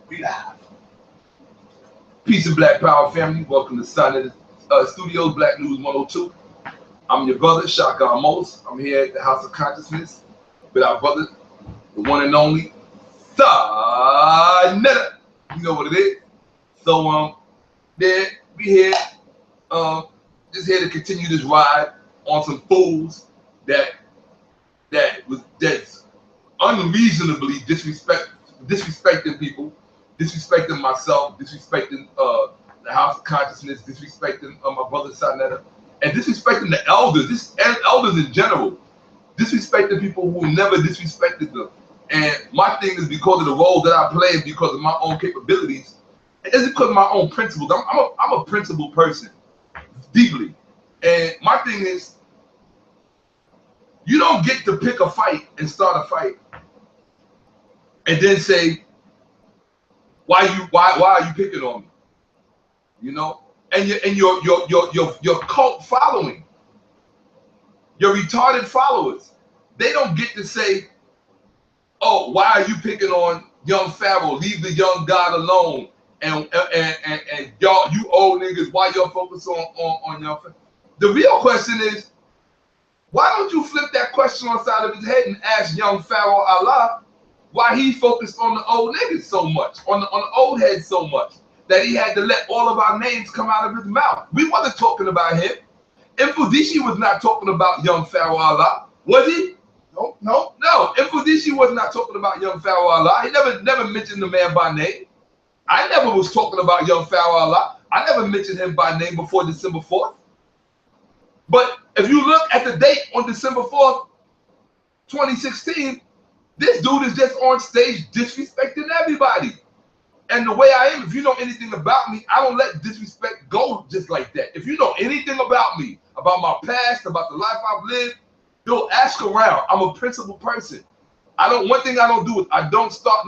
We live. Peace and Black Power family. Welcome to Sun Studios, Black News 102. I'm your brother, Shakka. I'm here at the House of Consciousness with our brother, the one and only Pharaoh. You know what it is. So yeah, we here, just here to continue this ride on some fools that's unreasonably disrespecting people, disrespecting myself, disrespecting the House of Consciousness, disrespecting my brother Sanetta, and disrespecting the elders, and elders in general, disrespecting people who never disrespected them. And my thing is because of the role that I play, because of my own capabilities, it's because of my own principles. I'm a principled person, deeply. And my thing is, you don't get to pick a fight and start a fight and then say, why are you picking on me? You know? And your cult following, your retarded followers, they don't get to say, oh, why are you picking on young Pharaoh? Leave the young God alone. And y'all, you old niggas, why y'all focus on young Pharaoh? The real question is, why don't you flip that question on the side of his head and ask young Pharaoh Allah why he focused on the old niggas so much, on the old heads so much, that he had to let all of our names come out of his mouth? We wasn't talking about him. Mfudishi was not talking about young Pharaoh Allah, was he? No. No, Mfudishi was not talking about young Pharaoh Allah. He never mentioned the man by name. I never was talking about young Pharaoh Allah. I never mentioned him by name before December 4th. But if you look at the date on December 4th, 2016, this dude is just on stage disrespecting everybody. And the way I am, if you know anything about me, I don't let disrespect go just like that. If you know anything about me, about my past, about the life I've lived, you'll ask around. I'm a principled person. One thing I don't do is I don't start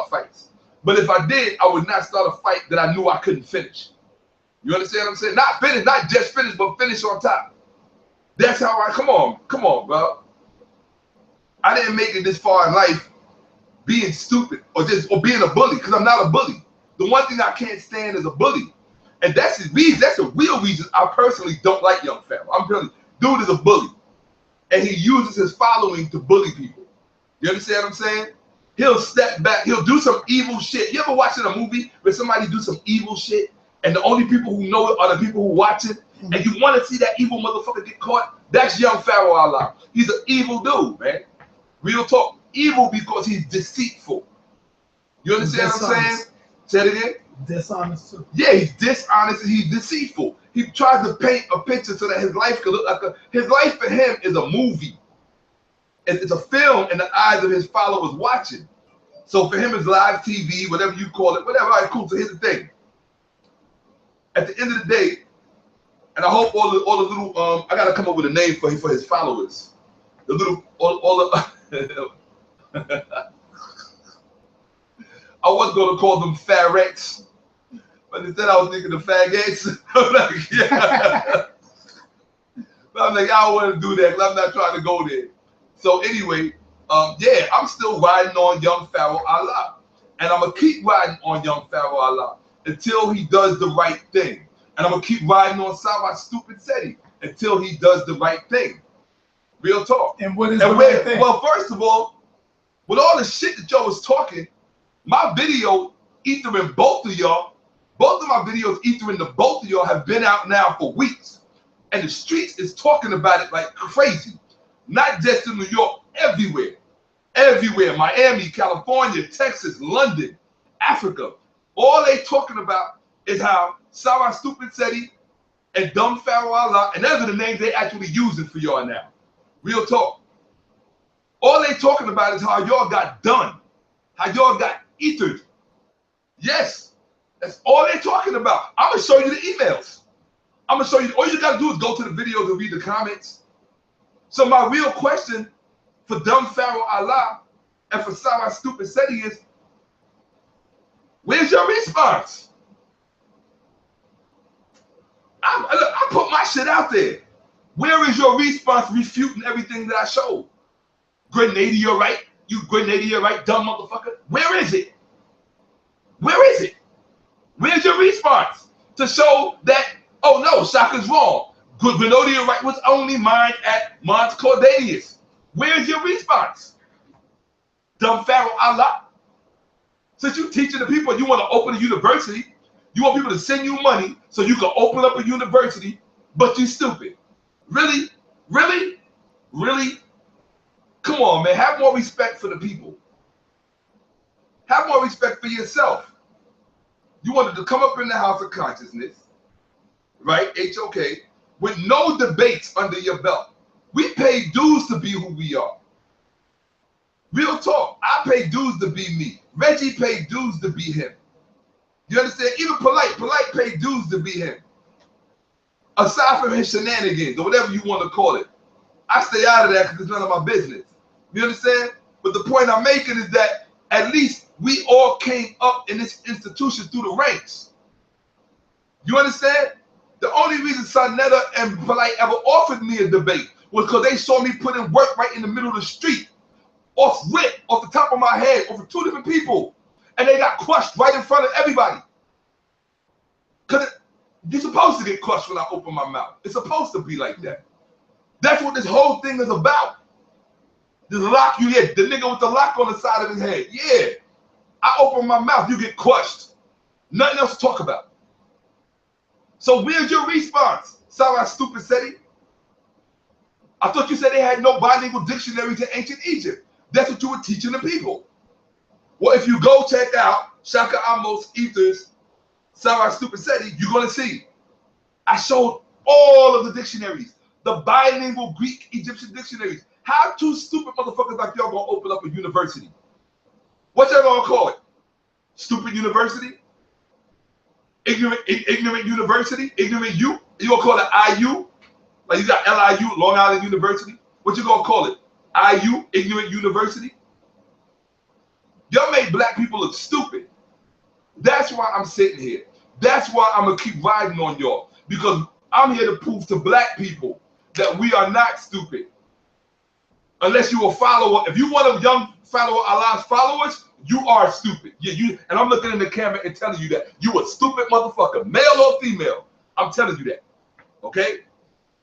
fights. But if I did, I would not start a fight that I knew I couldn't finish. You understand what I'm saying? Not finish, not just finish, but finish on top. That's how come on, bro. I didn't make it this far in life being stupid or being a bully, because I'm not a bully. The one thing I can't stand is a bully. And that's the real reason I personally don't like young Pharaoh. I'm telling you, dude is a bully. And he uses his following to bully people. You understand what I'm saying? He'll step back, he'll do some evil shit. You ever watch in a movie where somebody do some evil shit and the only people who know it are the people who watch it, and you want to see that evil motherfucker get caught? That's young Pharaoh Allah. He's an evil dude, man. Real talk. Evil because he's deceitful. You understand what I'm saying? Say it again. Dishonest too. Yeah, he's dishonest and he's deceitful. He tries to paint a picture so that his life could look like his life for him is a movie. It's a film in the eyes of his followers watching. So for him, it's live TV, whatever you call it, whatever. All right, cool. So here's the thing. At the end of the day, and I hope all the little I gotta come up with a name for his followers. The little all the I was gonna call them Pharaohs, but instead I was thinking of faggots. I'm like, yeah. But I'm like, I don't want to do that because I'm not trying to go there. So anyway, yeah, I'm still riding on young Pharaoh Allah, and I'm gonna keep riding on young Pharaoh Allah until he does the right thing, and I'm gonna keep riding on Sawa Stupid Seti until he does the right thing. Real talk. And what is the right thing? Well, first of all, with all the shit that y'all was talking, my video ethering both of y'all, both of my videos ethering the both of y'all have been out now for weeks, and the streets is talking about it like crazy. Not just in New York, everywhere, Miami, California, Texas, London, Africa. All they talking about is how Sawa Stupid Seti and Dumb Pharaoh Allah, and those are the names they actually using for y'all now. Real talk. All they talking about is how y'all got done, how y'all got ethered. Yes, that's all they talking about. I'm gonna show you the emails. I'm gonna show you. All you gotta do is go to the videos and read the comments. So my real question for Dumb Pharaoh Allah and for Sawa Stupid Seti is, where's your response? I put my shit out there. Where is your response refuting everything that I showed? Grenadier right? You Grenadier right, dumb motherfucker? Where is it? Where is it? Where's your response to show that, oh no, Shakka's wrong. Grenadier right was only mine at Mons Cordanius. Where's your response? Dumb Pharaoh Allah. Since you teaching the people you want to open a university, you want people to send you money so you can open up a university, but you stupid. Really? Really? Really? Come on, man. Have more respect for the people. Have more respect for yourself. You wanted to come up in the house of consciousness, right? HOK, with no debates under your belt. We pay dues to be who we are. Real talk. I pay dues to be me. Reggie paid dues to be him. You understand? Even Polite paid dues to be him. Aside from his shenanigans or whatever you want to call it. I stay out of that because it's none of my business. You understand? But the point I'm making is that at least we all came up in this institution through the ranks. You understand? The only reason Sonetta and Polite ever offered me a debate was because they saw me put in work right in the middle of the street, off rip, off the top of my head, over 2 different people. And they got crushed right in front of everybody. Because you're supposed to get crushed when I open my mouth. It's supposed to be like that. That's what this whole thing is about. The lock you get, the nigga with the lock on the side of his head. Yeah. I open my mouth, you get crushed. Nothing else to talk about. So where's your response? Sarah Stupid Seti? I thought you said they had no bilingual dictionaries in ancient Egypt. That's what you were teaching the people. Well, if you go check out Shakka Amos Ether's Sarah Stupid Seti, you're going to see. I showed all of the dictionaries, the bilingual Greek Egyptian dictionaries. How 2 stupid motherfuckers like y'all going to open up a university? What y'all going to call it? Stupid university? Ignorant university? Ignorant you? You going to call it IU? Like you got LIU, Long Island University? What you going to call it? IU, Ignorant University? Y'all made black people look stupid. That's why I'm sitting here. That's why I'm going to keep riding on y'all. Because I'm here to prove to black people that we are not stupid. Unless you're a follower. If you're one of young Pharaoh Allah's followers, you are stupid. Yeah, you. And I'm looking in the camera and telling you that. You a stupid motherfucker, male or female. I'm telling you that. Okay?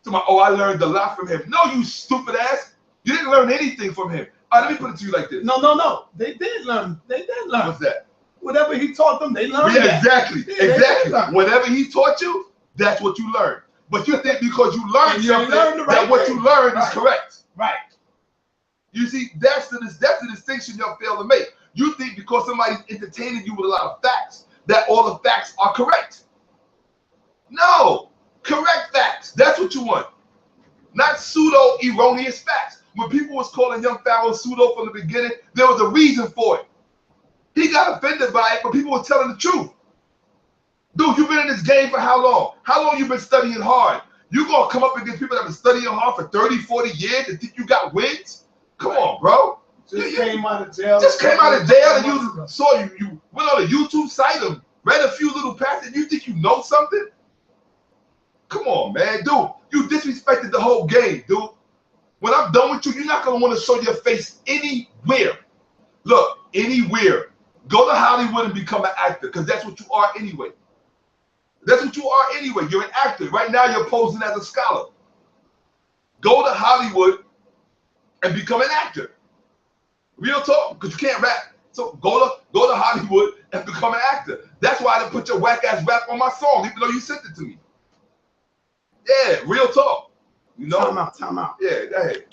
So oh, I learned a lot from him. No, you stupid ass. You didn't learn anything from him. All right, let me put it to you like this. No. They did learn. They did learn. What's that? Whatever he taught them, they learned. Yeah, that. exactly. Yeah, exactly. Whatever he taught you, that's what you learned. But you think because you learned something, that what you learned is correct. Right. You see, that's the distinction y'all fail to make. You think because somebody's entertaining you with a lot of facts, that all the facts are correct. No, correct facts. That's what you want. Not pseudo erroneous facts. When people was calling young Pharaoh pseudo from the beginning, there was a reason for it. He got offended by it, but people were telling the truth. Dude, you've been in this game for how long? How long you been studying hard? You gonna come up against people that have been studying hard for 30, 40 years and think you got wins? Come on, bro. Just came out of jail. Just came out of jail and you saw you went on a YouTube site and read a few little passages. You think you know something? Come on, man, dude. You disrespected the whole game, dude. When I'm done with you, you're not gonna want to show your face anywhere. Look, anywhere. Go to Hollywood and become an actor, because that's what you are anyway. That's what you are anyway. You're an actor. Right now, you're posing as a scholar. Go to Hollywood and become an actor. Real talk, because you can't rap. So go to Hollywood and become an actor. That's why I didn't put your whack ass rap on my song, even though you sent it to me. Yeah, real talk. You know? Time out. Yeah, go ahead.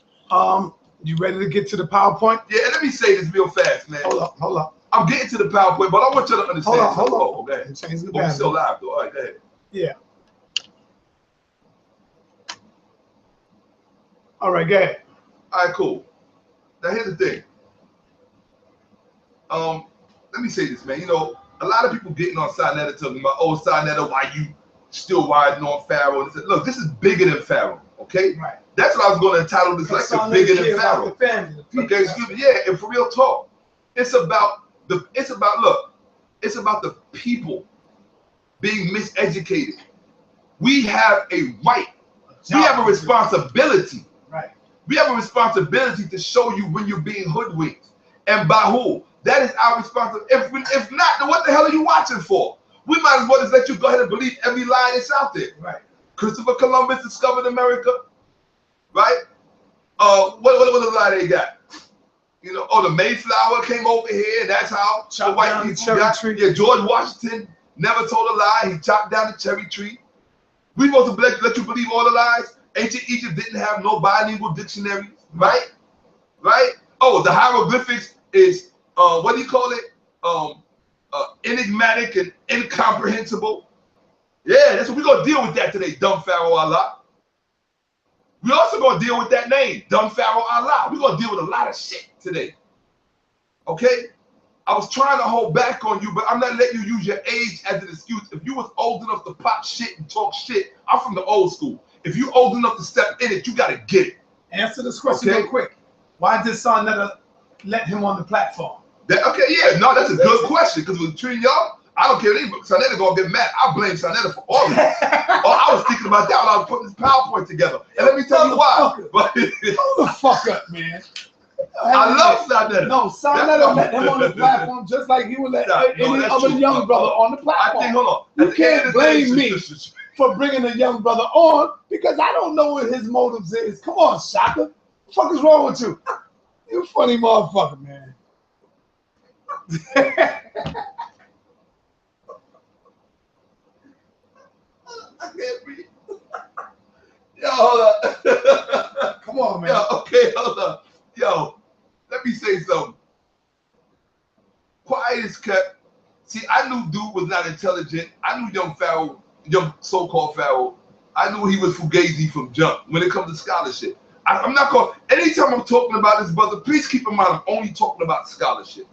You ready to get to the PowerPoint? Yeah, let me say this real fast, man. Hold up. I'm getting to the PowerPoint, but I want you to understand. Hold on. Oh, go ahead. Changing the We're still live, though. All right, go ahead. Yeah. All right, go ahead. All right, cool. Now, here's the thing. Let me say this, man. You know, a lot of people getting on Sonetta talking about, oh, Sonetta, why you still riding on Pharaoh? And look, this is bigger than Pharaoh, okay? Right. That's what I was going to entitle this lecture, bigger than Pharaoh. Okay, excuse me. Yeah, and for real talk, it's about the people being miseducated. We have a right. We have a responsibility. Right. We have a responsibility to show you when you're being hoodwinked. And by who? That is our responsibility. If not, then what the hell are you watching for? We might as well just let you go ahead and believe every lie that's out there. Right. Christopher Columbus discovered America. Right? What the lie they got? You know, oh, the Mayflower came over here, and that's how the white people got. Yeah, George Washington never told a lie. He chopped down the cherry tree. We supposed to let you believe all the lies? Ancient Egypt didn't have no bilingual dictionaries, right? Right? Oh, the hieroglyphics is what do you call it? Enigmatic and incomprehensible. Yeah, that's what we're gonna deal with that today, dumb Pharaoh Allah. We also gonna deal with that name, dumb Pharaoh Allah. We're gonna deal with a lot of shit today. Okay? I was trying to hold back on you, but I'm not letting you use your age as an excuse. If you was old enough to pop shit and talk shit, I'm from the old school. If you old enough to step in it, you gotta get it. Answer this question real quick. Why did Sarnetta let him on the platform? Okay, yeah, no, that's a good question. Because between y'all, I don't care if Sarnetta gonna get mad. I blame Sarnetta for all of this. I was thinking about that when I was putting this PowerPoint together. And let me tell you why. But hold the fuck up, man. I love Sarnetta. No, Sarnetta let him on the platform just like he would let any other young brother on the platform. I think, hold on. You can't blame me for bringing a young brother on because I don't know what his motives is. Come on, Shakka. What the fuck is wrong with you? You funny motherfucker, man. I can't breathe. Yo, hold up. Come on, man. Yo, okay, hold up. Yo, let me say something. Quiet is kept. See, I knew dude was not intelligent. I knew young Pharaoh, young so-called Pharaoh. I knew he was fugazi from jump when it comes to scholarship. I'm not going. Anytime I'm talking about this brother, please keep in mind I'm only talking about scholarship.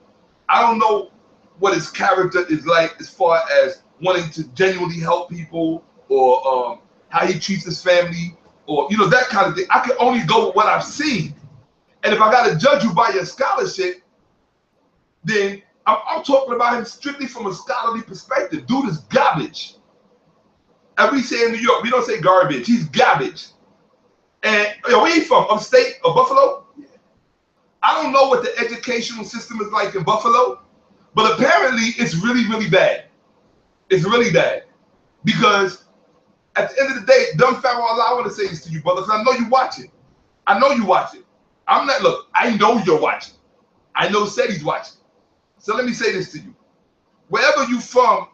I don't know what his character is like as far as wanting to genuinely help people or how he treats his family or that kind of thing. I can only go with what I've seen. And if I got to judge you by your scholarship, then I'm talking about him strictly from a scholarly perspective. Dude is garbage. And we say in New York, we don't say garbage. He's garbage. And where he from? Upstate or Buffalo? I don't know what the educational system is like in Buffalo, but apparently it's really, really bad. It's really bad. Because at the end of the day, dumb Pharaoh Allah, I want to say this to you, brother, because I know you watching. I know you watching. I'm not, look, I know you're watching. I know said he's watching. So let me say this to you. Wherever you from,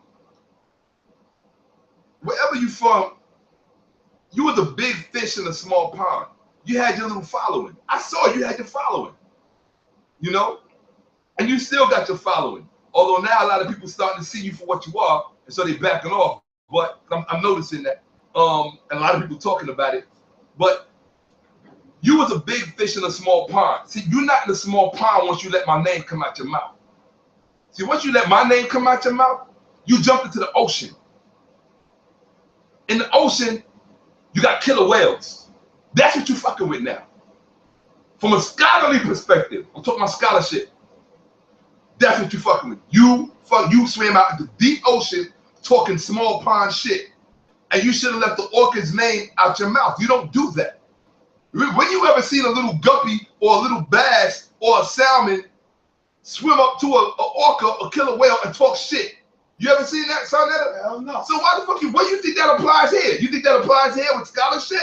you were the big fish in a small pond. You had your little following. I saw you had your following. And you still got your following. Although now a lot of people starting to see you for what you are, and so they backing off. But I'm noticing that. And a lot of people talking about it. But you was a big fish in a small pond. See, you're not in a small pond once you let my name come out your mouth. See, once you let my name come out your mouth, you jump into the ocean. In the ocean, you got killer whales. That's what you fucking with now. From a scholarly perspective, I'm talking about scholarship. That's what you fucking with. You swam out into the deep ocean talking small pond shit. And you should have left the orca's name out your mouth. You don't do that. When you ever seen a little guppy or a little bass or a salmon swim up to an orca or killer whale and talk shit? You ever seen that, son? Hell no. So why the fuck what you think that applies here? You think that applies here with scholarship?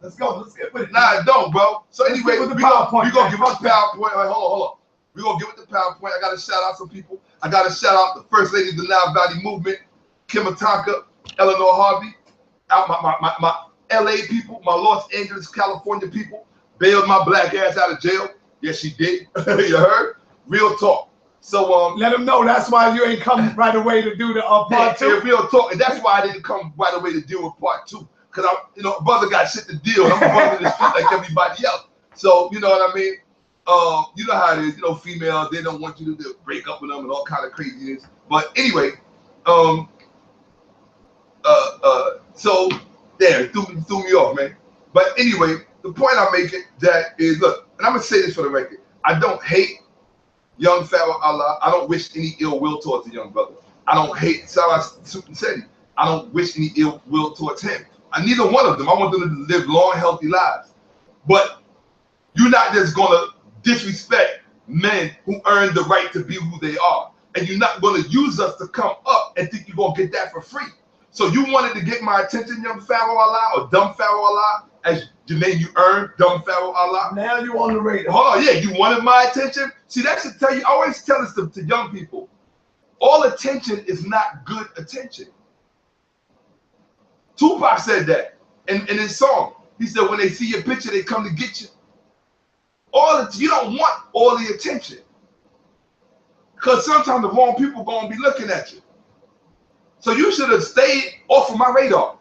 Let's go. Let's get with it. Nah, it don't, bro. So anyway, we're gonna give us PowerPoint. Hold on. We're gonna give it the PowerPoint. I gotta shout out some people. I gotta shout out the First Lady of the Nile Valley Movement, Kim Atanka, Eleanor Harvey, out my LA people, my Los Angeles, California people, bailed my black ass out of jail. Yes, she did. You heard? Real talk. So let them know that's why you ain't come right away to do the part two. Yeah, real talk. And that's why I didn't come right away to deal with part two. Because brother got shit to deal. I'm running this shit like everybody else. So you know what I mean? You know how it is, females, they don't want you to break up with them and all kind of craziness. But anyway, so there, it threw me off, man. But anyway, the point I'm making that is, look, and I'm gonna say this for the record. I don't hate young Pharaoh Allah. I don't wish any ill will towards the young brother. I don't hate Sarah said I don't wish any ill will towards him. Neither one of them. I want them to live long, healthy lives. But you're not just gonna disrespect men who earn the right to be who they are. And you're not going to use us to come up and think you're going to get that for free. So you wanted to get my attention, young Pharaoh Allah, or dumb Pharaoh Allah, as the name you earned, dumb Pharaoh Allah. Now you on the radar. Hold on, yeah, you wanted my attention? See, that should tell you, I always tell this to young people. All attention is not good attention. Tupac said that in his song. He said, when they see your picture, they come to get you. You don't want all the attention. Because sometimes the wrong people going to be looking at you. So you should have stayed off of my radar.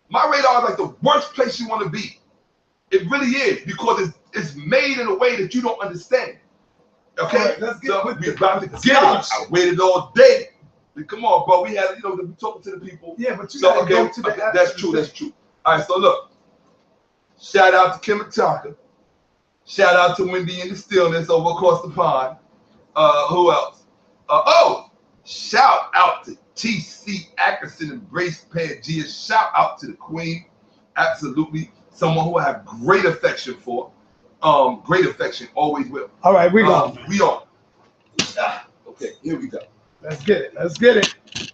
My radar is like the worst place you want to be. It really is, because it's made in a way that you don't understand. Okay? Right, let's get we about to get it. I waited all day. Come on, bro. We had, to be talking to the people. Yeah, but you gotta go to the that's true. That's true. All right, so look. Shout out to Kim Ataka. Shout out to Wendy in the Stillness over across the pond. Who else? Shout out to T.C. Ackerson and Grace Pangea. Shout out to the Queen. Absolutely. Someone who I have great affection for. Great affection, always will. All right, we go. We on. Okay, here we go. Let's get it. Let's get it.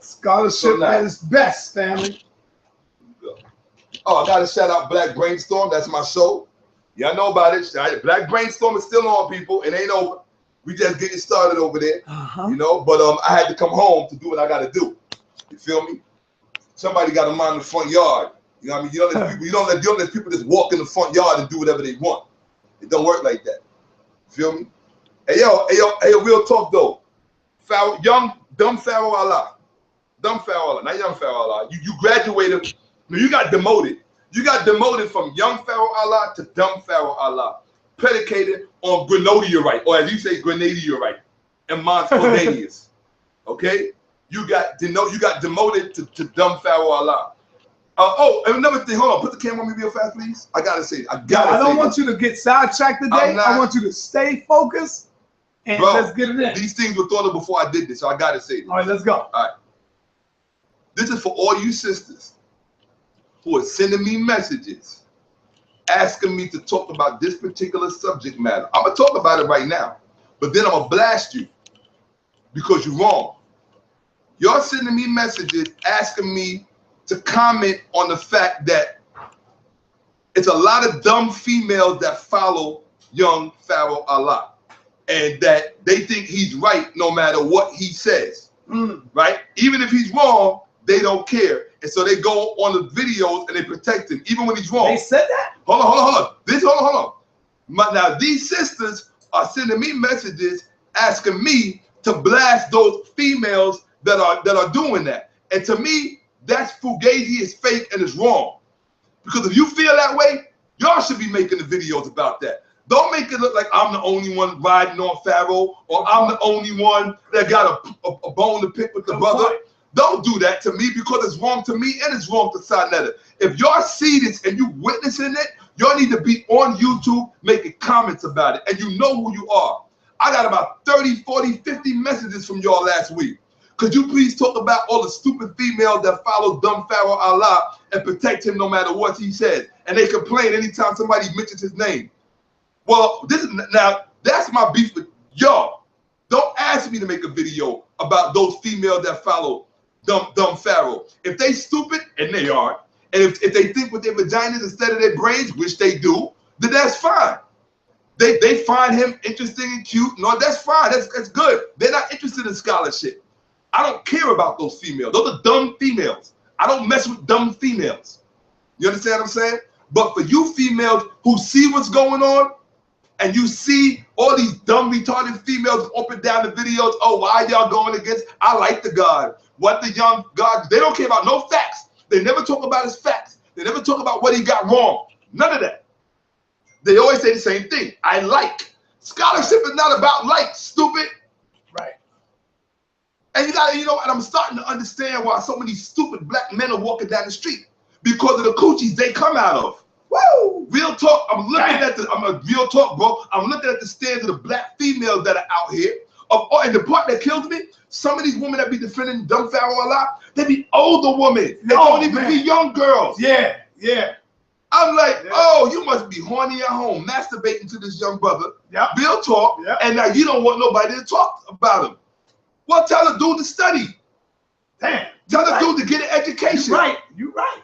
Scholarship at its best, family. Oh, I gotta shout out Black Brainstorm. That's my show. Y'all know about it. Black Brainstorm is still on, people. It ain't over. We just getting started over there. You know, but I had to come home to do what I gotta do. You feel me? Somebody got to mind the front yard. You know what I mean? You don't let people just walk in the front yard and do whatever they want. It don't work like that. You feel me? Hey yo, real talk though. Young dumb Pharaoh Allah. Dumb Pharaoh Allah, not young Pharaoh Allah. You graduated. No, you got demoted. You got demoted from young Pharaoh Allah to dumb Pharaoh Allah, predicated on grenadierite, or as you say, grenadierite, and Mann spontaneous. Okay, you got demoted to dumb Pharaoh Allah. And another thing, hold on, put the camera on me real fast, please. I gotta say, I don't want you to get sidetracked today. I want you to stay focused and let's get it in. These things were thought of before I did this, so I gotta say this. All right, let's go. All right, this is for all you sisters who are sending me messages asking me to talk about this particular subject matter. I'm gonna talk about it right now, but then I'm gonna blast you because you're wrong. You're sending me messages asking me to comment on the fact that it's a lot of dumb females that follow young Pharaoh Allah, and that they think he's right no matter what he says, right? Even if he's wrong, they don't care. And so they go on the videos and they protect him, even when he's wrong. They said that? Hold on. Now, these sisters are sending me messages asking me to blast those females that are doing that. And to me, that's fugazi, is fake, and it's wrong. Because if you feel that way, y'all should be making the videos about that. Don't make it look like I'm the only one riding on Pharaoh, or I'm the only one that got a bone to pick with the brother. Don't do that to me, because it's wrong to me and it's wrong to Sanetta. If y'all see this and you witnessing it, y'all need to be on YouTube making comments about it, and you know who you are. I got about 30, 40, 50 messages from y'all last week. Could you please talk about all the stupid females that follow dumb Pharaoh Allah and protect him no matter what he says? And they complain anytime somebody mentions his name. Well, that's my beef with y'all. Don't ask me to make a video about those females that follow dumb Pharaoh. If they stupid, and they are, and if they think with their vaginas instead of their brains, which they do, then that's fine. They find him interesting and cute. No, that's fine. That's good. They're not interested in scholarship. I don't care about those females. Those are dumb females. I don't mess with dumb females. You understand what I'm saying? But for you females who see what's going on, and you see all these dumb, retarded females up and down the videos, oh, why y'all going against? I like the God. What the young God, they don't care about no facts. They never talk about his facts. They never talk about what he got wrong. None of that. They always say the same thing. I like. Scholarship is not about like, stupid. Right. And and I'm starting to understand why so many stupid black men are walking down the street, because of the coochies they come out of. Woo! Real talk. I'm a real talk, bro. I'm looking at the stands of the black females that are out here. And the part that kills me, some of these women that be defending dumb Pharaoh a lot, they be older women. They don't even be young girls. Yeah. I'm like, oh, you must be horny at home, masturbating to this young brother. Yep. Real talk. Yep. And now you don't want nobody to talk about him. Well, tell the dude to study. Damn. Tell the dude to get an education. You're right.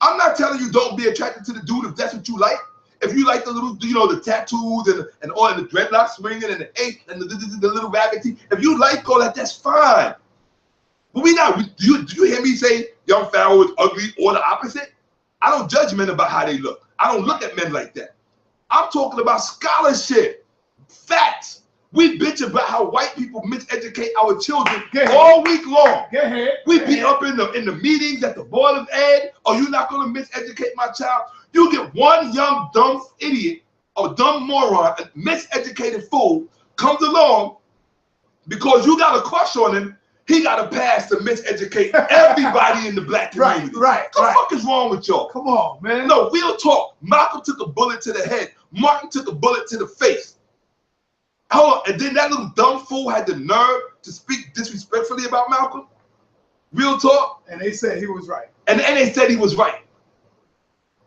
I'm not telling you don't be attracted to the dude if that's what you like. If you like the little, you know, the tattoos and all the dreadlocks swinging and the ape and the little rabbit teeth. If you like all that, that's fine. But do you hear me say young Pharaoh is ugly or the opposite? I don't judge men about how they look. I don't look at men like that. I'm talking about scholarship, facts. We bitch about how white people miseducate our children all week long. We be up in the meetings at the board of ed. Oh, you're not gonna miseducate my child. You get one young dumb idiot or dumb moron, a miseducated fool comes along because you got a crush on him. He got a pass to miseducate everybody in the black community. What the fuck is wrong with y'all? Come on, man. No, real talk. Malcolm took a bullet to the head. Martin took a bullet to the face. Hold on. And then that little dumb fool had the nerve to speak disrespectfully about Malcolm. Real talk. And they said he was right. And they said he was right.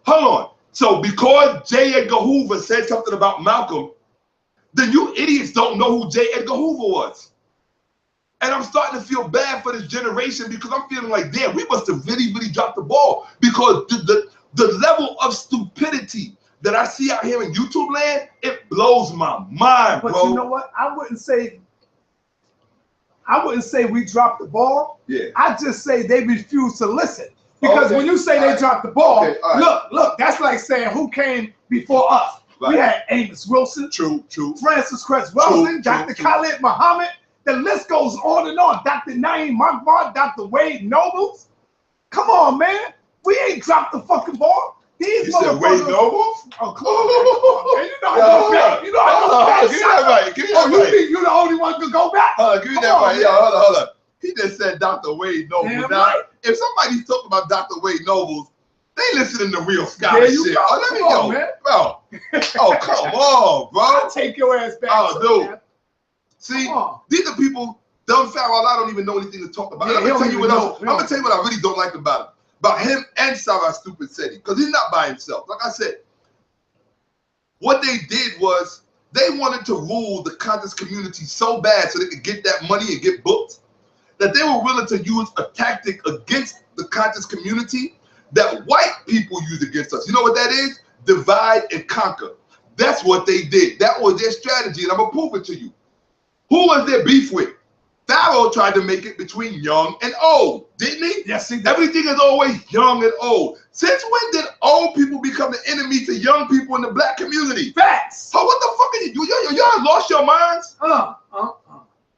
Hold on. So because J. Edgar Hoover said something about Malcolm, then you idiots don't know who J. Edgar Hoover was. And I'm starting to feel bad for this generation because I'm feeling like, damn, we must have really, really dropped the ball because the level of stupidity that I see out here in YouTube land, it blows my mind, bro. But you know what? I wouldn't say we dropped the ball. Yeah. I just say they refuse to listen. Because when you say they dropped the ball, look, that's like saying who came before us. Right. We had Amos Wilson, true. Francis Cress Welsing, Dr. Khalid Muhammad. The list goes on and on. Dr. Naeem Marquardt, Dr. Wade Nobles. Come on, man. We ain't dropped the fucking ball. These motherfuckers. Wade Nobles? Oh, come on. You know how to go back. You know how to go back. Give me that right. Give me that right. You think you're the only one to go back? Give me that right. Yeah, hold on. He just said Dr. Wade Nobles. Damn now, right. if somebody's talking about Dr. Wade Nobles, they listening to real scholarship. Shit. Oh, let me go, man. Bro. Oh, come on, bro. I'll take your ass back. Oh, dude. Man. See, these are people, dumb Pharaoh, I don't even know anything to talk about. Yeah, I'm gonna tell you what else. I'm gonna tell you what I really don't like about him. About him and Sarah Stupid City. Because he's not by himself. Like I said, what they did was they wanted to rule the conscious community so bad so they could get that money and get booked that they were willing to use a tactic against the conscious community that white people use against us. You know what that is? Divide and conquer. That's what they did. That was their strategy, and I'm gonna prove it to you. Who was their beef with? Pharaoh tried to make it between young and old, didn't he? Yes, he did. Everything is always young and old. Since when did old people become the enemy to young people in the black community? Facts. So what the fuck are you doing? Y'all lost your minds?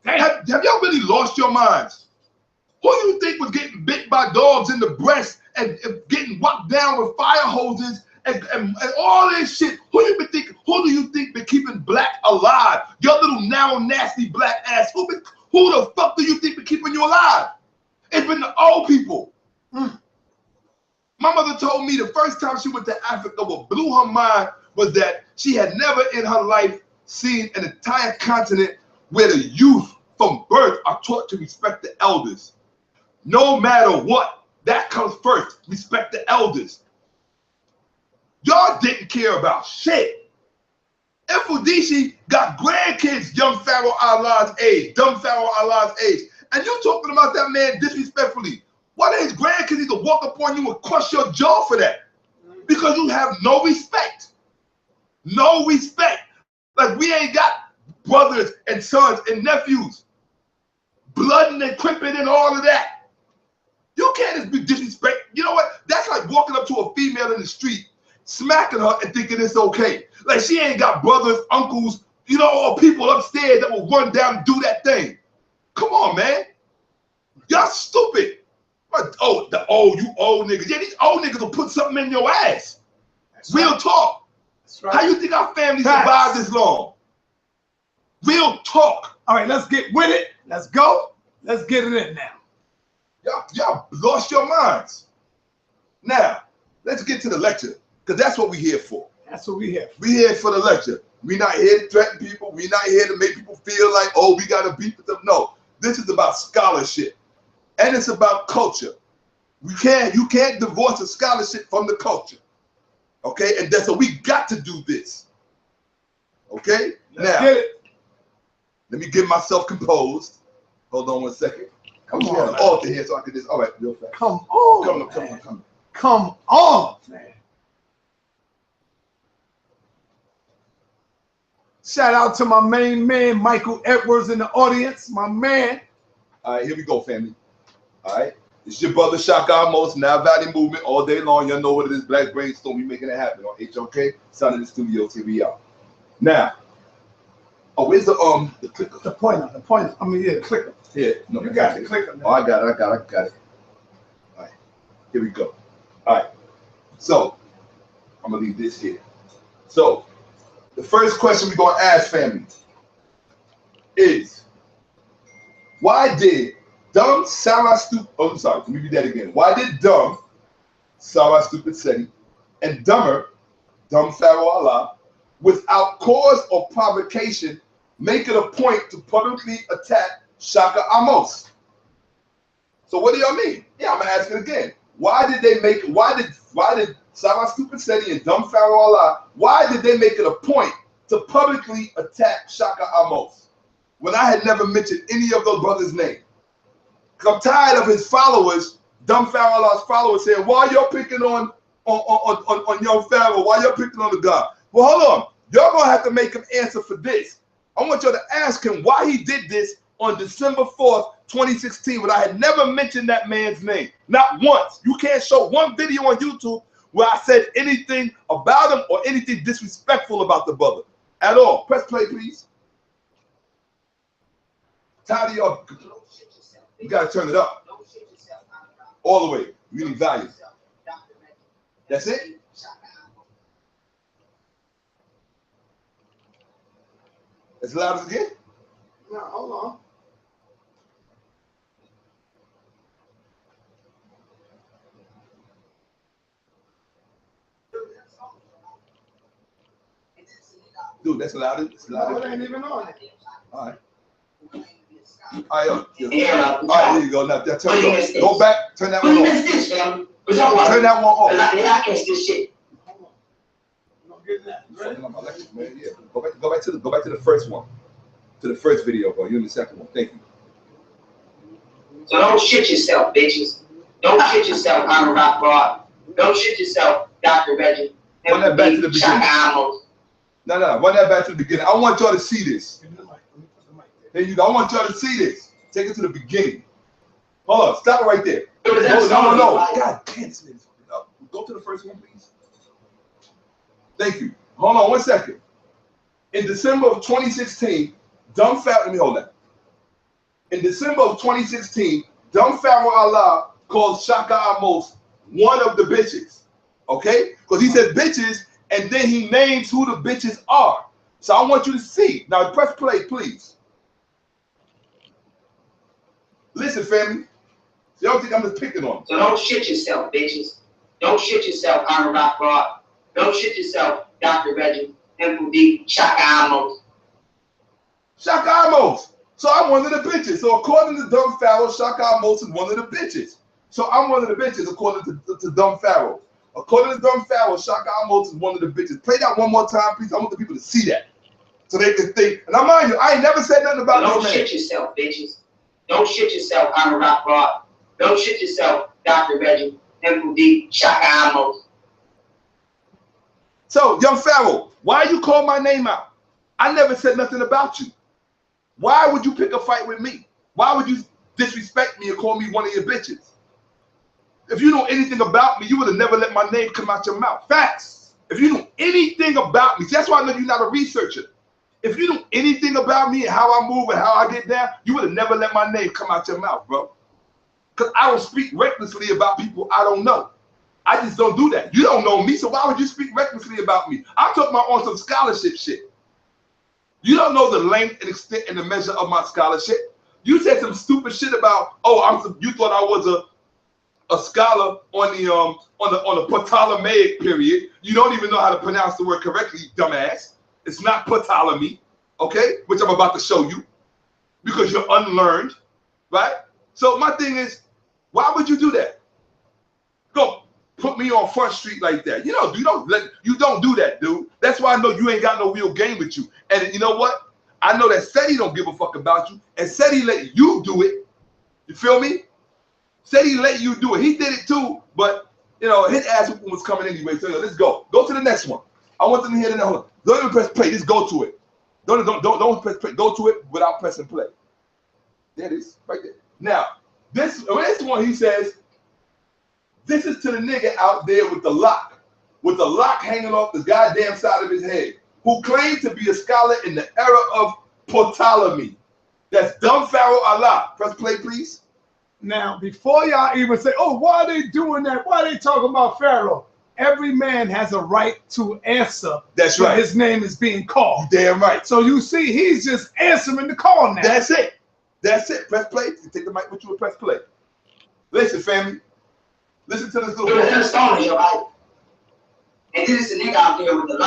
Have y'all really lost your minds? Who do you think was getting bit by dogs in the breast and getting whacked down with fire hoses and all this shit? Who do you think been keeping black alive? Your little narrow, nasty black ass. Who the fuck do you think been keeping you alive? It's been the old people. My mother told me the first time she went to Africa, what blew her mind was that she had never in her life seen an entire continent where the youth from birth are taught to respect the elders. No matter what, that comes first. Respect the elders. Y'all didn't care about shit. Infodici got grandkids, young Pharaoh Allah's age, dumb Pharaoh Allah's age. And you talking about that man disrespectfully. Why did his grandkids need to walk up on you and crush your jaw for that? Because you have no respect. No respect. Like we ain't got brothers and sons and nephews. Blood and crimping and all of that. You can't just be disrespect. You know what? That's like walking up to a female in the street, smacking her and thinking it's okay. Like she ain't got brothers, uncles, you know, or people upstairs that will run down and do that thing. Come on, man. Y'all stupid. You old niggas. Yeah, these old niggas will put something in your ass. That's real talk. That's right. How you think our family survived this long? Real talk. All right, let's get with it. Let's go. Let's get it in now. Y'all lost your minds. Now, let's get to the lecture, because that's what we're here for. That's what we're here for. We're here for the lecture. We're not here to threaten people. We're not here to make people feel like, oh, we got to beef with them. No, this is about scholarship. And it's about culture. You can't divorce the scholarship from the culture. Okay, and that's so we got to do this. Okay, now let me get myself composed. Hold on one second. Come on, on, an altar here so I can just. All right, real fast. Come on, come on, man. Shout out to my main man, Michael Edwards, in the audience, my man. All right, here we go, family. All right, it's your brother Shakka Amos, Now Valley Movement, all day long. Y'all know what it is, Black Brainstorm. We making it happen on HOK, Sound in the Studios. Here we are. Now, oh, where's the clicker? The pointer. I mean, yeah, the clicker. Yeah, no, you got the clicker. Man. Oh, I got it. All right, here we go. All right, so I'm gonna leave this here. So the first question we're gonna ask, family, is why did dumb Sarah Stupid? Oh, I'm sorry. Let me read that again. Why did dumb Sarah Stupid Seti and dumber dumb Pharaoh Allah, without cause or provocation, make it a point to publicly attack Shakka Amos? So what do y'all mean? Yeah, I'm gonna ask it again. Why did Sarah Stupid Seti and dumb Pharaoh Allah, why did they make it a point to publicly attack Shakka Amos when I had never mentioned any of those brothers' names? Because I'm tired of his followers, dumb Pharaoh Allah's followers, saying, why y'all picking on young Pharaoh? Why y'all picking on the God? Well, hold on. Y'all gonna have to make him answer for this. I want y'all to ask him why he did this on December 4th, 2016, when I had never mentioned that man's name. Not once. You can't show one video on YouTube where I said anything about him or anything disrespectful about the brother at all. Press play, please. Tired of y'all. You gotta turn it up. All the way. You need value. That's it? As loud as it gets? No, hold on. Dude, that's loud. It's loud. No, it ain't even on. All right. All right, all right, there you go. Now, turn it off. Go back. Turn that one off. Turn that one off. I catch this shit. Yeah. Go back to the first one. To the first video, bro. You're in the second one. Thank you. So don't shit yourself, bitches. Don't shit yourself, Honor Rock Broad. Don't shit yourself, Dr. Reggie. Run that back to the beginning. No, run that back to the beginning. I want y'all to see this. There you go. I want y'all to see this. Take it to the beginning. Hold on. Stop it right there. No. God damn it. Go to the first one, please. Thank you. Hold on 1 second. In December of 2016, dumb Pharaoh, let me hold that. In December of 2016, dumb Pharaoh Allah calls Shakka Amos one of the bitches. Okay? Because he says bitches, and then he names who the bitches are. So I want you to see. Now press play, please. Listen, family. So y'all think I'm just picking on them. So don't shit yourself, bitches. Don't shit yourself, Honor Rock Broad. Don't shit yourself, Dr. Reggie. MD, Shakka Amos. Shakka Amos. So I'm one of the bitches. So according to dumb Pharaoh, Shakka Amos is one of the bitches. So I'm one of the bitches according to dumb Pharaoh. According to dumb Pharaoh, Shakka Amos is one of the bitches. Play that one more time, please. I want the people to see that. So they can think. And I mind you, I ain't never said nothing about Don't this man. shit yourself, bitches. Don't shit yourself, Honor Rock Broad. Don't shit yourself, Dr. Reggie. MD, Shakka Amos. So, young Pharaoh, why you call my name out? I never said nothing about you. Why would you pick a fight with me? Why would you disrespect me and call me one of your bitches? If you know anything about me, you would have never let my name come out your mouth. Facts. If you knew anything about me, that's why I know you're not a researcher. If you knew anything about me and how I move and how I get down, you would have never let my name come out your mouth, bro. Because I don't speak recklessly about people I don't know. I just don't do that. You don't know me, so why would you speak recklessly about me? I took my on some scholarship shit. You don't know the length and extent and the measure of my scholarship. You said some stupid shit about, you thought I was a scholar on the Ptolemaic period. You don't even know how to pronounce the word correctly, dumbass. It's not Ptolemy, okay? Which I'm about to show you because you're unlearned, right? So my thing is, why would you do that? Go. put me on Front Street like that. You don't do that, dude. That's why I know you ain't got no real game with you. And you know what? I know that said he don't give a fuck about you, and said he let you do it. You feel me? Said he let you do it. He did it too, but his ass was coming anyway. So let's go. Go to the next one. I want them to hear the next one. Don't even press play. Just go to it. Don't press play. Go to it without pressing play. There it is, right there. Now, this one he says, this is to the nigga out there with the lock hanging off the goddamn side of his head, who claimed to be a scholar in the era of Ptolemy. That's dumb Pharaoh Allah. Press play, please. Now, before y'all even say, oh, why are they doing that? Why are they talking about Pharaoh? Every man has a right to answer. That's right. His name is being called. You're damn right. So you see, he's just answering the call now. That's it. That's it. Press play. You take the mic with you and press play. Listen, family. Listen to this little boy. And this is a nigga out there with a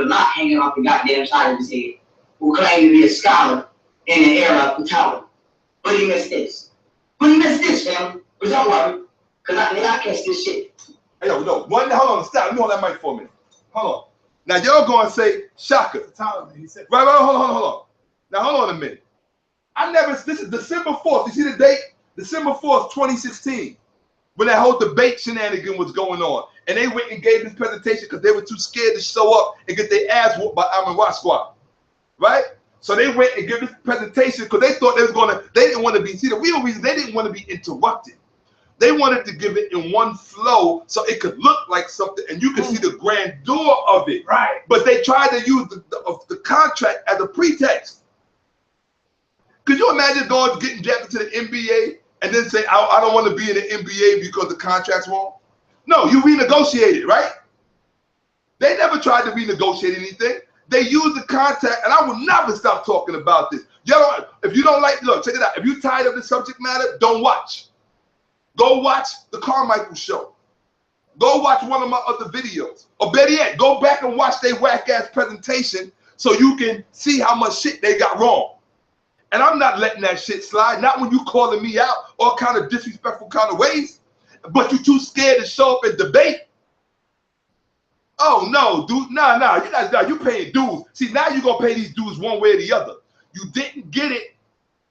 lock hanging off the goddamn side of his head, who claimed to be a scholar in the era of Ptolemy. But he missed this. Family. But don't worry, because I catch this shit. Hey, hold on, stop. Let me hold that mic for a minute. Hold on. Now, y'all going to say, Shakka. Ptolemy, he said. Right, hold on. Now, hold on a minute. This is December 4th. You see the date? December 4th, 2016. When that whole debate shenanigan was going on. And they went and gave this presentation because they were too scared to show up and get their ass whooped by Amin Squad. Right? So they went and gave this presentation because they thought they didn't want to be, see, the real reason they didn't want to be interrupted. They wanted to give it in one flow so it could look like something and you could see the grandeur of it. Right. But they tried to use the contract as a pretext. Could you imagine getting drafted to the NBA and then say, I don't want to be in the NBA because the contract's wrong? No, you renegotiated, right? They never tried to renegotiate anything. They used the contract, and I will never stop talking about this. If you don't like, look, check it out. If you're tired of the subject matter, don't watch. Go watch the Carmichael show. Go watch one of my other videos. Or better yet, go back and watch their whack-ass presentation so you can see how much shit they got wrong. And I'm not letting that shit slide, not when you calling me out all kind of disrespectful kind of ways, but you too scared to show up and debate. Oh, no, dude, nah, you guys, you paying dues. See, now you're going to pay these dues one way or the other. You didn't get it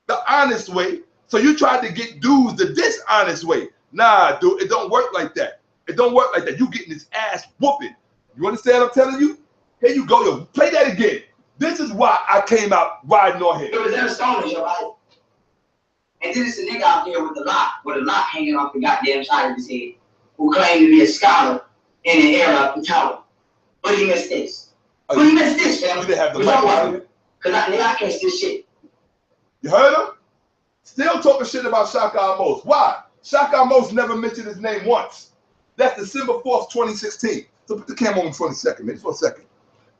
the honest way, so you tried to get dues the dishonest way. Nah, dude, it don't work like that. It don't work like that. You getting this ass whooping. You understand what I'm telling you? Here you go, yo, play that again. This is why I came out riding on here. It was them stoners, yo, right? And then it's a nigga out there with a lock hanging off the goddamn side of his head, who claimed to be a scholar in the era of Ptolemy. But he missed this. Family. You didn't have the mic. Because I catch this shit. You heard him? Still talking shit about Shakka Amos. Why? Shakka Amos never mentioned his name once. That's December 4th, 2016. So put the camera on for a second, man. Just for a second.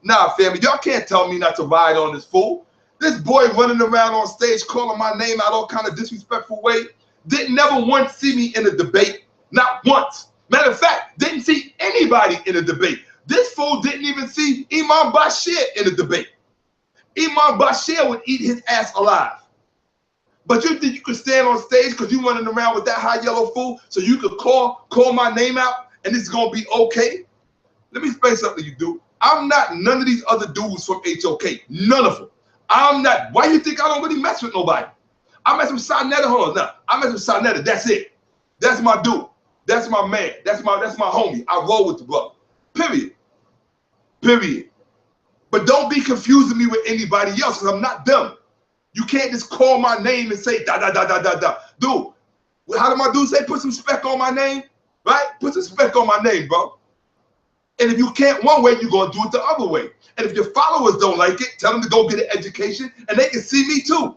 Nah, family, y'all can't tell me not to ride on this fool. This boy running around on stage calling my name out all kind of disrespectful way. Didn't never once see me in a debate. Not once. Matter of fact, didn't see anybody in a debate. This fool didn't even see Imam Bashir in a debate. Imam Bashir would eat his ass alive. But you think you could stand on stage because you running around with that high yellow fool so you could call my name out and it's going to be okay? Let me explain something to you, dude. I'm not none of these other dudes from HOK. None of them. I'm not. Why you think I don't really mess with nobody? I mess with Sonetta. Hold on, no. I mess with Sonetta. That's it. That's my dude. That's my man. That's my homie. I roll with the brother. Period. But don't be confusing me with anybody else because I'm not them. You can't just call my name and say da da da da da da. Dude, how did my dude say? Put some spec on my name, right? Put some spec on my name, bro. And if you can't one way, you're going to do it the other way. And if your followers don't like it, tell them to go get an education and they can see me too.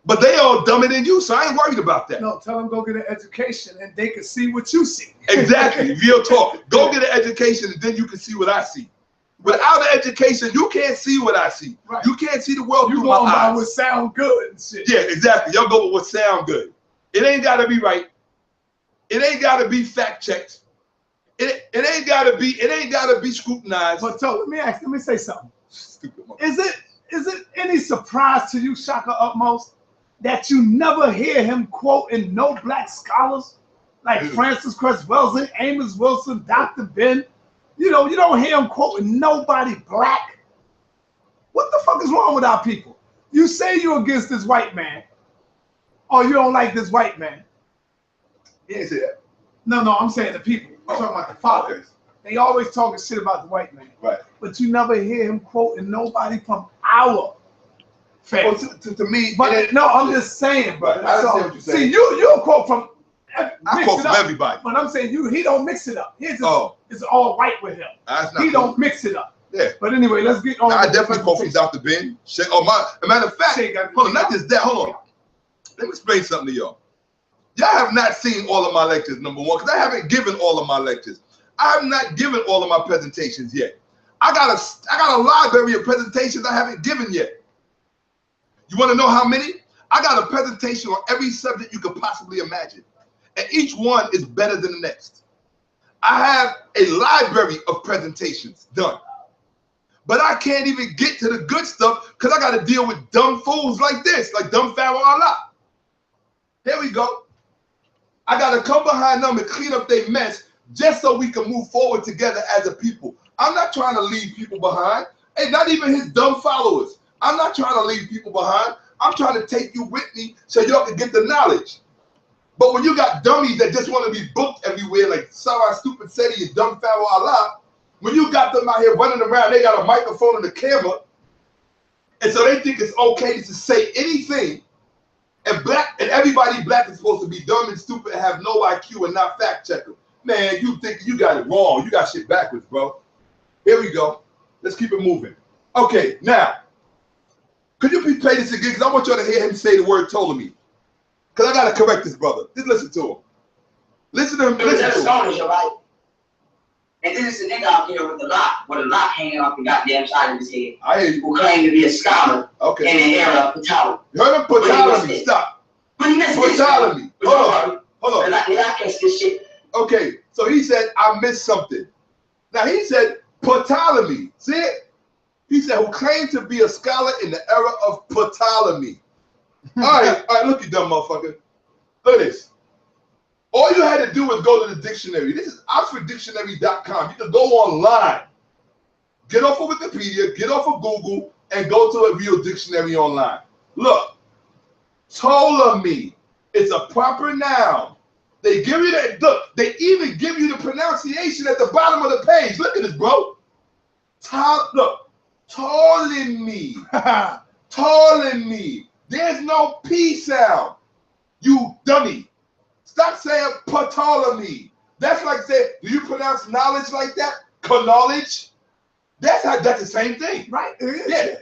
But they all dumber than you, so I ain't worried about that. No, tell them go get an education and they can see what you see. Exactly, real talk. Go get an education and then you can see what I see. Without an education, you can't see what I see. Right. You can't see the world through my eyes. You go by what sound good and shit. Yeah, exactly. Y'all go with what sound good. It ain't got to be right. It ain't got to be fact checked. It ain't gotta be scrutinized. But so let me say something. Is it any surprise to you, Shakka Utmost, that you never hear him quoting no black scholars? like Francis Cress Welsing, Amos Wilson, Dr. Ben. You know, you don't hear him quoting nobody black. What the fuck is wrong with our people? You say you're against this white man, or you don't like this white man. He ain't say that. No, I'm saying the people. I'm talking about the fathers. They always talking shit about the white man. Right. But you never hear him quoting nobody from our family. Well, to me, but no, I'm just saying, bro. Right. I understand what you're saying. See, you quote from. I quote from everybody. But I'm saying he don't mix it up. He's just, it's all white with him. He don't mix it up. Yeah. But anyway, let's get on. I definitely quote from Dr. Ben. As a matter of fact, hold on, not just that. Hold on. Let me explain something to y'all. Y'all have not seen all of my lectures, number one, because I haven't given all of my lectures. I have not given all of my presentations yet. I got a library of presentations I haven't given yet. You want to know how many? I got a presentation on every subject you could possibly imagine. And each one is better than the next. I have a library of presentations done. But I can't even get to the good stuff because I got to deal with dumb fools like this, like dumb Pharaoh Allah. Here we go. I got to come behind them and clean up their mess just so we can move forward together as a people. I'm not trying to leave people behind. Hey, not even his dumb followers. I'm not trying to leave people behind. I'm trying to take you with me so y'all can get the knowledge. But when you got dummies that just want to be booked everywhere, like Sarah Stupid Seti and dumb Pharaoh Allah, when you got them out here running around, they got a microphone and a camera, and so they think it's okay to say anything. And everybody black is supposed to be dumb and stupid and have no IQ and not fact checker. Man, you think you got it wrong. You got shit backwards, bro. Here we go. Let's keep it moving. Okay, now, could you please play this again? Because I want y'all to hear him say the word Ptolemy. Because I got to correct this brother. Just listen to him. Listen to him. Listen to him. Right? And then it's a nigga out there with a lock hanging off the goddamn side of his head. I hear you. Who claimed to be a scholar in the era of Ptolemy. You heard him? Ptolemy. Stop. Ptolemy. Hold on. I catch this shit. Okay, so he said, I missed something. Now he said, Ptolemy. See it? He said, who claimed to be a scholar in the era of Ptolemy. All right, look, you dumb motherfucker. Look at this. All you had to do was go to the dictionary. This is OxfordDictionary.com. You can go online, get off of Wikipedia, get off of Google, and go to a real dictionary online. Look, Ptolemy is a proper noun. They give you that, look, they even give you the pronunciation at the bottom of the page. Look at this, bro. Look, Ptolemy. Ptolemy. There's no P sound, you dummy. Stop saying Ptolemy. That's like saying, do you pronounce knowledge like that? Knowledge? That's the same thing. Right? Yeah.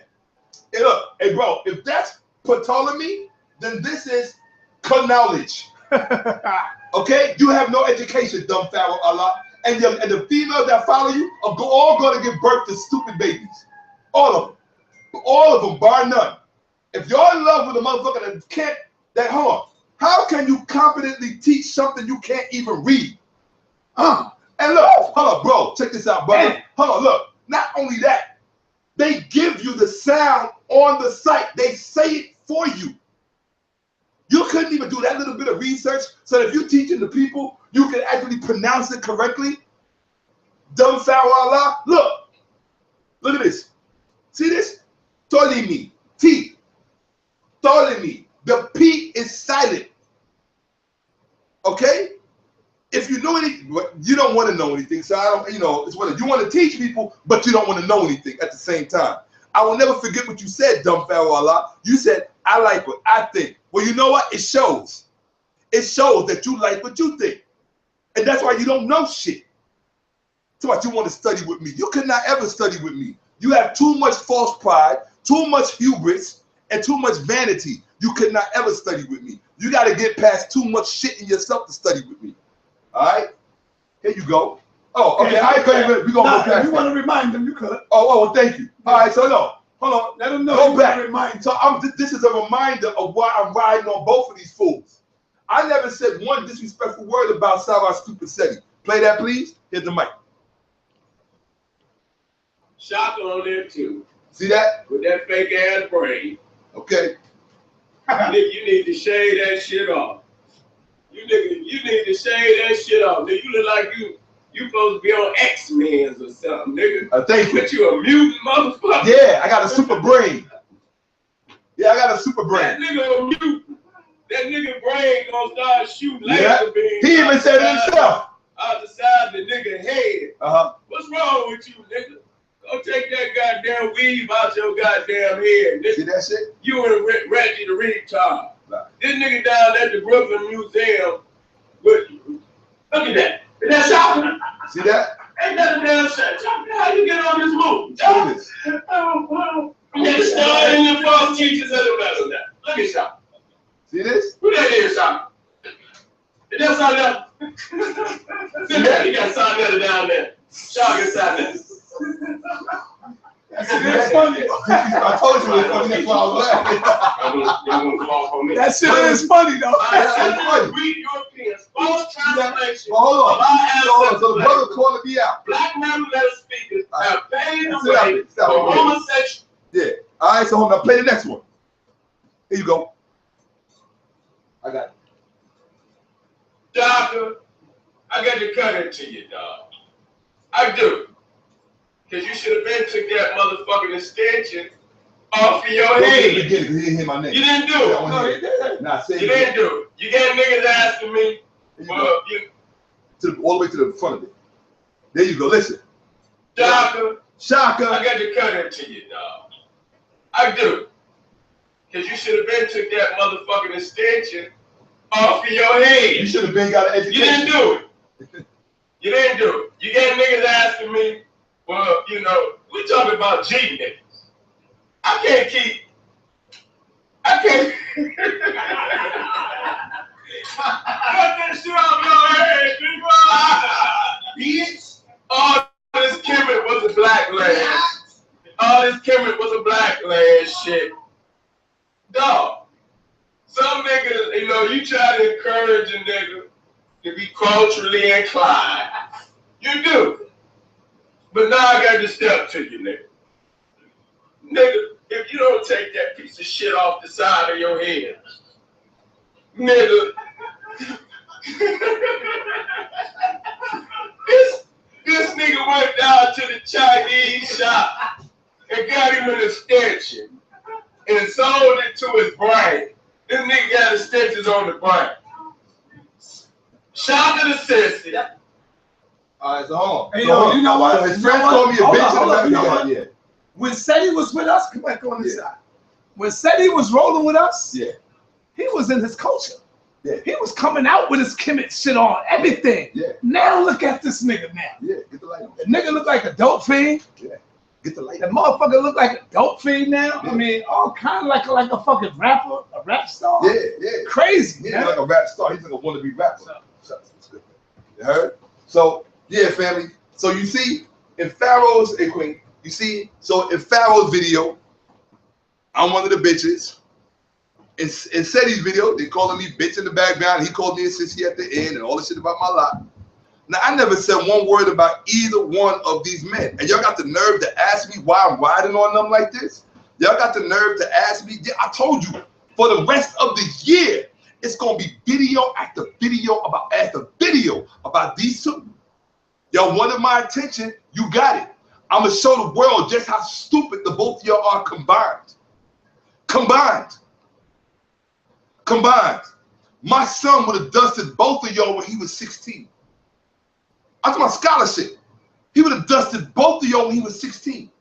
Hey, look, hey, bro, if that's Ptolemy, then this is knowledge. Okay? You have no education, dumb Pharaoh Allah. And the females that follow you are all going to give birth to stupid babies. All of them. All of them, bar none. If you're in love with a motherfucker that can't, hold on. How can you competently teach something you can't even read? And look, hold on, bro. Check this out, brother. Hold on, look. Not only that, they give you the sound on the site. They say it for you. You couldn't even do that little bit of research so that if you're teaching the people, you can actually pronounce it correctly. Dumb Pharaoh Allah. Look. Look at this. See this? Ptolemy. T. Ptolemy. The P is silent. Okay? If you know anything, you don't want to know anything. So I don't, it's what you want to teach people, but you don't want to know anything at the same time. I will never forget what you said, dumb Pharaoh Allah. You said, I like what I think. Well, you know what? It shows. It shows that you like what you think. And that's why you don't know shit. That's why you want to study with me. You could not ever study with me. You have too much false pride, too much hubris, and too much vanity. You could not ever study with me. You got to get past too much shit in yourself to study with me. All right? Here you go. Oh, okay. We're going to go past that. You want to remind them, you could. Oh, thank you. All right, so no. Hold on. Let them know. Go back. So this is a reminder of why I'm riding on both of these fools. I never said one disrespectful word about Sarah Stupid Seti. Play that, please. Here's the mic. Shakka on there, too. See that? With that fake-ass brain. Okay. You need to shave that shit off. You You need to shave that shit off. Nigga, you look like you supposed to be on X-Men or something, nigga. Thank you. But you a mutant motherfucker. Yeah, I got a super brain. Yeah, I got a super brain. That nigga a mutant. That nigga brain gonna start shooting laser beams. He even said it himself. Out the side of the nigga head. What's wrong with you, nigga? Go take that goddamn weave out your goddamn head, nigga. See that shit? You and Reggie the retard. Nah. This nigga down at the Brooklyn Museum. Look at that. Is that Shakka? See that? Ain't that a damn shot? How you get on this move? That star in the false teachers of the vessel. Look at Shakka. See this? Who that is, Shakka? Is that Shakka? See that? He got Shakka down there. Shakka Shakka. That's funny. I told you it was funny. That's why I was laughing. That shit is funny though. That's funny. Read Europeans. False translation. Hold on. So the brother calling me out. Black nonetheless speakers have paved the way for homosexual. Yeah. All right. So hold on. Play the next one. Here you go. I got it. Doctor, I got to cut it to you, dog. I do. Because you should have been took that motherfucking extension off of your head. He didn't hear my name. You didn't do it. No, he didn't. Nah, you didn't do it. You got niggas asking me. Well, all the way to the front of it. There you go. Listen. Doctor, Shakka. I got to cut it to you, dog. I do. Because you should have been took that motherfucking extension off of your head. You should have been got an education. You didn't do it. You didn't do it. You got niggas asking me, well, you know, we talking about G niggas. I can't cut that shit off your head, bitch. All this Kemet was a black lad. All this Kemet was a black lad shit. Dog. Some niggas, you know, you try to encourage a nigga to be culturally inclined. You do. But now I got to step to you, nigga. Nigga, if you don't take that piece of shit off the side of your head, nigga, this nigga went down to the Chinese shop and got him an extension and sold it to his brain. This nigga got extensions on the brain. Shout to the sissy. All right, so hold on. Hey, you know what? So his friend called me a bitch. You know what? When Seti was with us, come back on this side. When Seti was rolling with us, he was in his culture. Yeah. He was coming out with his Kemet shit on, everything. Yeah. Now look at this nigga now. Yeah, get the light on. The nigga look like a dope fiend. Yeah, get the light on. The motherfucker look like a dope fiend now. Yeah. I mean, all kind of like a fucking rapper, a rap star. Yeah, yeah. Crazy. Yeah, like a rap star. He's like a wannabe rapper. You heard? So, yeah, family. So you see, in Pharaoh's, hey Queen, you see, so in Pharaoh's video, I'm one of the bitches. In Seti's video, they calling me bitch in the background. He called me a sissy at the end and all this shit about my lot. Now, I never said one word about either one of these men. And y'all got the nerve to ask me why I'm riding on them like this? Y'all got the nerve to ask me? Yeah, I told you, for the rest of the year, it's going to be video after video about these two. Y'all wanted my attention, you got it. I'm going to show the world just how stupid the both of y'all are combined. Combined. My son would have dusted both of y'all when he was 16. I'm talking about scholarship. He would have dusted both of y'all when he was 16.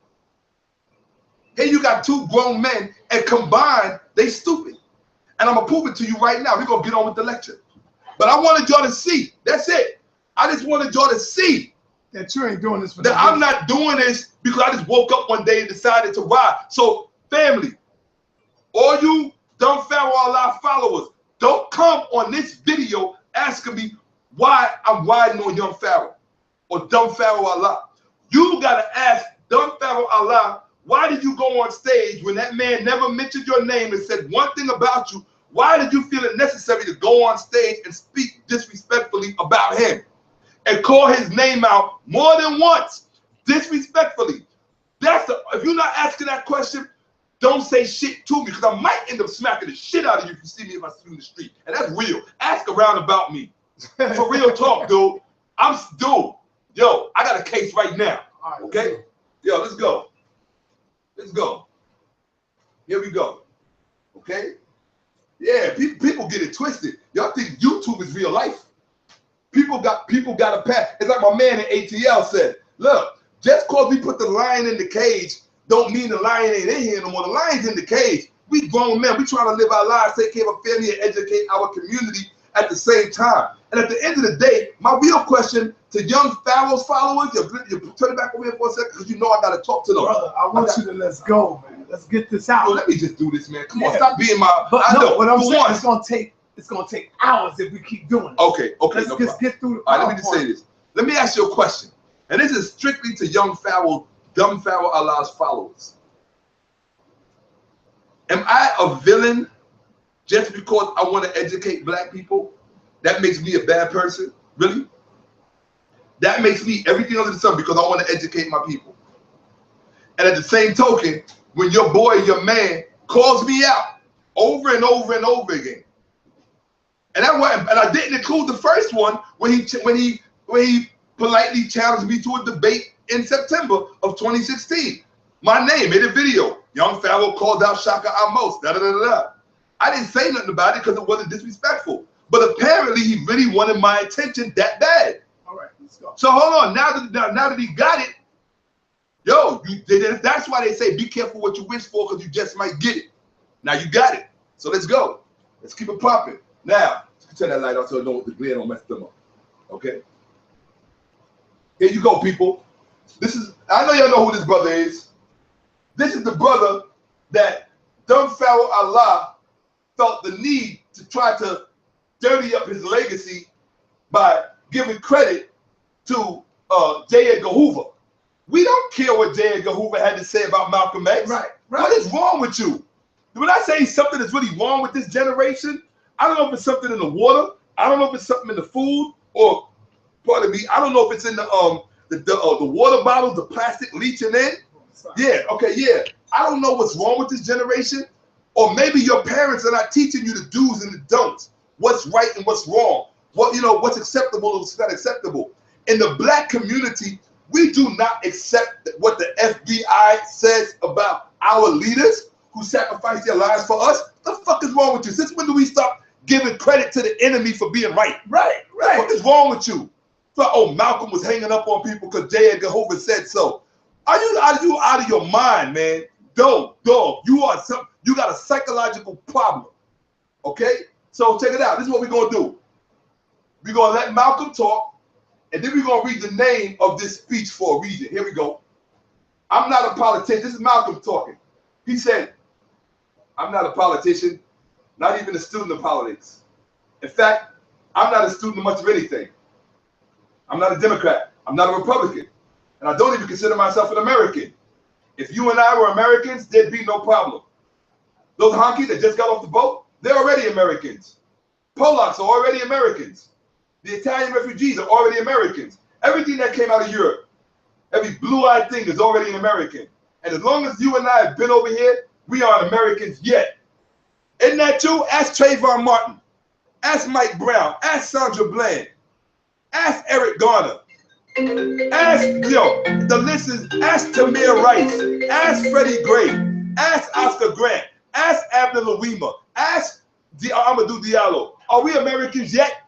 Here you got two grown men, and combined, they stupid. And I'm going to prove it to you right now. We're going to get on with the lecture. But I wanted y'all to see. That's it. I just wanted y'all to see that you ain't doing this for that I'm not doing this because I just woke up one day and decided to ride. So, family, all you dumb Pharaoh Allah followers, don't come on this video asking me why I'm riding on young Pharaoh or dumb Pharaoh Allah. You gotta ask dumb Pharaoh Allah, why did you go on stage when that man never mentioned your name and said one thing about you? Why did you feel it necessary to go on stage and speak disrespectfully about him and call his name out more than once disrespectfully? If you're not asking that question, don't say shit to me because I might end up smacking the shit out of you if you see me if I see you in the street. And that's real. Ask around about me. For real talk, dude. Yo, I got a case right now. Right, okay? Yo, let's go. Let's go. Here we go. Okay? Yeah, people get it twisted. Y'all think YouTube is real life. People got a pass. It's like my man in ATL said, look, just cause we put the lion in the cage don't mean the lion ain't in here no more. The lion's in the cage. We grown men. We trying to live our lives, take care of our family, and educate our community at the same time. And at the end of the day, my real question to young Pharaoh's followers, you turn it back over here for a second because you know I got to talk to them. Brother, I want you to let's go, man. Let's get this out. Yo, let me just do this, man. Come on, stop being my. But I no, know. what I'm saying, it's gonna take hours if we keep doing it. Okay. Let's no just get through the. All right, let me just say this. Let me ask you a question, and this is strictly to young Pharaoh, dumb Pharaoh Allah's followers. Am I a villain just because I want to educate black people? That makes me a bad person? Really? That makes me everything under the sun because I want to educate my people. And at the same token, when your boy, your man, calls me out over and over and over again, and I didn't include the first one when he politely challenged me to a debate in September of 2016. My name made a video. Young Pharaoh called out Shakka Amos. Da da da da. I didn't say nothing about it because it wasn't disrespectful. But apparently he really wanted my attention that bad. All right, let's go. So hold on. Now that he got it, yo, that's why they say be careful what you wish for because you just might get it. Now you got it. So let's go. Let's keep it popping. Now, turn that light off so the glare don't mess them up. Okay? Here you go, people. I know y'all know who this brother is. This is the brother that dumb Pharaoh Allah felt the need to try to dirty up his legacy by giving credit to J. Edgar Hoover. We don't care what J. Edgar Hoover had to say about Malcolm X. Right. What is wrong with you? When I say something that's really wrong with this generation, I don't know if it's something in the water. I don't know if it's something in the food, or pardon me, I don't know if it's in the water bottles, the plastic leaching in. Yeah, okay, yeah. I don't know what's wrong with this generation, or maybe your parents are not teaching you the do's and the don'ts, what's right and what's wrong, what's acceptable and what's not acceptable. In the black community, we do not accept what the FBI says about our leaders who sacrificed their lives for us. What the fuck is wrong with you? Since when do we stop giving credit to the enemy for being right? Right. What is wrong with you? So, Malcolm was hanging up on people because J. Edgar Hoover said so. Are you out of your mind, man? Dog, you got a psychological problem. Okay? So check it out. This is what we're gonna do. We're gonna let Malcolm talk, and then we're gonna read the name of this speech for a reason. Here we go. I'm not a politician. This is Malcolm talking. He said, I'm not a politician, not even a student of politics. In fact, I'm not a student of much of anything. I'm not a Democrat. I'm not a Republican. And I don't even consider myself an American. If you and I were Americans, there'd be no problem. Those honkies that just got off the boat, they're already Americans. Polacks are already Americans. The Italian refugees are already Americans. Everything that came out of Europe, every blue-eyed thing is already an American. And as long as you and I have been over here, we aren't Americans yet. Isn't that true? Ask Trayvon Martin. Ask Mike Brown. Ask Sandra Bland. Ask Eric Garner. Ask, the list is, ask Tamir Rice. Ask Freddie Gray. Ask Oscar Grant. Ask Abner Louima. Ask Amadou Diallo. Are we Americans yet?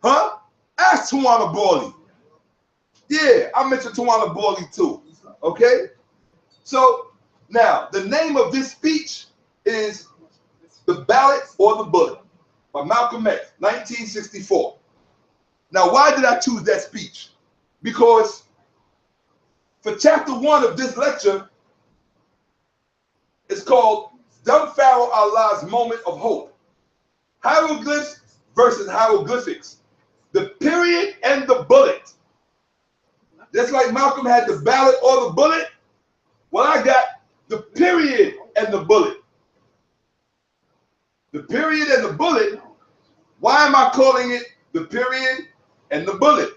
Huh? Ask Tawana Brawley. Yeah, I mentioned Tawana Brawley too. Okay? So, now, the name of this speech is The Ballot or the Bullet by Malcolm X, 1964. Now, why did I choose that speech? Because for chapter 1 of this lecture, it's called Dumb Pharaoh Allah's Moment of Hope. Hieroglyphs versus hieroglyphics. The period and the bullet. Just like Malcolm had the ballot or the bullet, well, I got the period and the bullet. The period and the bullet, why am I calling it the period and the bullet?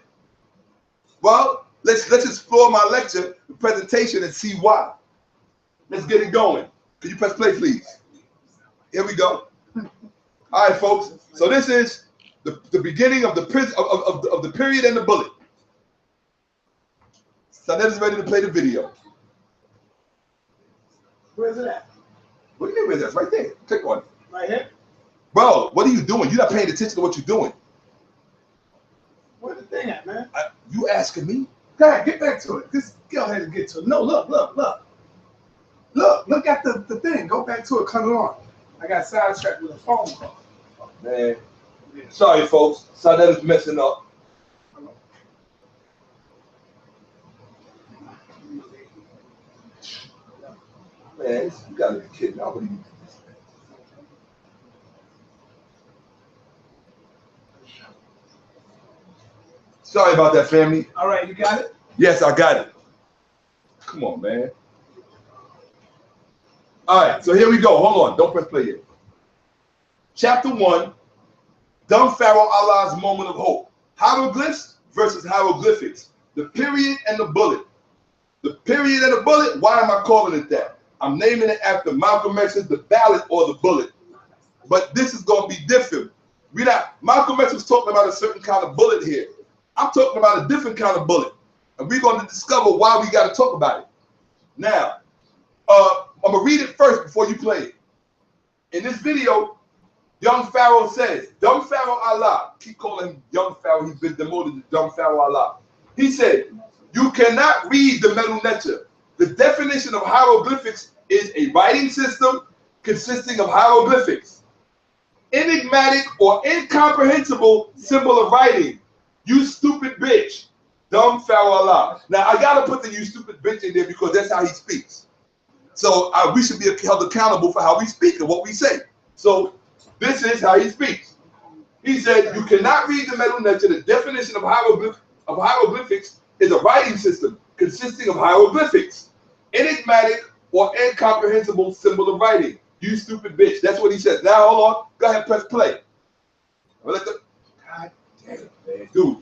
Well, let's explore my lecture, the presentation, and see why. Let's get it going. Can you press play, please? Here we go. All right, folks. So this is the beginning of the period and the bullet. Sanet is ready to play the video. Where's it at? What do you mean where's that? It's right there. Click on it. Right here? Bro, what are you doing? You're not paying attention to what you're doing. Where's the thing at, man? You asking me? Go ahead, get back to it. Just go ahead and get to it. No, look. Look at the thing. Go back to it. Cut it on. I got sidetracked with a phone call. Oh, man. Sorry, folks. Sanet is messing up. Man, you gotta be kidding. I believe you. Sorry about that, family. All right, you got it? Yes, I got it. Come on, man. All right, so here we go. Hold on. Don't press play yet. Chapter 1, Dumb Pharaoh Allah's Moment of Hope. Hieroglyphs versus hieroglyphics. The period and the bullet. The period and the bullet, why am I calling it that? I'm naming it after Malcolm X's The Ballot or the Bullet. But this is going to be different. Malcolm X was talking about a certain kind of bullet here. I'm talking about a different kind of bullet. And we're going to discover why we got to talk about it. Now, I'm going to read it first before you play it. In this video, young Pharaoh says, Dumb Pharaoh Allah. Keep calling him young Pharaoh. He's been demoted to Dumb Pharaoh Allah. He said, you cannot read the Medu Neter. The definition of hieroglyphics is a writing system consisting of hieroglyphics. Enigmatic or incomprehensible symbol of writing. You stupid bitch. Dumb Pharaoh Allah. Now, I got to put the you stupid bitch in there because that's how he speaks. So we should be held accountable for how we speak and what we say. So this is how he speaks. He said, you cannot read the Medu Neter. The definition of hieroglyphics is a writing system consisting of hieroglyphics. Enigmatic or incomprehensible symbol of writing. You stupid bitch. That's what he says. Now, hold on. Go ahead and press play. God damn it, man. Dude.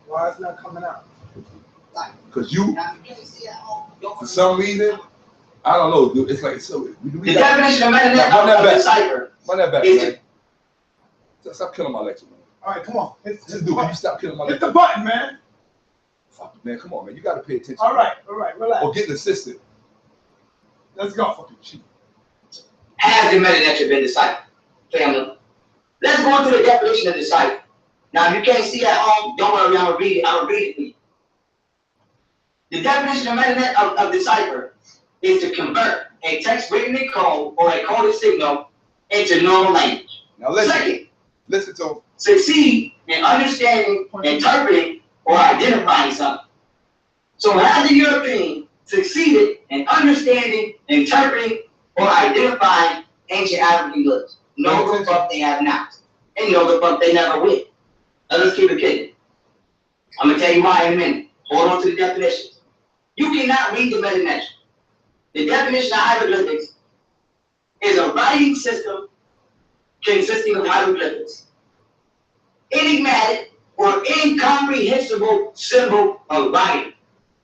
Why is it not coming out? Because you, for some reason, I don't know, dude. It's like, so. The definition of Mann of cipher. Run that back, man. Stop killing my lecture, man. All right, come on. Just do it. You stop killing my lecture. Hit the button, man. Fuck, man. Come on, man. You got to pay attention. All right. Relax. Or get an assistant. Let's go. Fucking cheat. Has the Medu Neter been deciphered, family? Let's go into the definition of decipher. Now, if you can't see at home, don't worry, I'm going to read it. I'm going to read it for you. The definition of Medu Neter of decipher is to convert a text written in code or a coded signal into normal language. Now, listen. Second, listen to him. Succeed in understanding, interpreting, or identifying something. So, has the European succeeded in understanding, interpreting, or identifying ancient African goods? No, the fuck they have not. And no, the fuck they never will. Now, let's keep it kicking. I'm going to tell you why in a minute. Hold on to the definitions. You cannot read the Medu Neter. The definition of hieroglyphics is a writing system consisting of hieroglyphics. Enigmatic or incomprehensible symbol of writing.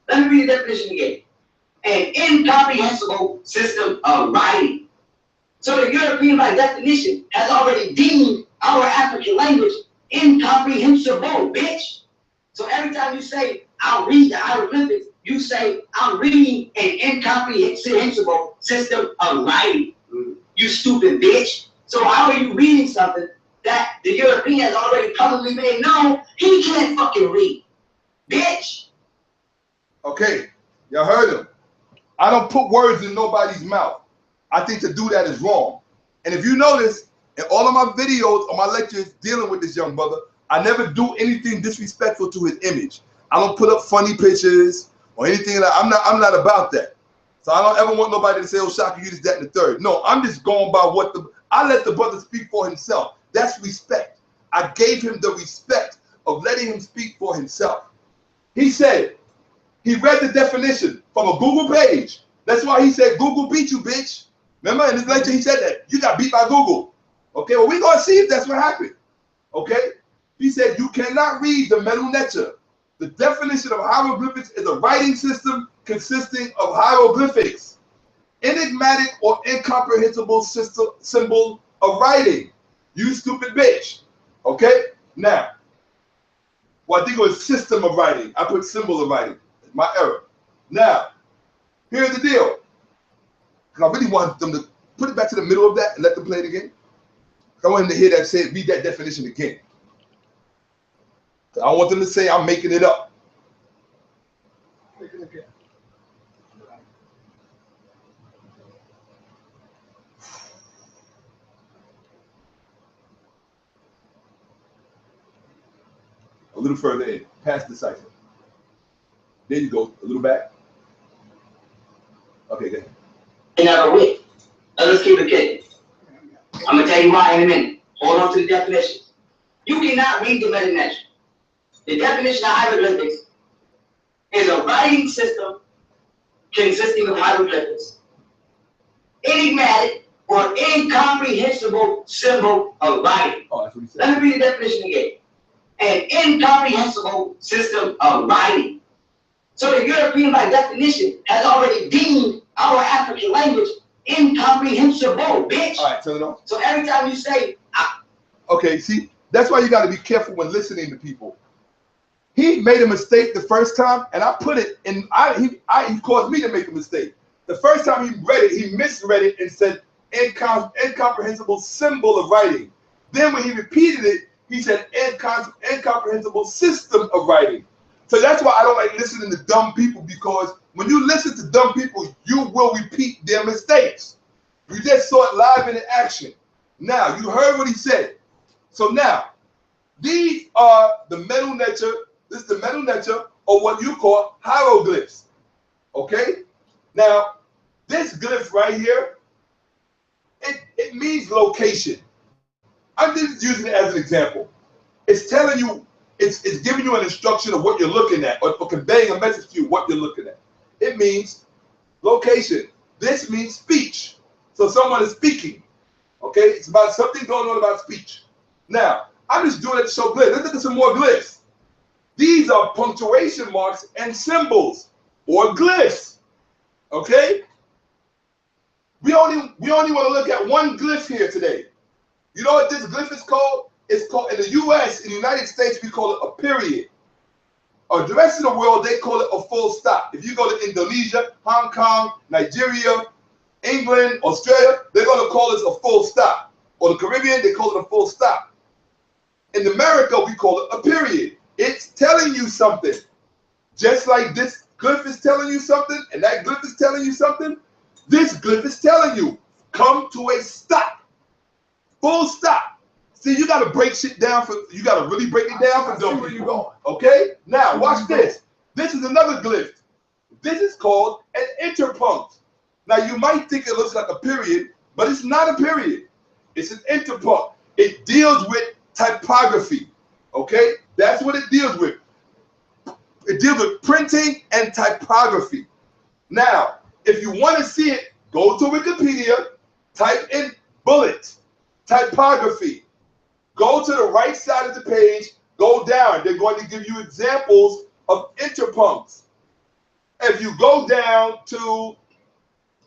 Let me read the definition again. An incomprehensible system of writing. So the European, by definition, has already deemed our African language incomprehensible, bitch. So every time you say, I'll read the hieroglyphics, you say, I'm reading an incomprehensible system of writing. You stupid bitch. So how are you reading something that the European has already publicly made known he can't fucking read? Bitch. Okay, y'all heard him. I don't put words in nobody's mouth. I think to do that is wrong. And if you notice, in all of my videos or my lectures dealing with this young brother, I never do anything disrespectful to his image. I don't put up funny pictures or anything like that. I'm not about that. So I don't ever want nobody to say, oh, Shakka, you this, that, and the third. No, I'm just going by I let the brother speak for himself. That's respect. I gave him the respect of letting him speak for himself. He said, he read the definition from a Google page. That's why he said, Google beat you, bitch. Remember in his lecture, he said that. You got beat by Google. Okay, well, we're going to see if that's what happened. Okay? He said you cannot read the Medu Neter. The definition of hieroglyphics is a writing system consisting of hieroglyphics, enigmatic or incomprehensible system, symbol of writing. You stupid bitch. Okay? Now, well, I think it was system of writing. I put symbol of writing. My error. Now, here's the deal. Because I really want them to put it back to the middle of that and let them play it again. I want them to hear that, say, read that definition again. I want them to say I'm making it up. Make it again. A little further in, past the cipher. There you go, a little back. Okay, go ahead. Another way. Let's keep it kicking. I'm gonna tell you why in a minute. Hold on to the definition. You cannot read the Medu Neter. The definition of hieroglyphics is a writing system consisting of hieroglyphics, enigmatic or incomprehensible symbol of writing. Oh, that's what he said. Let me read the definition again. An incomprehensible system of writing. So the European, by definition, has already deemed our African language incomprehensible, bitch. All right, turn it off. So every time you say, Okay, see, that's why you got to be careful when listening to people. He made a mistake the first time, and I put it in. He caused me to make a mistake. The first time he read it, he misread it and said incomprehensible symbol of writing. Then when he repeated it, he said incomprehensible system of writing. So that's why I don't like listening to dumb people, because when you listen to dumb people, you will repeat their mistakes. You just saw it live in action. Now, you heard what he said. So now, these are the Medu Neter. This is the Medu Neter, or what you call hieroglyphs. Okay? Now, this glyph right here, it means location. I'm just using it as an example. It's telling you, it's giving you an instruction of what you're looking at, or conveying a message to you what you're looking at. It means location. This means speech. So someone is speaking. Okay? It's about something going on about speech. Now, I'm just doing it to show glyphs. Let's look at some more glyphs. These are punctuation marks and symbols, or glyphs. Okay? We only want to look at one glyph here today. You know what this glyph is called? It's called, in the US, in the United States, we call it a period. Or the rest of the world, they call it a full stop. If you go to Indonesia, Hong Kong, Nigeria, England, Australia, they're going to call this a full stop. Or the Caribbean, they call it a full stop. In America, we call it a period. It's telling you something. Just like this glyph is telling you something, and that glyph is telling you something, this glyph is telling you, come to a stop. Full stop. See, you got to break shit down you got to really break it down for dumb people. Going. Okay? Now, watch this. This is another glyph. This is called an interpunct. Now, you might think it looks like a period, but it's not a period. It's an interpunct. It deals with typography. Okay? That's what it deals with. It deals with printing and typography. Now, if you want to see it, go to Wikipedia, type in bullet, typography. Go to the right side of the page, go down. They're going to give you examples of interpuncts. If you go down to,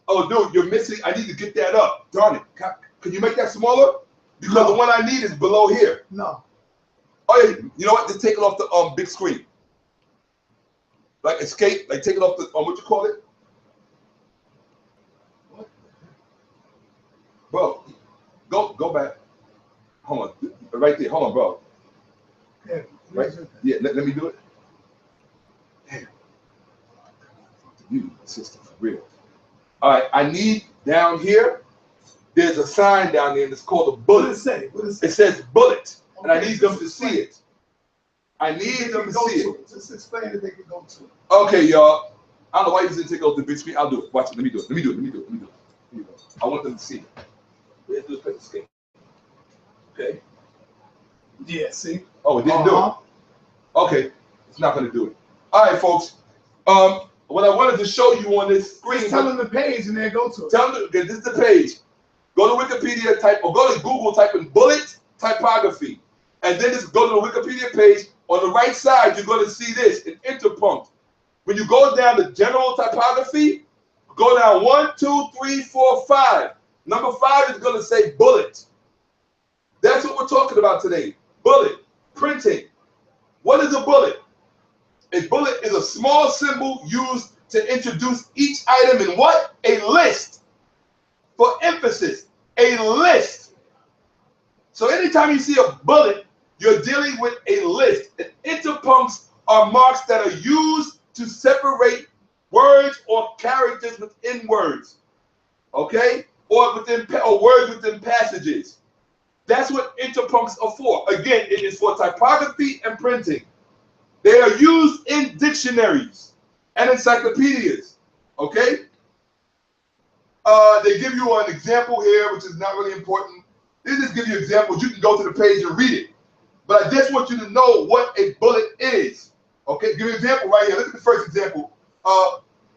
oh, dude, you're missing, I need to get that up. Darn it. Can you make that smaller? Because no. The one I need is below here. No. Oh, yeah, you know what? Just take it off the big screen. Like escape, like take it off the, what you call it? What? Bro, go back. Hold on, right there. Hold on, bro. Yeah, right? Yeah, let me do it. Damn. You system for real. All right, I need down here. There's a sign down there that's called a bullet. What does it say? What does it say? It says bullet, okay, and I need them to explain. see it. I need them to see it. Just explain that they can go to it. Okay, y'all. I don't know why you didn't take off the big screen. I'll do it. Watch it. Let me do it. Let me do it. Let me do it. Let me do it. Here you go. I want them to see it. Let's do this escape. Okay. Yeah, see? Oh, it didn't do it. Okay. It's not going to do it. All right, folks. What I wanted to show you on this screen. Just tell them the page and then go to it. Tell them, okay, this is the page. Go to Wikipedia, type, or go to Google, type in bullet typography. And then just go to the Wikipedia page. On the right side, you're going to see this, an interpunct. When you go down the general typography, go down 1, 2, 3, 4, 5. Number 5 is going to say bullet. That's what we're talking about today. Bullet, printing. What is a bullet? A bullet is a small symbol used to introduce each item in what? A list. For emphasis, a list. So anytime you see a bullet, you're dealing with a list. And interpuncts are marks that are used to separate words or characters within words. Okay? Or words within passages. That's what interpuncts are for. Again, it is for typography and printing. They are used in dictionaries and encyclopedias. Okay? They give you an example here, which is not really important. They just give you examples. You can go to the page and read it. But I just want you to know what a bullet is. Okay? Give you an example right here. Look at the first example.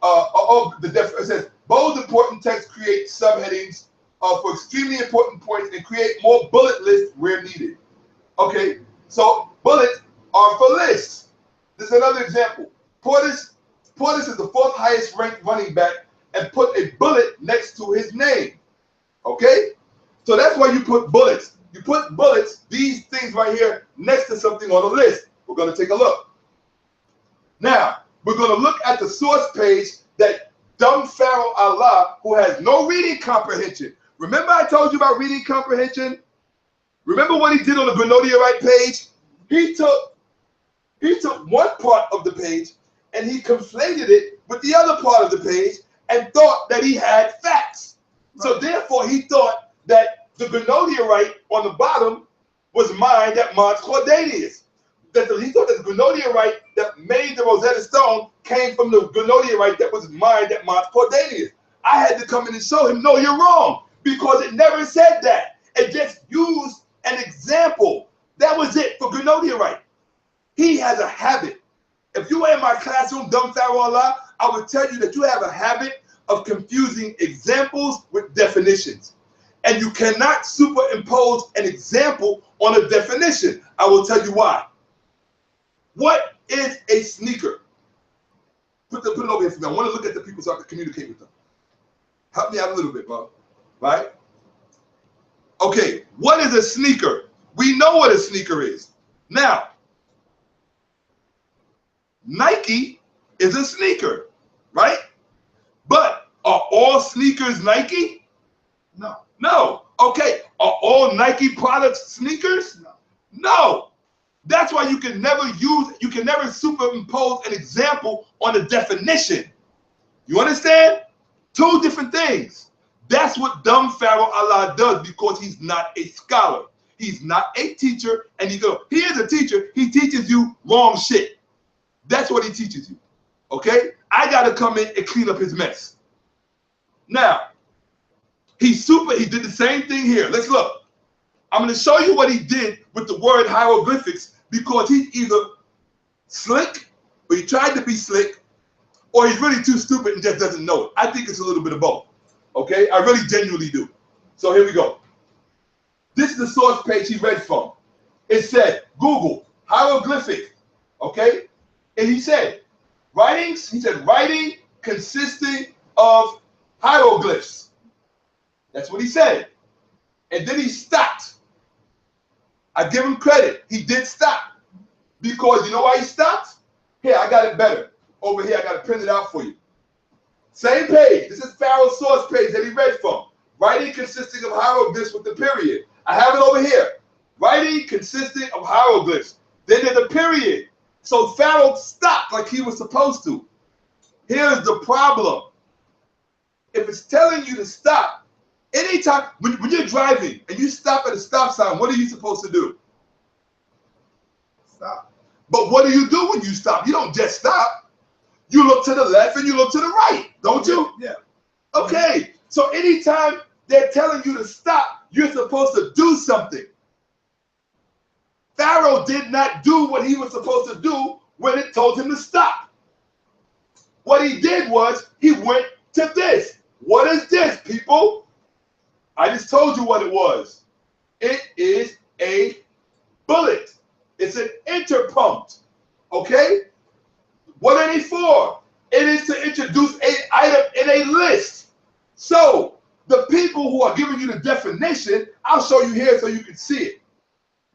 It says, bold important text create subheadings for extremely important points and create more bullet lists where needed. Okay? So bullets are for lists. This is another example. Portis is the 4th highest ranked running back and put a bullet next to his name. Okay? So that's why you put bullets. You put bullets, these things right here, next to something on the list. We're going to take a look. Now, we're going to look at the source page that dumb Pharaoh Allah, who has no reading comprehension. Remember I told you about reading comprehension? Remember what he did on the Grenodiorite page? He took one part of the page and he conflated it with the other part of the page and thought that he had facts. Right. So therefore he thought that the Grenodiorite on the bottom was mined at Mons Cordanius. He thought that the Grenodiorite that made the Rosetta Stone came from the Grenodiorite that was mined at Mons Cordanius. I had to come in and show him, no, you're wrong, because it never said that. It just used an example. That was it for Grenodiorite. He has a habit. If you were in my classroom, dumb Pharaoh Allah, I would tell you that you have a habit of confusing examples with definitions. And you cannot superimpose an example on a definition. I will tell you why. What is a sneaker? Put it over here for me. I want to look at the people so I can communicate with them. Help me out a little bit, bro. Right? Okay, what is a sneaker? We know what a sneaker is. Now, Nike is a sneaker, right? But are all sneakers Nike? No. No. Okay. Are all Nike products sneakers? No. No. That's why you can never superimpose an example on a definition. You understand? Two different things. That's what dumb Pharaoh Allah does because he's not a scholar. He's not a teacher, and he is a teacher. He teaches you wrong shit. That's what he teaches you. Okay? I got to come in and clean up his mess. Now, he did the same thing here. Let's look. I'm going to show you what he did with the word hieroglyphics because he's either slick, or he tried to be slick, or he's really too stupid and just doesn't know it. I think it's a little bit of both. Okay? I really genuinely do. So here we go. This is the source page he read from. It said, Google, hieroglyphic. Okay? And he said, writing consisting of hieroglyphs. That's what he said. And then he stopped. I give him credit. He did stop. Because you know why he stopped? Here, I got it better. Over here, I got it printed out for you. Same page. This is Pharaoh's source page that he read from. Writing consisting of hieroglyphs with the period. I have it over here. Writing consisting of hieroglyphs. Then there's a period. So Pharaoh stopped like he was supposed to. Here's the problem. If it's telling you to stop, anytime, when you're driving and you stop at a stop sign, what are you supposed to do? Stop. But what do you do when you stop? You don't just stop. You look to the left and you look to the right, don't you? Yeah. Okay, so anytime they're telling you to stop, you're supposed to do something. Pharaoh did not do what he was supposed to do when it told him to stop. What he did was he went to this. What is this, people? I just told you what it was. It is a bullet. It's an interpunct. Okay? What are they for? It is to introduce an item in a list. So the people who are giving you the definition, I'll show you here so you can see it.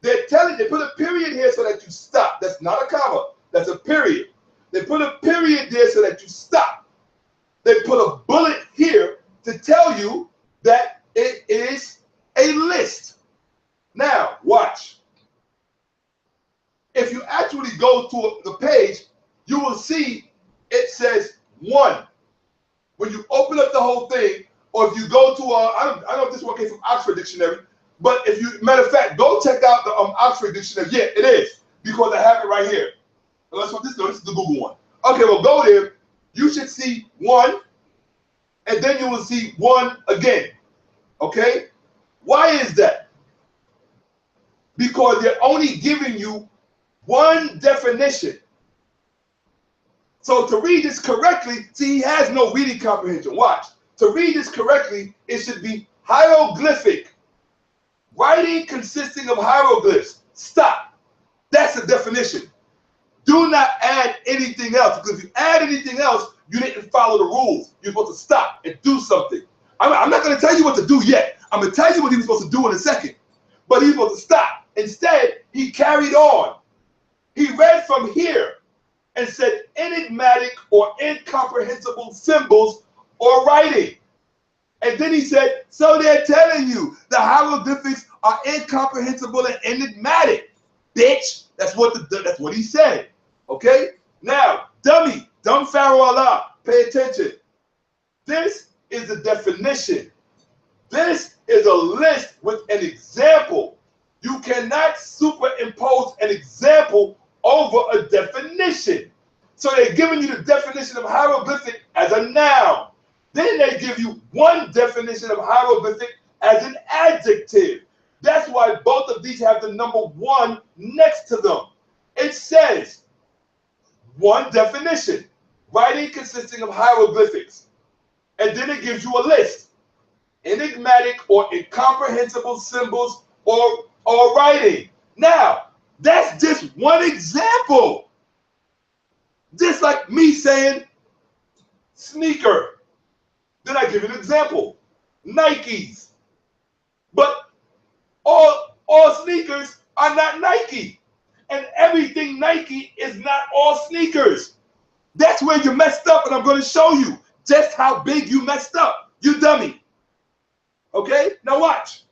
They're telling, they put a period here so that you stop. That's not a comma. That's a period. They put a period there so that you stop. They put a bullet here to tell you that it is a list. Now, watch. If you actually go to the page, you will see it says 1. When you open up the whole thing, or if you go to I don't know if this one came from Oxford Dictionary, but if you, matter of fact, go check out the Oxford Dictionary. Yeah, it is, because I have it right here. Let's put this. No, this is the Google one. Okay, well, go there. You should see 1, and then you will see 1 again. Okay? Why is that? Because they're only giving you 1 definition. So to read this correctly, see, he has no reading comprehension. Watch. To read this correctly, it should be hieroglyphic. Writing consisting of hieroglyphs. Stop. That's the definition. Do not add anything else, because if you add anything else, you didn't follow the rules. You're supposed to stop and do something. I'm not going to tell you what to do yet. I'm going to tell you what he was supposed to do in a second. But he was supposed to stop. Instead, he carried on. He read from here and said enigmatic or incomprehensible symbols or writing. And then he said, so they're telling you the hieroglyphics are incomprehensible and enigmatic. Bitch, that's what he said. Okay? Now, dumb Pharaoh Allah, pay attention. This is the definition. This is a list with an example. You cannot superimpose an example over a definition. So they're giving you the definition of hieroglyphic as a noun. Then they give you 1 definition of hieroglyphic as an adjective. That's why both of these have the number 1 next to them. It says 1 definition, writing consisting of hieroglyphics. And then it gives you a list, enigmatic or incomprehensible symbols or writing. Now, that's just 1 example. Just like me saying sneaker. Then I give you an example, Nikes. But all sneakers are not Nike. And everything Nike is not all sneakers. That's where you messed up, and I'm going to show you just how big you messed up, you dummy. Okay? Now watch.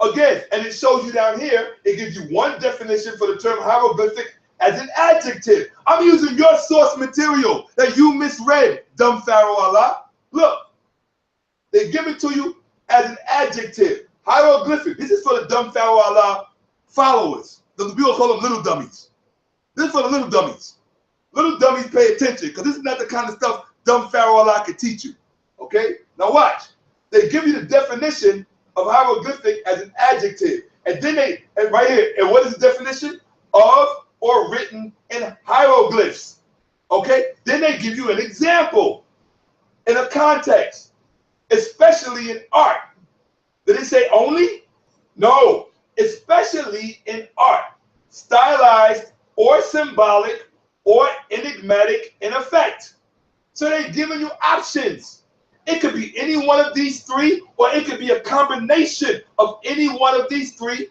Again, and it shows you down here, it gives you 1 definition for the term hieroglyphic as an adjective. I'm using your source material that you misread, dumb Pharaoh Allah. Look, they give it to you as an adjective. Hieroglyphic. This is for the dumb Pharaoh Allah followers. The people call them little dummies. This is for the little dummies. Little dummies, pay attention, because this is not the kind of stuff dumb Pharaoh Allah can teach you. Okay? Now watch. They give you the definition of hieroglyphic as an adjective. And then and right here, and what is the definition? Of or written in hieroglyphs. Okay? Then they give you an example in a context, especially in art. Did it say only? No. Especially in art, stylized or symbolic or enigmatic in effect. So they're giving you options. It could be any one of these 3, or it could be a combination of any one of these 3.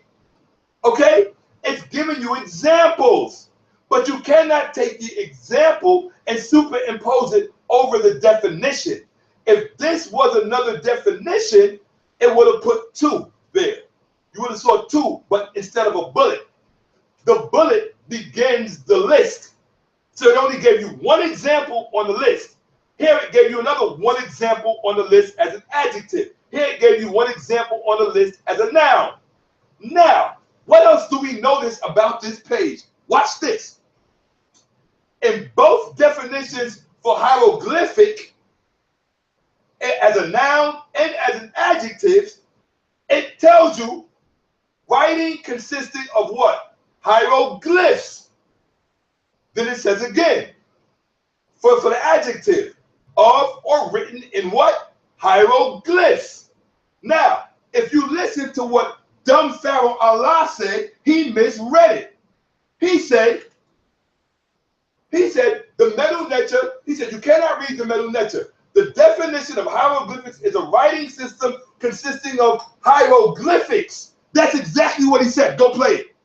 Okay? It's giving you examples. But you cannot take the example and superimpose it over the definition. If this was another definition, it would have put 2 there. You would have saw 2, but instead of a bullet. The bullet begins the list. So it only gave you 1 example on the list. Here it gave you another 1 example on the list as an adjective. Here it gave you 1 example on the list as a noun. Now, what else do we notice about this page? Watch this. In both definitions for hieroglyphic, as a noun and as an adjective, it tells you writing consisting of what? Hieroglyphs. Then it says again, for the adjective, of or written in what? Hieroglyphs. Now, if you listen to what dumb Pharaoh Allah said he misread it. He said the Medu Neter, he said you cannot read the Medu Neter. The definition of hieroglyphics is a writing system consisting of hieroglyphics. That's exactly what he said. Go play it.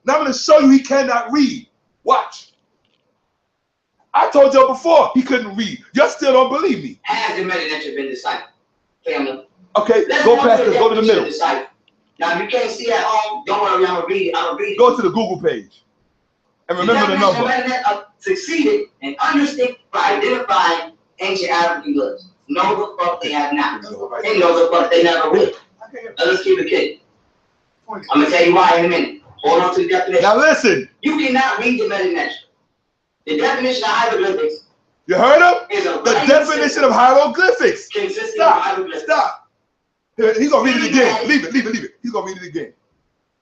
Now I'm going to show you he cannot read. Watch. I told y'all before he couldn't read. Y'all still don't believe me. Has the Medu Neter been deciphered? Family. Okay, go past this. Go to the middle. Now, if you can't see at home, don't worry. I'm going to read it. I'm going to read it. Go to the Google page. And remember the number. The succeeded in understanding by identifying ancient African goods. No, the fuck they have not. And no, the fuck they never will. Let's keep it kidding. I'm going to tell you why in a minute. Hold on to the definition. Now listen. You cannot read the Medu Neter. The definition of hieroglyphics. You heard him? The definition of hieroglyphics. Stop. He's going to read it again. Leave it. He's going to read it again.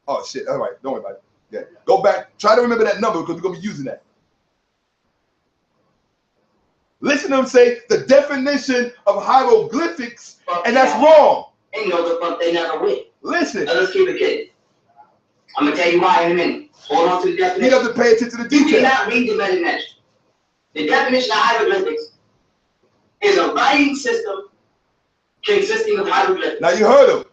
Oh, shit. All right. Don't worry about it. Yeah. Go back. Try to remember that number because we're going to be using that. Listen to him say the definition of hieroglyphics, and that's wrong. Ain't no the fuck they never will. Listen. Let's keep it kidding. I'm going to tell you why in a minute. Hold on to the definition. You have to pay attention to the details. You cannot read the Medu Neter. The definition of hieroglyphics is a writing system consisting of hieroglyphics. Now you heard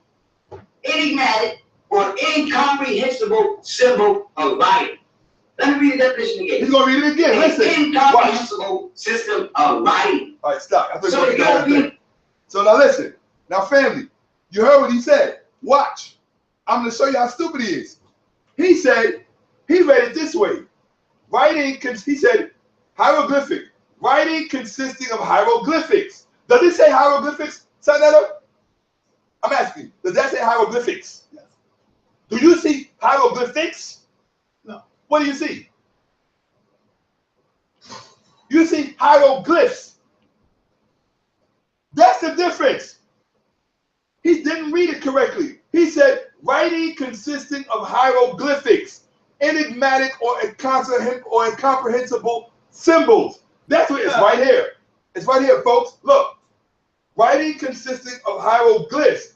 him. Enigmatic or incomprehensible symbol of writing. Let me read the definition again. He's going to read it again. Listen. Incomprehensible system of writing. All right, stop. So now listen. Now, family, you heard what he said. Watch. I'm going to show you how stupid he is. He said, he read it this way. Writing, he said, hieroglyphic. Writing consisting of hieroglyphics. Does it say hieroglyphics, Sanetta? I'm asking, does that say hieroglyphics? Yes. Do you see hieroglyphics? No. What do you see? You see hieroglyphs. That's the difference. He didn't read it correctly. He said, writing consisting of hieroglyphics, enigmatic or incomprehensible symbols. That's what it's right here. It's right here, folks. Look. Writing consisting of hieroglyphs.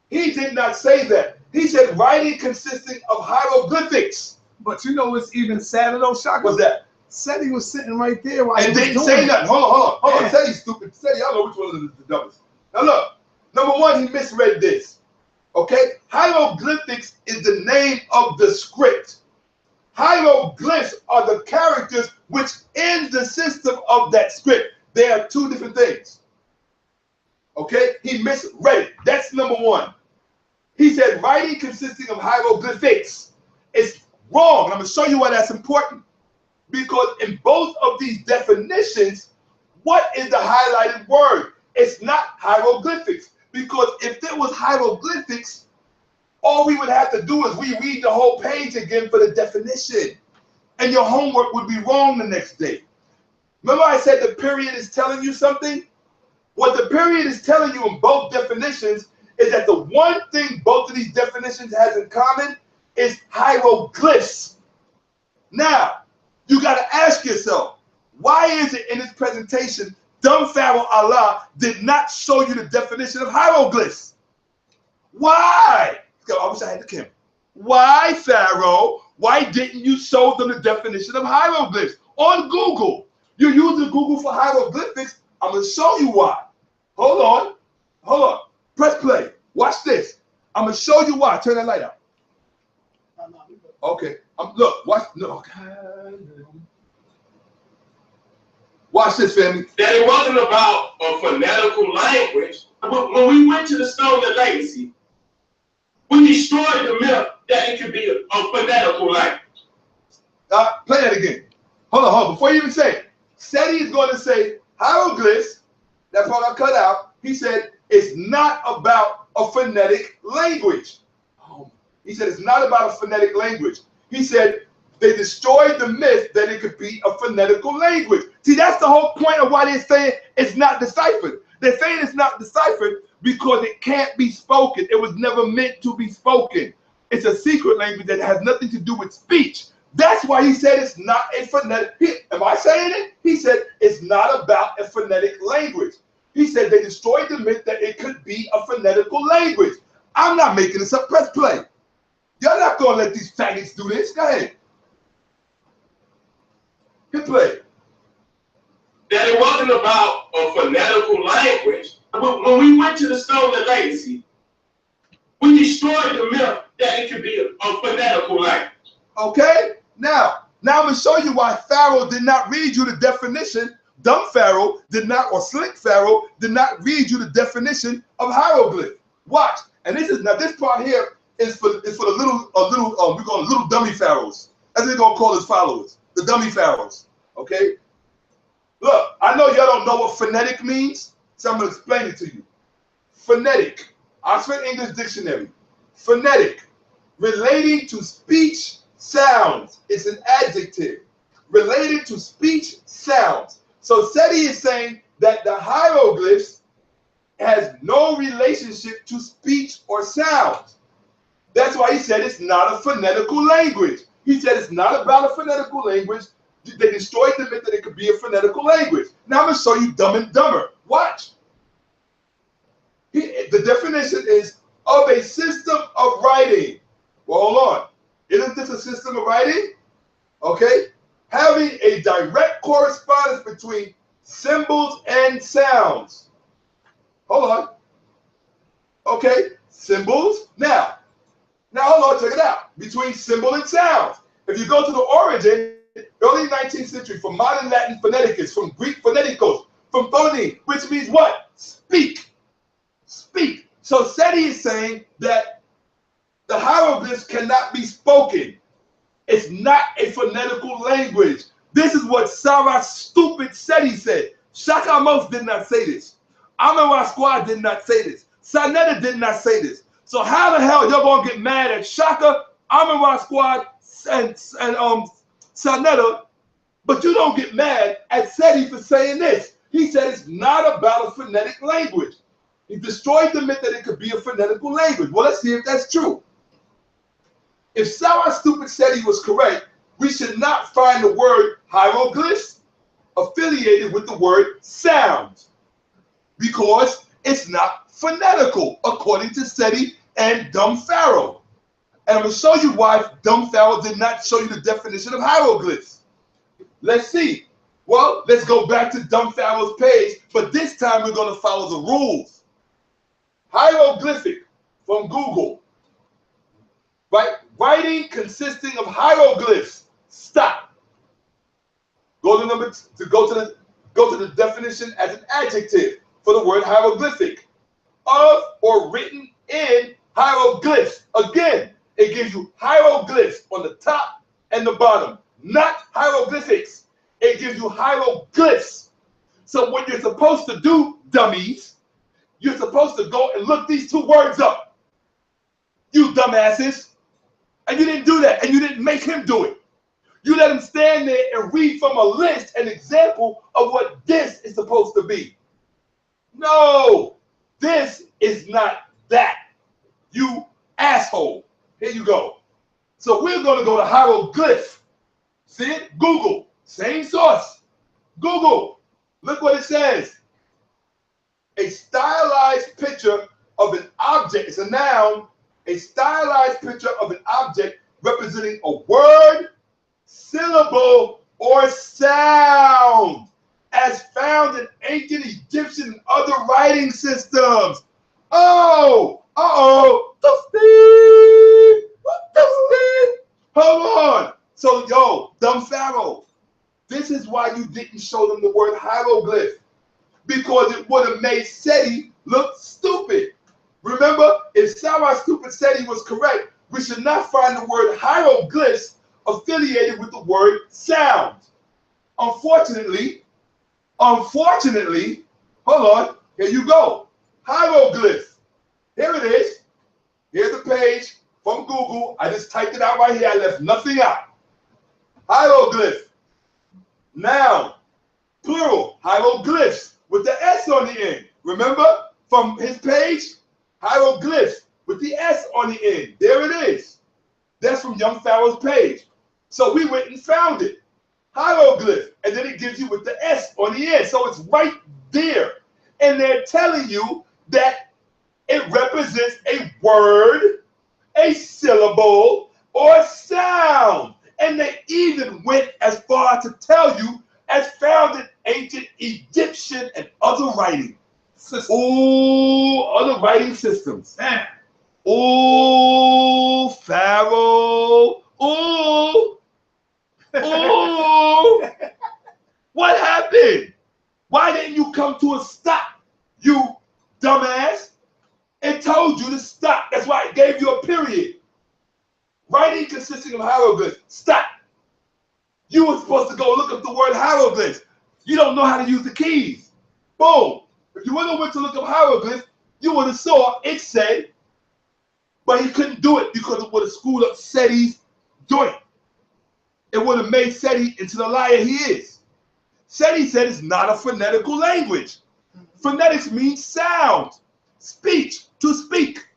He did not say that. He said writing consisting of hieroglyphics. But you know what's even sadder though, Shakka? What's that? Said he was sitting right there while and didn't say nothing. Hold on. Say he's stupid. Say y'all know which one is the dumbest. Now look. Number one, he misread this. Okay? Hieroglyphics is the name of the script. Hieroglyphs are the characters which in the system of that script. They are two different things. Okay? He misread it. That's number one. He said writing consisting of hieroglyphics. It's wrong. And I'm going to show you why that's important. Because in both of these definitions, what is the highlighted word? It's not hieroglyphics. Because if there was hieroglyphics, all we would have to do is reread the whole page again for the definition. And your homework would be wrong the next day. Remember I said the period is telling you something? What the period is telling you in both definitions is that the one thing both of these definitions has in common is hieroglyphs. Now, you got to ask yourself, why is it in this presentation dumb Pharaoh Allah did not show you the definition of hieroglyphs? Why? I wish I had the camera. Why, Pharaoh? Why didn't you show them the definition of hieroglyphs on Google? You're using Google for hieroglyphics. I'm going to show you why. Hold on. Hold on. Press play. Watch this. I'm going to show you why. Turn that light out. Okay. Look. Watch. No. Watch this, family. That it wasn't about a phonetical language. But when we went to the Stone of Legacy, we destroyed the myth that it could be a phonetical language. Play that again. Hold on. Before you even say it, said he's going to say hieroglyphs. That part I cut out. He said it's not about a phonetic language. He said it's not about a phonetic language. He said they destroyed the myth that it could be a phonetical language. See, that's the whole point of why they're saying it's not deciphered. They're saying it's not deciphered because it can't be spoken. It was never meant to be spoken. It's a secret language that has nothing to do with speech. That's why he said it's not a phonetic. Am I saying it? He said it's not about a phonetic language. He said they destroyed the myth that it could be a phonetical language. I'm not making this up. Press play. You're not gonna let these faggots do this. Go ahead. Hit play. That it wasn't about a phonetical language. When we went to the Stolen Legacy, we destroyed the myth that it could be a phonetical language. Okay? Now I'm gonna show you why Pharaoh did not read you the definition. Dumb Pharaoh did not, or slick Pharaoh did not read you the definition of hieroglyph. Watch. And this part here is for the we're going little dummy pharaohs, as we're gonna call his followers, the dummy pharaohs. Okay? Look, I know y'all don't know what phonetic means, so I'm gonna explain it to you. Phonetic, Oxford English Dictionary. Phonetic, relating to speech sounds. It's an adjective. Related to speech sounds. So Seti is saying that the hieroglyphs has no relationship to speech or sounds. That's why he said it's not a phonetical language. He said it's not about a phonetical language. They destroyed the myth that it could be a phonetical language. Now I'm going to show you Dumb and Dumber. Watch. The definition is of a system of writing. Well, hold on. Isn't this a system of writing? Okay. Having a direct correspondence between symbols and sounds. Hold on. Okay. Symbols. Now hold on. Check it out. Between symbol and sounds. If you go to the origin, early 19th century, from modern Latin phoneticus, from Greek phonetikos, from phoneme, which means what? Speak. Speak. So Seti is saying that the hieroglyphs cannot be spoken. It's not a phonetical language. This is what Sarah stupid Seti said. Shakka Mos did not say this. Amara Squad did not say this. Sanetta did not say this. So how the hell y'all gonna get mad at Shakka, Amara Squad, and Sanetta, but you don't get mad at Seti for saying this? He said it's not about a phonetic language. He destroyed the myth that it could be a phonetical language. Well, let's see if that's true. If Sarah Stupid Seti was correct, we should not find the word hieroglyphs affiliated with the word sounds, because it's not phonetical, according to Seti and Dumb Pharaoh. And I'm going to show you why Dumb Pharaoh did not show you the definition of hieroglyphs. Let's see. Well, let's go back to Dumb Pharaoh's page, but this time we're going to follow the rules. Hieroglyphic from Google. Right? Writing consisting of hieroglyphs. Stop. Go to the definition as an adjective for the word hieroglyphic. Of or written in hieroglyphs. Again, it gives you hieroglyphs on the top and the bottom, not hieroglyphics. It gives you hieroglyphs. So what you're supposed to do, dummies, you're supposed to go and look these two words up. You dumbasses. And you didn't do that, and you didn't make him do it. You let him stand there and read from a list an example of what this is supposed to be. No, this is not that. You asshole. Here you go. So we're going to go to hieroglyph. See it? Google. Same source. Google. Look what it says. A stylized picture of an object. It's a noun. A stylized picture of an object representing a word, syllable, or sound, as found in ancient Egyptian and other writing systems. Oh, hold on. So, yo, Dumb Pharaoh, this is why you didn't show them the word hieroglyph, because it would have made Seti look stupid. Remember, if Sarah Stupid Seti was correct, we should not find the word hieroglyphs affiliated with the word sound. Unfortunately, hold on, here you go. Hieroglyph. Here it is. Here's the page from Google. I just typed it out right here. I left nothing out. Hieroglyph. Noun. Plural. Hieroglyphs with the S on the end. Remember from his page? Hieroglyphs with the S on the end. There it is. That's from Young Pharaoh's page. So we went and found it. Hieroglyph. And then it gives you with the S on the end. So it's right there. And they're telling you that It represents a word, a syllable, or sound. And they even went as far to tell you as found in ancient Egyptian and other writing. Ooh, other writing systems. Man. Ooh, Pharaoh. Ooh. Ooh. What happened? Why didn't you come to a stop, you dumbass? It told you to stop. That's why it gave you a period. Writing consisting of hieroglyphs. Stop. You were supposed to go look up the word hieroglyphs. You don't know how to use the keys. Boom. If you would have went to look up hieroglyphs, you would have saw it said, but he couldn't do it because it would have screwed up Seti's joint. It would have made Seti into the liar he is. Seti said it's not a phonetical language. Phonetics means sound, speech, to speak.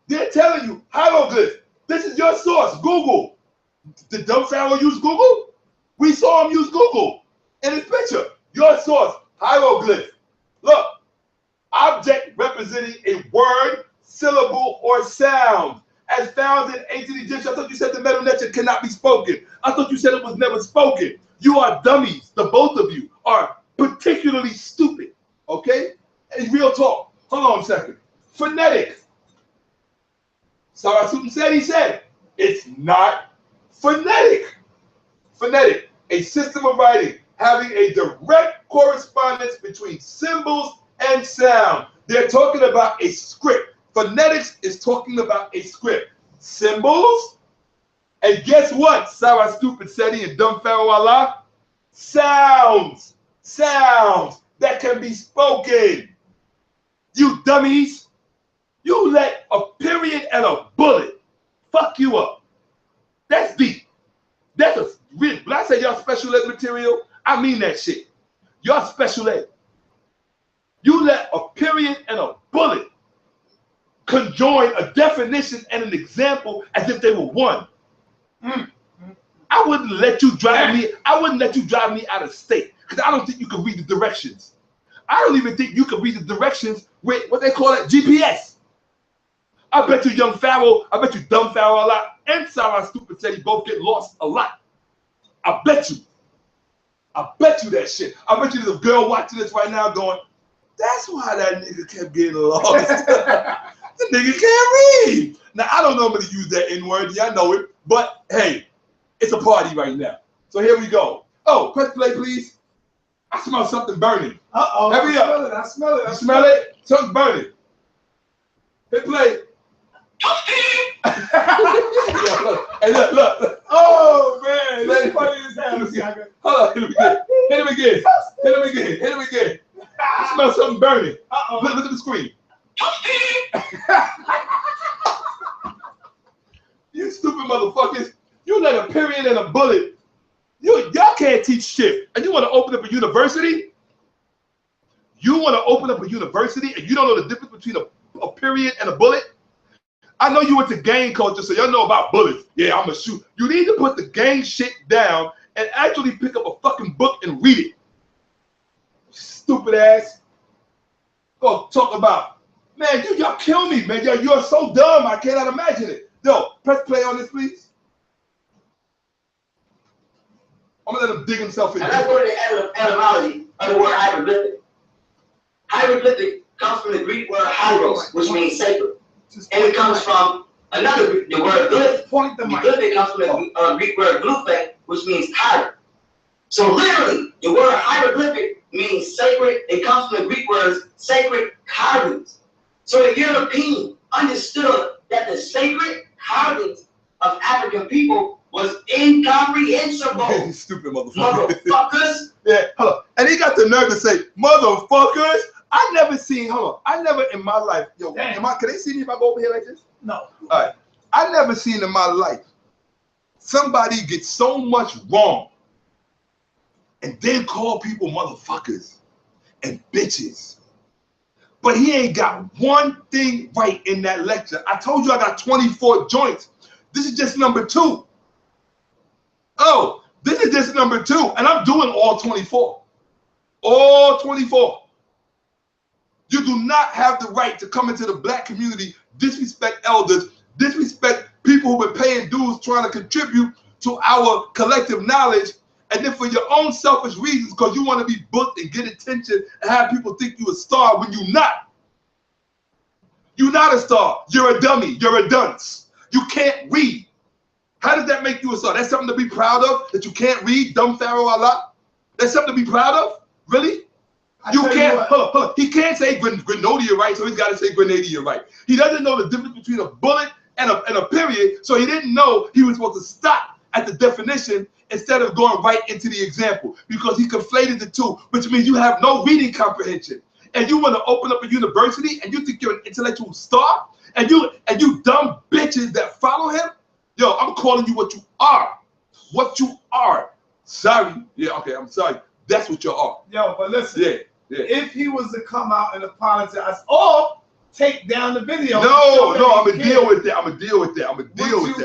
They're telling you, hieroglyph, this is your source, Google. Did dumb Pharaoh use Google? We saw him use Google in his picture. Your source, hieroglyph. Look, object representing a word, syllable, or sound as found in ancient Egyptian. I thought you said the Medu Neter cannot be spoken. I thought you said it was never spoken. You are dummies. The both of you are particularly stupid. Okay? And real talk. Hold on a second. Phonetic. Sarasutun said, he said, it's not phonetic. Phonetic, a system of writing having a direct correspondence between symbols and sound. They're talking about a script. Phonetics is talking about a script. Symbols, and guess what, Sarah Stupid Seti and Dumb Pharaoh Allah? Sounds. Sounds that can be spoken. You dummies. You let a period and a bullet fuck you up. That's deep. That's a real. When I say y'all special ed material, I mean that shit. Y'all special ed. You let a period and a bullet conjoin a definition and an example as if they were one. I wouldn't let you drive me. I wouldn't let you drive me out of state because I don't think you can read the directions. I don't even think you can read the directions with what they call it, GPS. I bet you young Pharaoh, I bet you dumb Pharaoh a lot, and Sarah Stupid said he both get lost a lot. I bet you. I bet you that shit. I bet you there's a girl watching this right now going, that's why that nigga kept getting lost. The nigga can't read. Now, I don't normally use that N-word. Yeah, I know it. But, hey, it's a party right now. So here we go. Oh, press play, please. I smell something burning. Uh-oh. Hurry up. I smell it. You smell it? Something's burning. Hit play. Hey, look. Oh, man. That's funny as hell, Shakka. Hold on. Hit him again. Hit him again. I smell something burning. Uh-oh. Look at the screen. You stupid motherfuckers. You let a period and a bullet. Y'all can't teach shit. And you want to open up a university? You want to open up a university and you don't know the difference between a period and a bullet? I know you went to gang culture, so y'all know about bullets. Yeah, I'm going to shoot. You need to put the gang shit down and actually pick up a fucking book and read it. Stupid ass. Go talk about, man, y'all kill me, man. You're so dumb, I cannot imagine it. Yo, press play on this, please. I'm going to let him dig himself in. And let's go to the etymology of the word hieroglyphic. Hieroglyphic comes from the Greek word hieros, which means sacred. And it comes from another, the word glyph. The glyphic comes from the Greek word glyphe, which means hieroglyph. So literally, the word hieroglyphic means sacred. It comes from the Greek words sacred hieroglyphs. So the European understood that the sacred hieroglyphs of African people was incomprehensible. You stupid motherfucker. Motherfuckers. Yeah, hold on. And he got the nerve to say, motherfuckers. I never in my life, yo, can they see me if I go over here like this? No. All right. I never seen in my life somebody get so much wrong and then call people motherfuckers and bitches. But he ain't got one thing right in that lecture. I told you I got 24 joints. This is just number 2. Oh, this is just number 2, and I'm doing all 24. All 24. You do not have the right to come into the black community, disrespect elders, disrespect people who've been paying dues, trying to contribute to our collective knowledge, and then for your own selfish reasons, because you want to be booked and get attention and have people think you're a star when you're not. You're not a star. You're a dummy. You're a dunce. You can't read. How does that make you a star? That's something to be proud of, that you can't read, dumb Pharaoh Allah? That's something to be proud of? Really? You can't, hold on. He can't say Grenadier right, so he's got to say Grenadier right. He doesn't know the difference between a bullet and a period, so he didn't know he was supposed to stop at the definition instead of going right into the example, because he conflated the two, which means you have no reading comprehension. And you want to open up a university and you think you're an intellectual star, and you dumb bitches that follow him, yo, I'm calling you what you are. What you are. Sorry. Yeah, okay, I'm sorry. That's what you are. Yo, but listen. Yeah. If he was to come out and apologize or take down the video. No, I'm going to deal with that. I'm going to deal with that.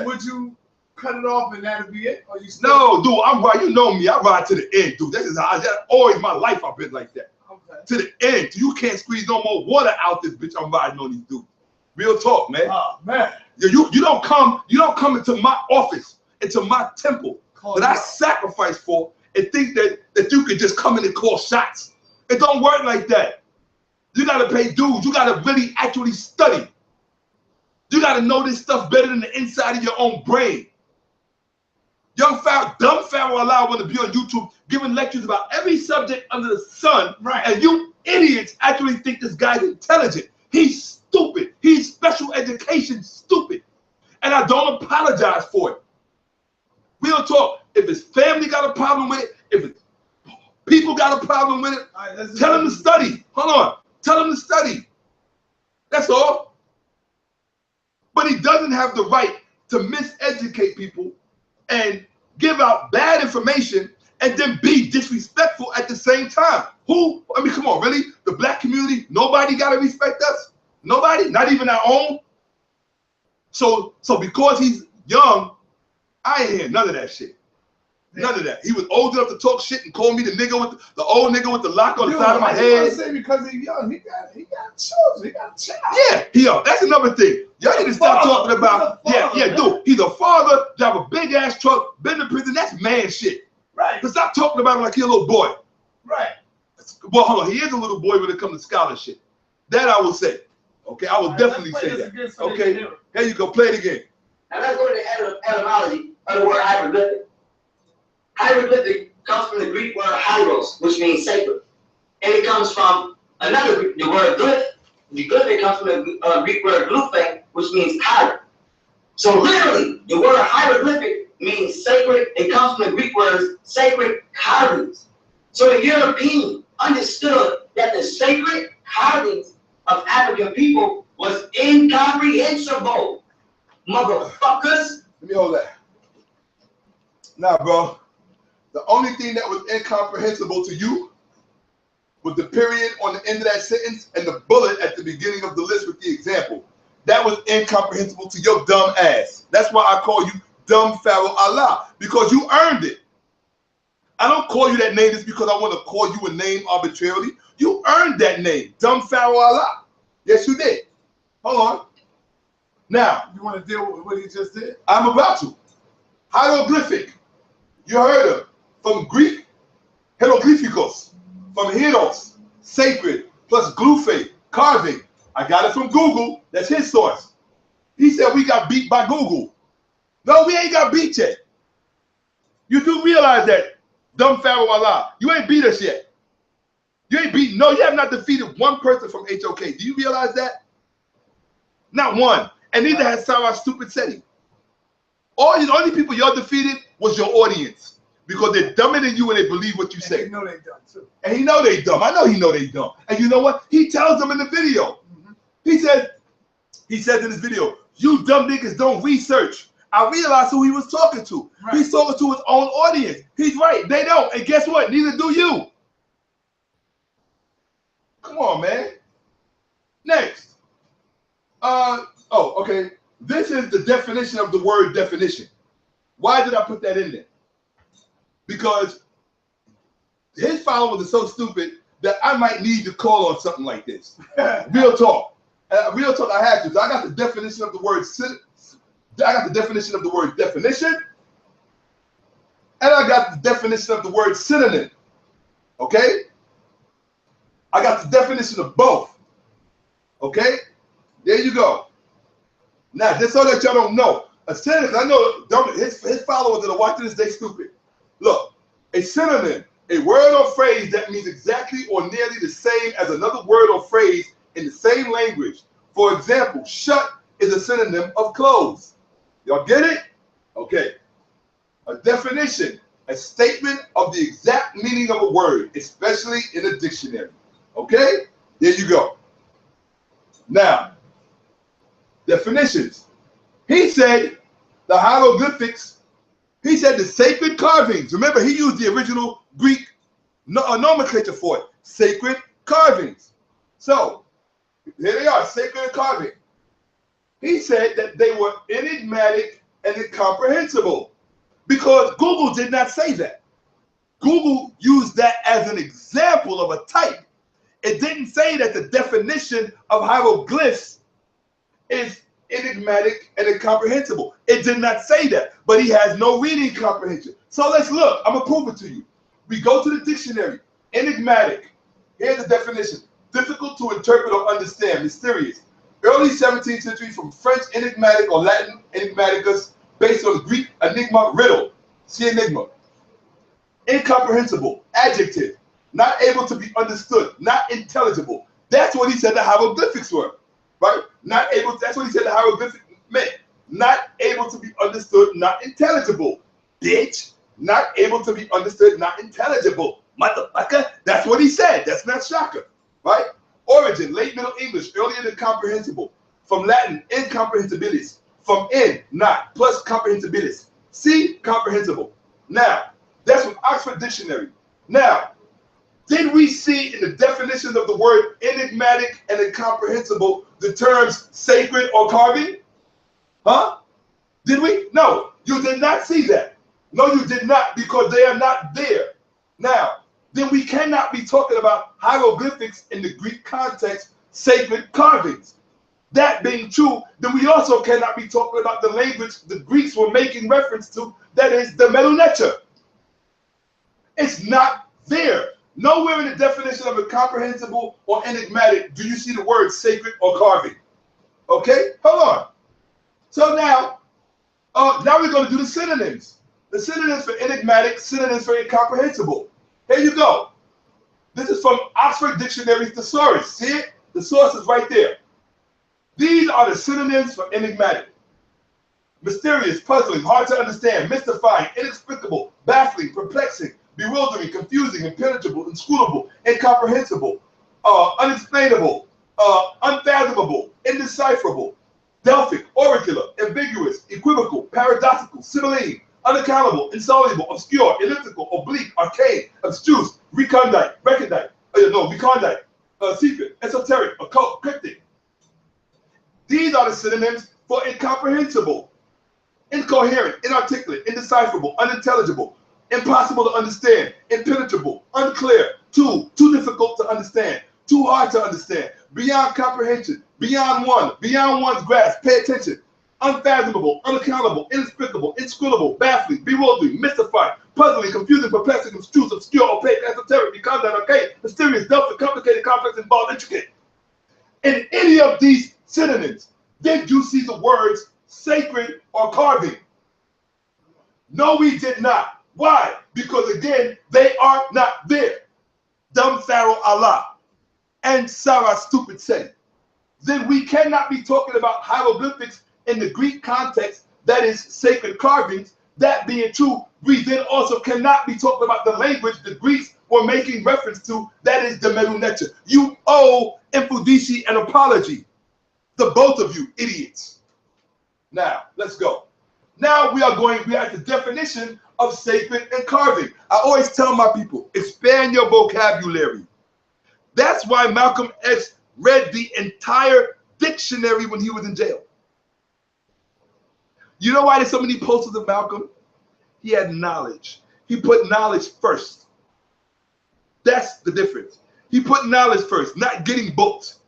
Would you cut it off and that'll be it? Or you still no, dude, I'm right. You know me. I ride to the end, dude. That's always my life. I've been like that. Okay. To the end. You can't squeeze no more water out this bitch. I'm riding on these dudes. Real talk, man. Oh, man. You don't come into my office, into my temple that I sacrifice for, and think that you could just come in and call shots. It don't work like that. You got to pay dues. You got to really actually study. You got to know this stuff better than the inside of your own brain. Dumb Pharaoh Allah want to be on YouTube giving lectures about every subject under the sun, right? And you idiots actually think this guy's intelligent. He's stupid. He's special education stupid. And I don't apologize for it. Real talk. If his family got a problem with it, if his people got a problem with it, right, tell him to study. Hold on. Tell him to study. That's all. But he doesn't have the right to miseducate people and give out bad information and then be disrespectful at the same time. Who? I mean, come on, really? The black community, nobody got to respect us? Nobody? Not even our own? So because he's young, I ain't hear none of that shit. None of that. He was old enough to talk shit and call me the nigga with the old nigga with the lock on the side of my head. Say because he's young, he got children, he got a child. Yeah, that's another thing. Y'all need to stop talking about. Dude. He's a father, drive a big ass truck, been to prison. That's man shit. Right. But stop talking about him like he's a little boy. Right. Well, hold on. He is a little boy when it comes to scholarship. That I will say. Okay, I will definitely say that. Okay, here you go. Play it again. Now let's go to the etymology of the word hieroglyphic. Hieroglyphic comes from the Greek word hieros, which means sacred. And it comes from the word glyph. The glyphic comes from the Greek word glyphe, which means hieroglyph. So literally, the word hieroglyphic means sacred. It comes from the Greek words sacred hieroglyphs. So the European understood that the sacred hieroglyphs of African people was incomprehensible. Motherfuckers. Let me hold that. Nah, bro. The only thing that was incomprehensible to you was the period on the end of that sentence and the bullet at the beginning of the list with the example. That was incomprehensible to your dumb ass. That's why I call you dumb Pharaoh Allah, because you earned it. I don't call you that name just because I want to call you a name arbitrarily. You earned that name, dumb Pharaoh Allah. Yes, you did. Hold on. Now, you want to deal with what he just did? I'm about to. Hieroglyphic. You heard him. From Greek, hieroglyphikos. From hieros, sacred, plus glyphe, carving. I got it from Google. That's his source. He said we got beat by Google. No, we ain't got beat yet. You do realize that, dumb Pharaoh Allah. You ain't beat us yet. You ain't beat. No, you have not defeated one person from HOK. Do you realize that? Not one. And neither has Sarah Stupid Seti. The only people y'all defeated was your audience. Because they're dumber than you and they believe what you say. And he know they dumb too. And he know they dumb. I know he know they dumb. And you know what? He tells them in the video. He says in his video, you dumb niggas don't research. I realized who he was talking to. Right. He's talking to his own audience. He's right. They don't. And guess what? Neither do you. Come on, man. Next. Okay. This is the definition of the word definition. Why did I put that in there? Because his followers are so stupid that I might need to call on something like this. Real talk. Real talk, I have to. So I got the definition of the word definition, and I got the definition of the word synonym. Okay? I got the definition of both. Okay? There you go. Now, just so that y'all don't know, a synonym, I know his followers that are watching this, they stupid. Look, a synonym, a word or phrase that means exactly or nearly the same as another word or phrase in the same language. For example, shut is a synonym of close. Y'all get it? Okay. A definition, a statement of the exact meaning of a word, especially in a dictionary. Okay? There you go. Now, definitions. He said the hieroglyphics, he said the sacred carvings. Remember, he used the original Greek nomenclature for it. Sacred carvings. So, here they are, sacred carving. He said that they were enigmatic and incomprehensible because Google did not say that. Google used that as an example of a type. It didn't say that the definition of hieroglyphs is enigmatic and incomprehensible. It did not say that, but he has no reading comprehension. So let's look. I'm going to prove it to you. We go to the dictionary. Enigmatic. Here's the definition. Difficult to interpret or understand. Mysterious. Early 17th century from French enigmatic or Latin enigmaticus, based on the Greek enigma, riddle. See enigma. Incomprehensible. Adjective. Not able to be understood. Not intelligible. That's what he said the hieroglyphics were. Right? Not able. That's what he said the hieroglyphics meant. Not able to be understood. Not intelligible. Bitch. Not able to be understood. Not intelligible. Motherfucker. That's what he said. That's not Shakka. Right? Origin, late Middle English, earlier than comprehensible. From Latin, incomprehensibilis. From in, not, plus comprehensibilis. See, comprehensible. Now, that's from Oxford Dictionary. Now, did we see in the definitions of the word enigmatic and incomprehensible the terms sacred or carving? Huh? Did we? No, you did not see that. No, you did not, because they are not there. Now, then we cannot be talking about hieroglyphics in the Greek context, sacred carvings. That being true, then we also cannot be talking about the language the Greeks were making reference to, that is the Melunecha. It's not there. Nowhere in the definition of incomprehensible or enigmatic do you see the word sacred or carving. Okay, hold on. So now we're going to do the synonyms. The synonyms for enigmatic, synonyms for incomprehensible. Here you go. This is from Oxford Dictionary's thesaurus. See it? The source is right there. These are the synonyms for enigmatic. Mysterious, puzzling, hard to understand, mystifying, inexplicable, baffling, perplexing, bewildering, confusing, impenetrable, inscrutable, incomprehensible, unexplainable, unfathomable, indecipherable, Delphic, oracular, ambiguous, equivocal, paradoxical, sibylline, unaccountable, insoluble, obscure, elliptical, oblique, arcane, abstruse, recondite, secret, esoteric, occult, cryptic. These are the synonyms for incomprehensible, incoherent, inarticulate, indecipherable, unintelligible, impossible to understand, impenetrable, unclear, too difficult to understand, too hard to understand, beyond comprehension, beyond one's grasp, pay attention, unfathomable, unaccountable, inexplicable, inscrutable, baffling, bewildering, mystifying, puzzling, confusing, perplexing, abstruse, obscure, opaque, esoteric, recondite, arcane, mysterious, Delphic, complicated, complex, involved, intricate. In any of these synonyms, did you see the words sacred or carving? No, we did not. Why? Because again, they are not there. Dumb Pharaoh Allah and Sarah stupid said. Then we cannot be talking about hieroglyphics in the Greek context, that is sacred carvings. That being true, we then also cannot be talking about the language the Greeks were making reference to, that is the Melunecha. You owe Infudisi an apology. The both of you idiots. Now, let's go. Now we are at the definition of sacred and carving. I always tell my people, expand your vocabulary. That's why Malcolm X read the entire dictionary when he was in jail. You know why there's so many posters of Malcolm? He had knowledge. He put knowledge first. That's the difference. He put knowledge first, not getting booked.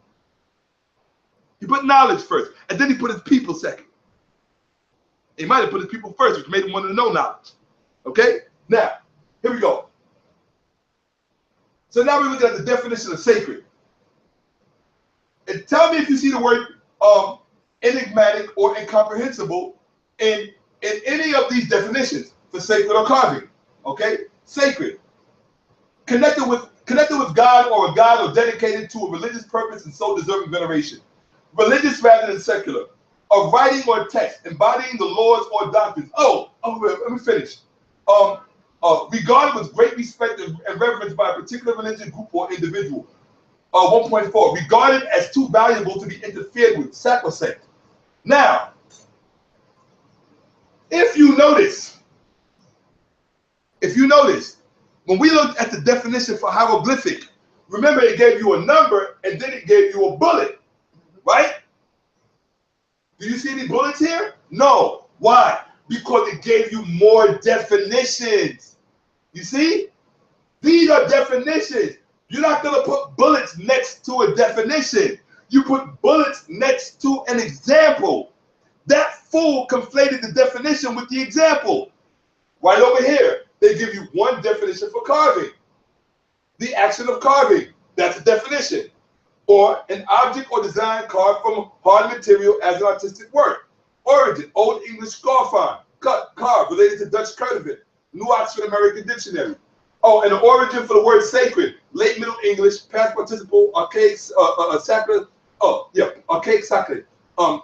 He put knowledge first, and then he put his people second. He might have put his people first, which made him want to know knowledge. Okay? Now, here we go. So now we're looking at the definition of sacred. And tell me if you see the word enigmatic or incomprehensible in any of these definitions for sacred or carving. Okay? Sacred. Connected with God or a God or dedicated to a religious purpose and so deserving veneration. Religious rather than secular. A writing or text embodying the laws or doctrines. Let me finish. Regarded with great respect and reverence by a particular religious group or individual. 1.4. Regarded as too valuable to be interfered with. Sacrosanct. Now, if you notice, when we looked at the definition for hieroglyphic, remember it gave you a number and then it gave you a bullet, right? Do you see any bullets here? No. Why? Because it gave you more definitions. You see? These are definitions. You're not going to put bullets next to a definition. You put bullets next to an example. That fool conflated the definition with the example. Right over here, they give you one definition for carving. The action of carving. That's a definition. Or an object or design carved from hard material as an artistic work. Origin, Old English scarfine, cut, carved, related to Dutch curve, New Oxford American Dictionary. And the origin for the word sacred, Late Middle English, past participle, archaic, sacred, archaic sacred,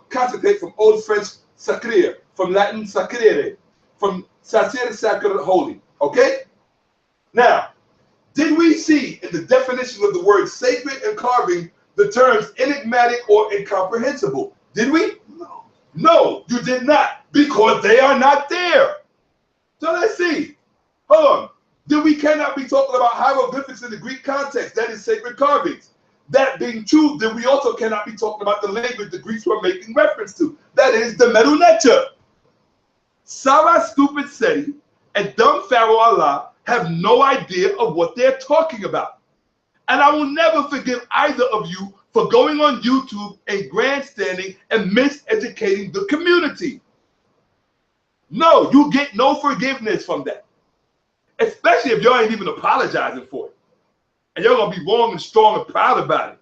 consecrate from Old French sacrere, from Latin sacrere, from sacred, sacred, holy. Okay? Now, did we see in the definition of the word sacred and carving the terms enigmatic or incomprehensible? Did we? No. No, you did not, because they are not there. So let's see. Hold on. Then we cannot be talking about hieroglyphics in the Greek context, that is sacred carvings. That being true, then we also cannot be talking about the language the Greeks were making reference to, that is the Medu Neter. Sarah Stupid Seti and dumb Pharaoh Allah have no idea of what they're talking about. And I will never forgive either of you for going on YouTube and grandstanding and miseducating the community. No, you get no forgiveness from that. Especially if y'all ain't even apologizing for it. And y'all gonna be wrong and strong and proud about it.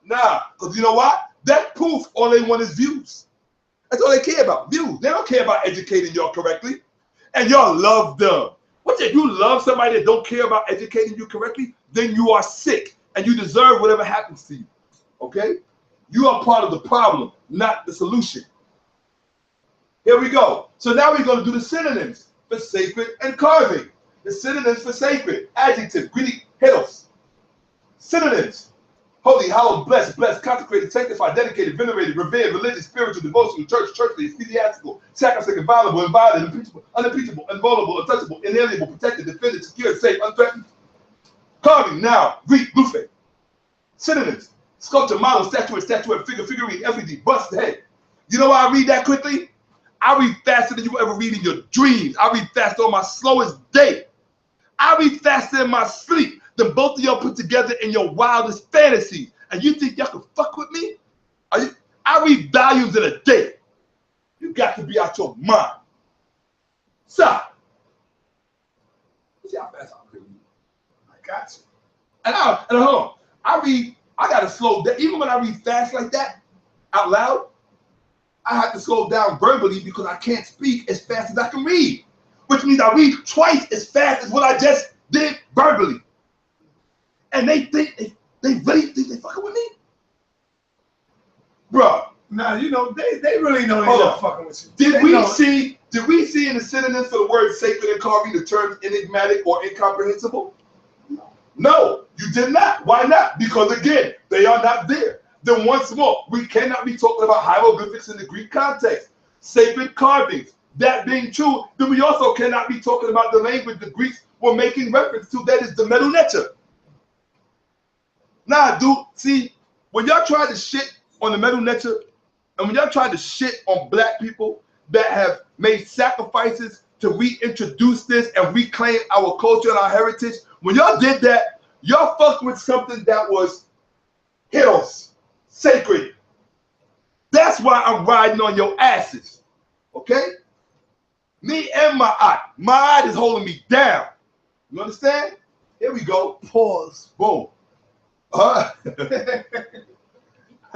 Nah, because you know what? That proof, all they want is views. That's all they care about, views. They don't care about educating y'all correctly. And y'all love them. What if you love somebody that don't care about educating you correctly? Then you are sick and you deserve whatever happens to you. Okay? You are part of the problem, not the solution. Here we go. So now we're going to do the synonyms for sacred and carving. The synonyms for sacred. Adjective, Greek, hedos. Synonyms. Holy, hallowed, blessed, consecrated, sanctified, dedicated, venerated, revered, religious, spiritual, devotional, churchly, ecclesiastical, sacrosanct, inviolable, inviolate, unimpeachable, invulnerable, untouchable, inalienable, protected, defended, secure, safe, unthreatened. Carving, now, Greek, Lufe. Synonyms. Sculpture, model, statuette, figure, figurine, effigy, bust, head. You know why I read that quickly? I read faster than you ever read in your dreams. I read faster on my slowest day. I read faster in my sleep than both of y'all put together in your wildest fantasies. And you think y'all can fuck with me? I read volumes in a day. You got to be out your mind. Stop. See how fast I'm reading. I got you. And hold on. I got to slow down. Even when I read fast like that, out loud, I have to slow down verbally because I can't speak as fast as I can read. Which means I read twice as fast as what I just did verbally. And they think, they really think they fucking with me? Bruh. Nah, you know, they really know they're not fucking with you. Did we see in the synonyms for the word sacred and carving the terms enigmatic or incomprehensible? No, you did not. Why not? Because again, they are not there. Then once more, we cannot be talking about hieroglyphics in the Greek context. Sacred carvings. That being true, then we also cannot be talking about the language the Greeks were making reference to, that is the Medu Neter. Nah, dude, see, when y'all try to shit on the Medu Neter, and when y'all try to shit on black people that have made sacrifices to reintroduce this and reclaim our culture and our heritage, when y'all did that, Y'all fucked with something that was Hiros, sacred. That's why I'm riding on your asses. Okay? Me and my eye is holding me down. You understand? Here we go. Pause. Boom. I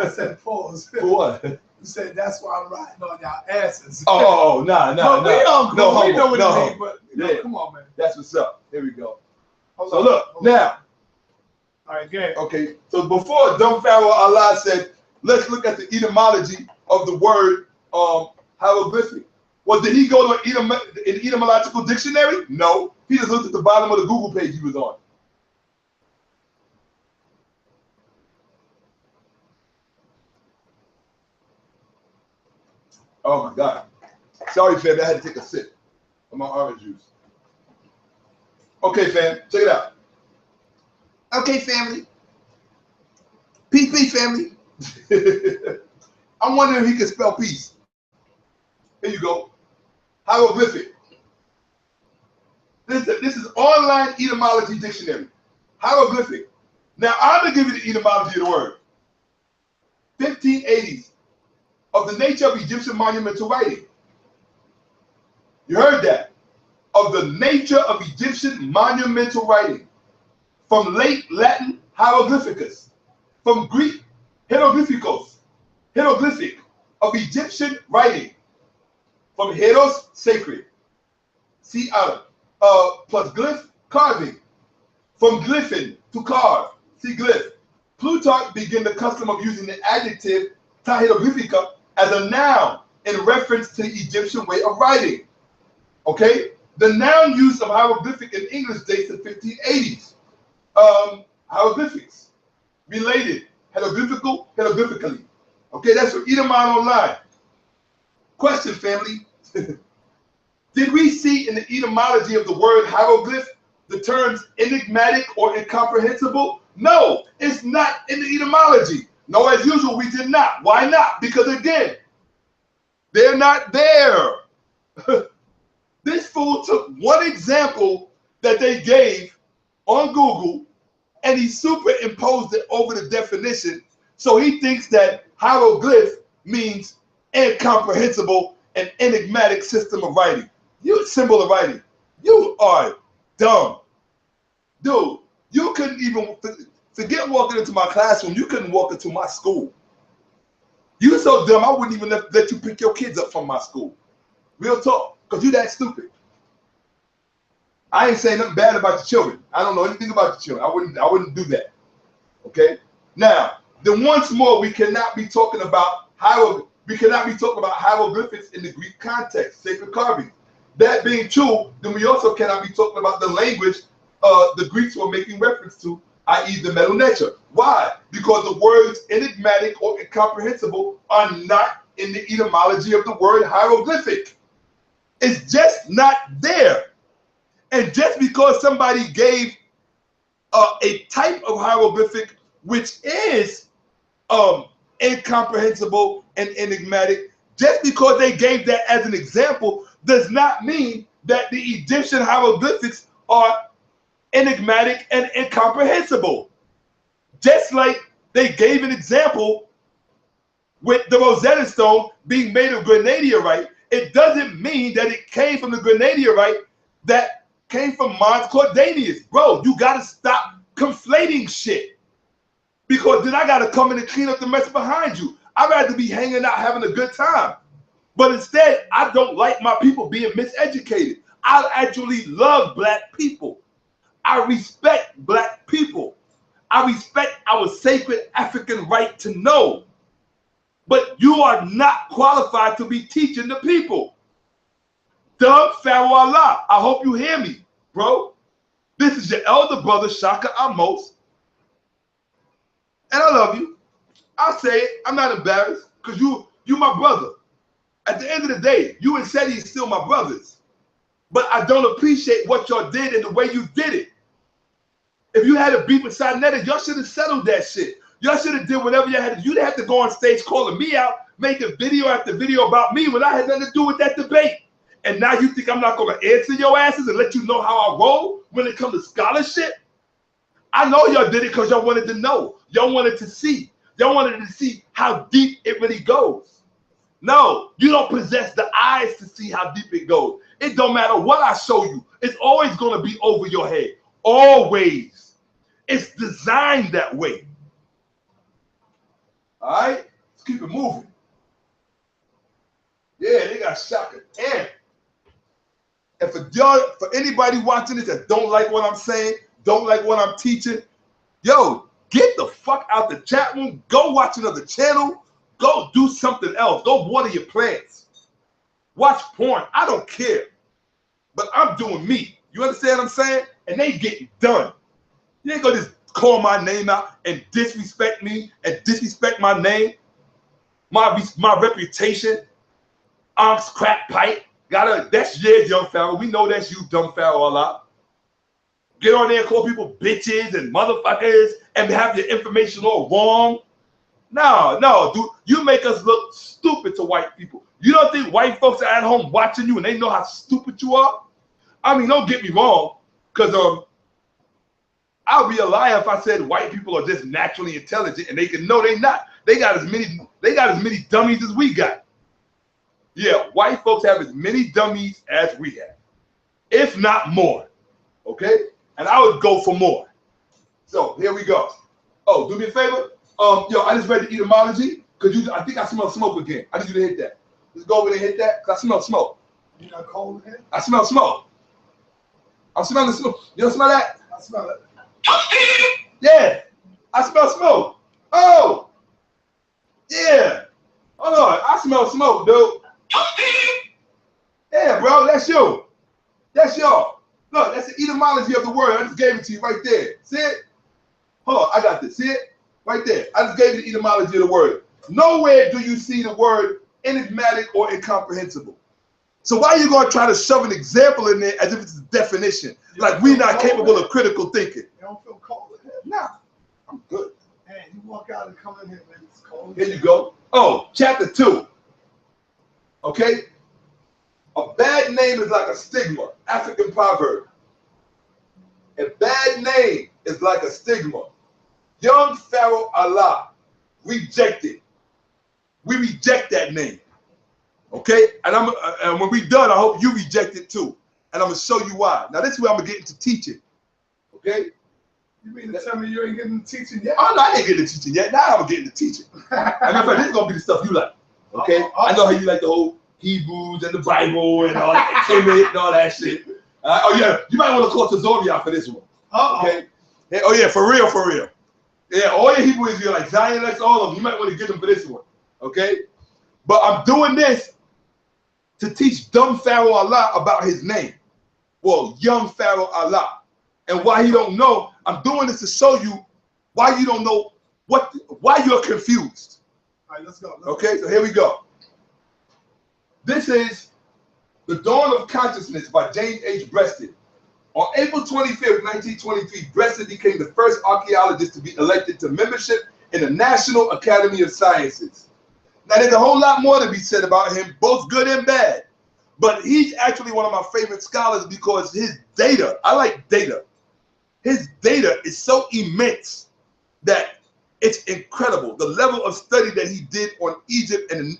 said pause. For what? You said that's why I'm riding on y'all asses. Oh, nah. We all cool. We know what no. it means, but you know, Yeah. come on, man. That's what's up. Here we go. Hold So on, look, hold on. now. All right, good. Okay, so before dumb Pharaoh Allah said, let's look at the etymology of the word hieroglyphic. Well, did he go to an etymological dictionary? No. He just looked at the bottom of the Google page he was on. Oh my God. Sorry, fam, I had to take a sip of my orange juice. Okay, fam, check it out. Okay, family. PP family. I'm wondering if he can spell peace. Here you go. Hieroglyphic. This is online etymology dictionary. Hieroglyphic. Now I'm gonna give you the etymology of the word. 1580s. Of the nature of Egyptian monumental writing. You heard that. Of the nature of Egyptian monumental writing. From late Latin hieroglyphicus. From Greek hieroglyphikos. Hieroglyphic. Of Egyptian writing. From hieros, sacred. See plus glyph, carving. From glyphin, to carve. See glyph. Plutarch began the custom of using the adjective ta hieroglyphica as a noun in reference to the Egyptian way of writing. Okay? The noun use of hieroglyphic in English dates to 1580s. Hieroglyphics. Related. Hieroglyphical, hieroglyphically. Okay, that's from Edomon Online. Question, family. Did we see in the etymology of the word hieroglyph the terms enigmatic or incomprehensible? No, it's not in the etymology. No, as usual, we did not. Why not? Because again, they're not there. This fool took one example that they gave on Google and he superimposed it over the definition. So he thinks that hieroglyph means incomprehensible and enigmatic system of writing. You symbol of writing. You are dumb. Dude, you couldn't even, forget walking into my classroom, you couldn't walk into my school. You so dumb, I wouldn't even let you pick your kids up from my school. Real talk, because you that stupid. I ain't saying nothing bad about your children. I don't know anything about your children. I wouldn't do that. Okay? Now, then once more, we cannot be talking about hieroglyphics in the Greek context, sacred carving. That being true, then we also cannot be talking about the language the Greeks were making reference to, i.e. the Middle Nature. Why? Because the words enigmatic or incomprehensible are not in the etymology of the word hieroglyphic. It's just not there. And just because somebody gave a type of hieroglyphic which is incomprehensible and enigmatic, just because they gave that as an example does not mean that the Egyptian hieroglyphics are enigmatic and incomprehensible. Just like they gave an example with the Rosetta Stone being made of grenadierite, it doesn't mean that it came from the grenadierite that came from Mons Cordanius. Bro, you gotta stop conflating shit. Because then I gotta come in and clean up the mess behind you. I'd rather be hanging out having a good time. But instead, I don't like my people being miseducated. I actually love black people. I respect black people. I respect our sacred African right to know. But you are not qualified to be teaching the people. Dumb Pharaoh Allah, I hope you hear me, bro. This is your elder brother, Shakka Amos. And I love you. I'll say it. I'm not embarrassed because you my brother. At the end of the day, you and Seti is still my brothers. But I don't appreciate what y'all did and the way you did it. If you had a beef with Sinetta, y'all should have settled that shit. Y'all should have did whatever you had to do. You didn't have to go on stage calling me out, making video after video about me when I had nothing to do with that debate. And now you think I'm not going to answer your asses and let you know how I roll when it comes to scholarship? I know y'all did it because y'all wanted to know. Y'all wanted to see. Y'all wanted to see how deep it really goes. No, you don't possess the eyes to see how deep it goes. It don't matter what I show you. It's always going to be over your head. Always. It's designed that way. All right? Let's keep it moving. Yeah, they got Shakka. And for anybody watching this that don't like what I'm saying, don't like what I'm teaching, yo, get the fuck out the chat room. Go watch another channel. Go do something else. Go water your plants. Watch porn. I don't care. But I'm doing me. You understand what I'm saying? And they getting done. You ain't gonna just call my name out and disrespect me and disrespect my name, my reputation. Ox crack pipe. That's young Pharaoh. We know that's you, dumb Pharaoh a lot. Get on there and call people bitches and motherfuckers and have your information all wrong. No, dude. You make us look stupid to white people. You don't think white folks are at home watching you and they know how stupid you are? I mean, don't get me wrong, because I'll be a liar if I said white people are just naturally intelligent and they can know they're not. They got as many dummies as we got. Yeah, white folks have as many dummies as we have, if not more. Okay? And I would go for more. So here we go. Oh, do me a favor. Yo, I just read the etymology. I think I smell smoke again. I need you to hit that. Let's go over there and hit that, because I smell smoke. You got cold here? I smell smoke. I'm smelling smoke. You don't smell that? I smell it. Yeah, I smell smoke. Oh, yeah. Hold on, I smell smoke, dude. Yeah, bro, that's you. That's y'all. Look, that's the etymology of the word. I just gave it to you right there. See it? Hold on, I got this. See it? Right there. I just gave you the etymology of the word. Nowhere do you see the word enigmatic or incomprehensible. So why are you going to try to shove an example in there as if it's a definition? Like we're not capable of critical thinking. You don't feel cold in here? Nah, I'm good. Man, you walk out and come in here, man, it's cold. Here you go. Oh, chapter 2. Okay? A bad name is like a stigma. African proverb. A bad name is like a stigma. Young Pharaoh Allah rejected. We reject that name. Okay? And when we done, I hope you reject it too. And I'm going to show you why. Now, this is where I'm going to get into teaching. Okay? You mean to tell me you ain't getting into teaching yet? Oh, no, I ain't getting into teaching yet. Now I'm going to get into teaching. And in fact, this is going to be the stuff you like. Okay? I know how you like the whole Hebrews and the Bible and all that, Kemet and all that shit. Oh, yeah. You might want to call Tazori for this one. Okay? Yeah, oh, yeah, for real, for real. Yeah, all your Hebrew Israelites, Zionites, all of them, you might want to get them for this one. Okay? But I'm doing this to teach dumb Pharaoh Allah about his name. Well, young Pharaoh Allah. And why he don't know, I'm doing this to show you why you don't know why you're confused. All right, let's go. Okay, so here we go. This is The Dawn of Consciousness by James H. Breasted. On April 25th, 1923, Breasted became the first archaeologist to be elected to membership in the National Academy of Sciences. Now, there's a whole lot more to be said about him, both good and bad. But he's actually one of my favorite scholars because his data, I like data. His data is so immense that it's incredible. The level of study that he did on Egypt and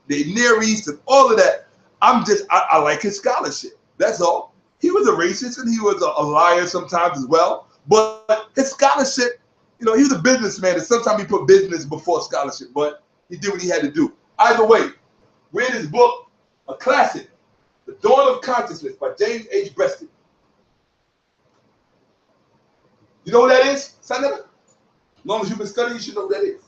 the Near East and all of that, I like his scholarship. That's all. He was a racist and he was a liar sometimes as well. But his scholarship, you know, he was a businessman and sometimes he put business before scholarship, but he did what he had to do. Either way, read his book, a classic, The Dawn of Consciousness by James H. Breasted. You know what that is, Senator? As long as you've been studying, you should know what that is.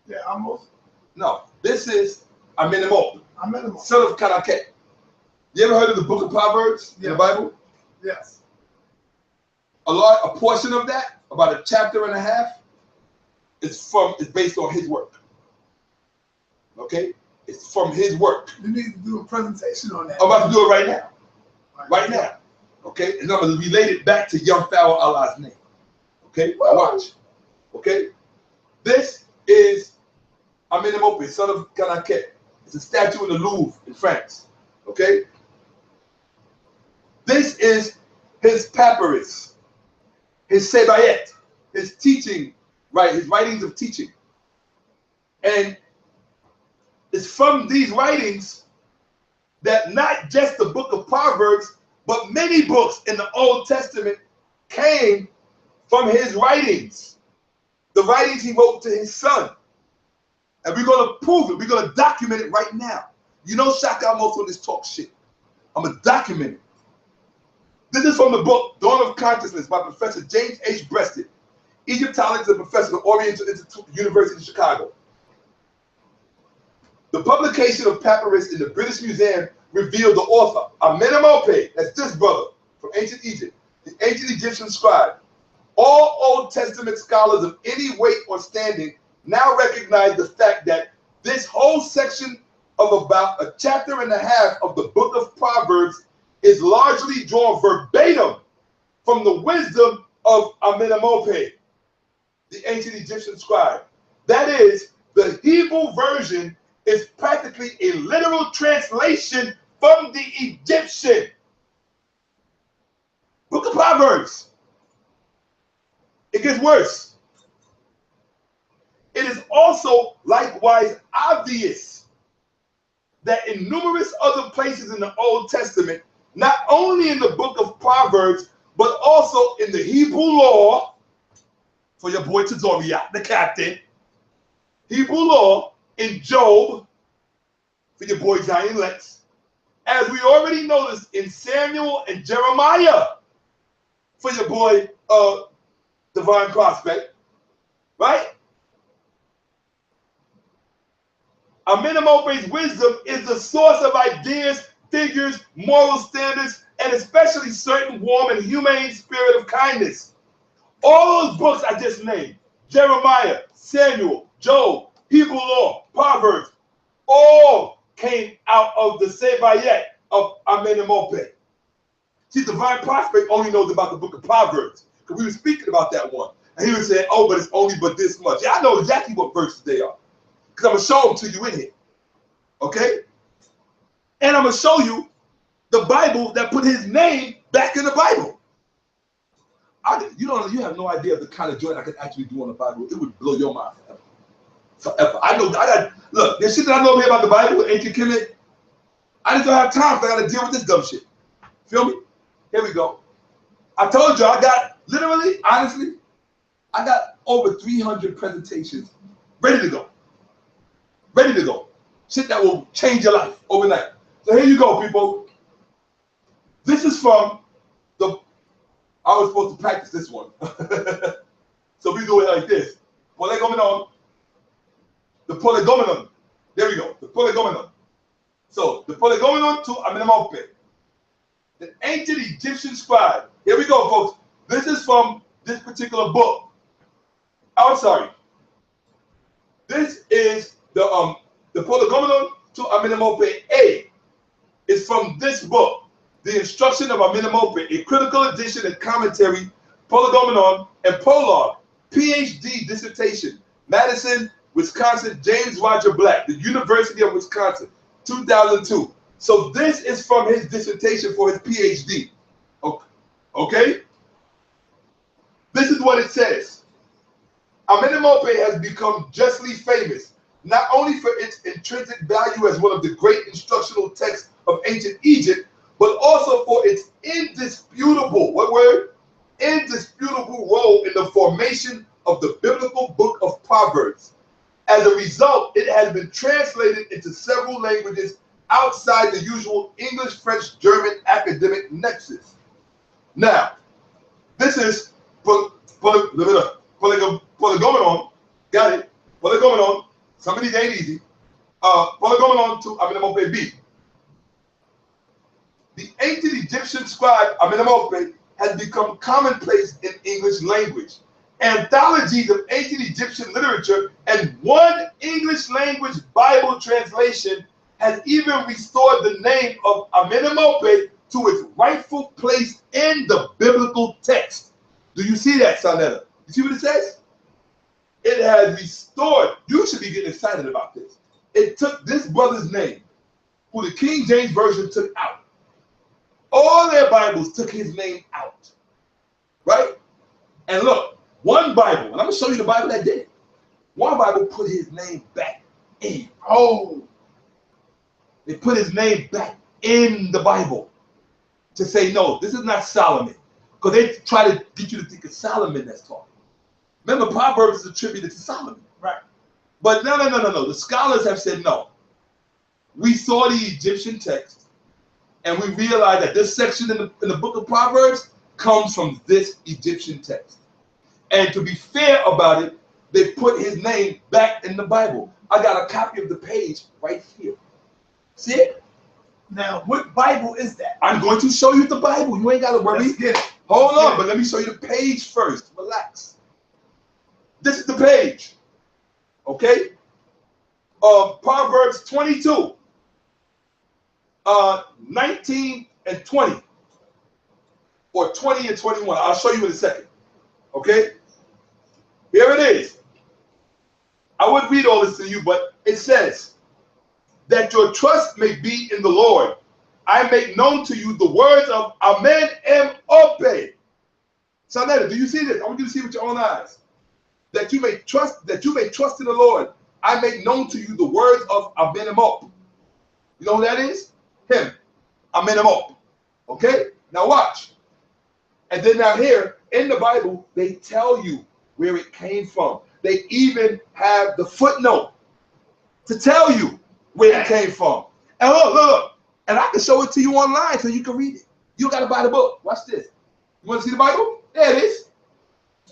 Yeah, almost. No, this is Amenemop, Amenemop, son of Kanaket. You ever heard of the Book of Proverbs in the Bible? Yes. A portion of that, about a chapter and a half, is based on his work. Okay? It's from his work. You need to do a presentation on that. I'm about to do it right now. Right now. Okay? And I'm going to relate it back to young Pharaoh Allah's name. Okay? Watch. Okay? This is Amenemop, son of Kanaket. It's a statue in the Louvre in France. Okay? This is his papyrus. his Sebayet, his teaching, right, his writings of teaching. And it's from these writings that not just the book of Proverbs, but many books in the Old Testament came from his writings. The writings he wrote to his son. And we're going to prove it. We're going to document it right now. You know, Shakka, I'm also this talk shit. I'm going to document it. This is from the book Dawn of Consciousness by Professor James H. Breasted, Egyptologist and professor at Oriental Institute University in Chicago. The publication of papyrus in the British Museum revealed the author, Amenemope, that's this brother from ancient Egypt, the ancient Egyptian scribe. All Old Testament scholars of any weight or standing now recognize the fact that this whole section of about a chapter and a half of the book of Proverbs is largely drawn verbatim from the wisdom of Amenemope, the ancient Egyptian scribe. That is, the Hebrew version is practically a literal translation from the Egyptian. Book of Proverbs. It gets worse. It is also likewise obvious that in numerous other places in the Old Testament, not only in the book of Proverbs, but also in the Hebrew law, for your boy Tazoriak, the captain, Hebrew law, in Job, for your boy Giant Lex, as we already noticed in Samuel and Jeremiah, for your boy Divine Prospect, right? Amenemope's wisdom is the source of ideas, figures, moral standards, and especially certain warm and humane spirit of kindness. All those books I just named, Jeremiah, Samuel, Job, Hebrew law, Proverbs, all came out of the Sebayet of Amenemope. See, Divine Prospect only knows about the book of Proverbs, because we were speaking about that one. And he was saying, oh, but it's only but this much. Yeah, I know exactly what verses they are, because I'm going to show them to you in here. Okay? And I'm going to show you the Bible that put his name back in the Bible. You have no idea of the kind of joint I could actually do on the Bible. It would blow your mind forever. Forever. Look, there's shit that I know here about the Bible, ancient Kemet. I just don't have time, so I got to deal with this dumb shit. Feel me? Here we go. I told you I got, literally, honestly, I got over 300 presentations ready to go. Ready to go. Shit that will change your life overnight. So here you go, people. This is from I was supposed to practice this one. So we do it like this. Polegomenon. The polegomenon. There we go. The polegomenon. So the polegomenon to Amenemope. The ancient Egyptian scribe. Here we go, folks. This is from this particular book. I'm sorry. This is the polegomenon to Amenemope A. Is from this book. The Instruction of Amenemope, a critical edition and commentary, Polegomenon and Prologue, PhD dissertation, Madison, Wisconsin, James Roger Black, the University of Wisconsin, 2002. So this is from his dissertation for his PhD. Okay? This is what it says. Amenemope has become justly famous, not only for its intrinsic value as one of the great instructional texts of ancient Egypt, but also for its indisputable, what word? Indisputable role in the formation of the biblical book of Proverbs. As a result, it has been translated into several languages outside the usual English, French, German academic nexus. Now, this is Polegomenon. Got it? Polegomenon. Some of these ain't easy. Polegomenon to Amenemope B. The ancient Egyptian scribe Amenemope has become commonplace in English language. Anthologies of ancient Egyptian literature and one English language Bible translation has even restored the name of Amenemope to its rightful place in the biblical text. Do you see that, Sonetta? You see what it says? It has restored. You should be getting excited about this. It took this brother's name, who the King James Version took out. All their Bibles took his name out, right? And look, one Bible, and I'm gonna show you the Bible that did it. One Bible put his name back in. Oh. They put his name back in the Bible to say, no, this is not Solomon. Because they try to get you to think it's Solomon that's talking. Remember, Proverbs is attributed to Solomon. Right. But no. The scholars have said no. We saw the Egyptian text, and we realized that this section in the book of Proverbs comes from this Egyptian text. And to be fair about it, they put his name back in the Bible. I got a copy of the page right here. See it? Now, what Bible is that? I'm going to show you the Bible. You ain't got to worry. Let's get it. Hold on, but let me show you the page first. Relax. This is the page. Okay? Proverbs 22. 19 and 20. Or 20 and 21. I'll show you in a second. Okay? Here it is. I wouldn't read all this to you, but it says, that your trust may be in the Lord. I make known to you the words of Amen and Ope. Sonetta, do you see this? I want you to see with your own eyes. That you may trust in the Lord. I make known to you the words of Amen and Ope. You know who that is? Him. Amen and Ope. Okay? Now watch. And then now here in the Bible, they tell you where it came from. They even have the footnote to tell you where it came from. And look. And I can show it to you online so you can read it. You got to buy the book. Watch this. You want to see the Bible? There it is.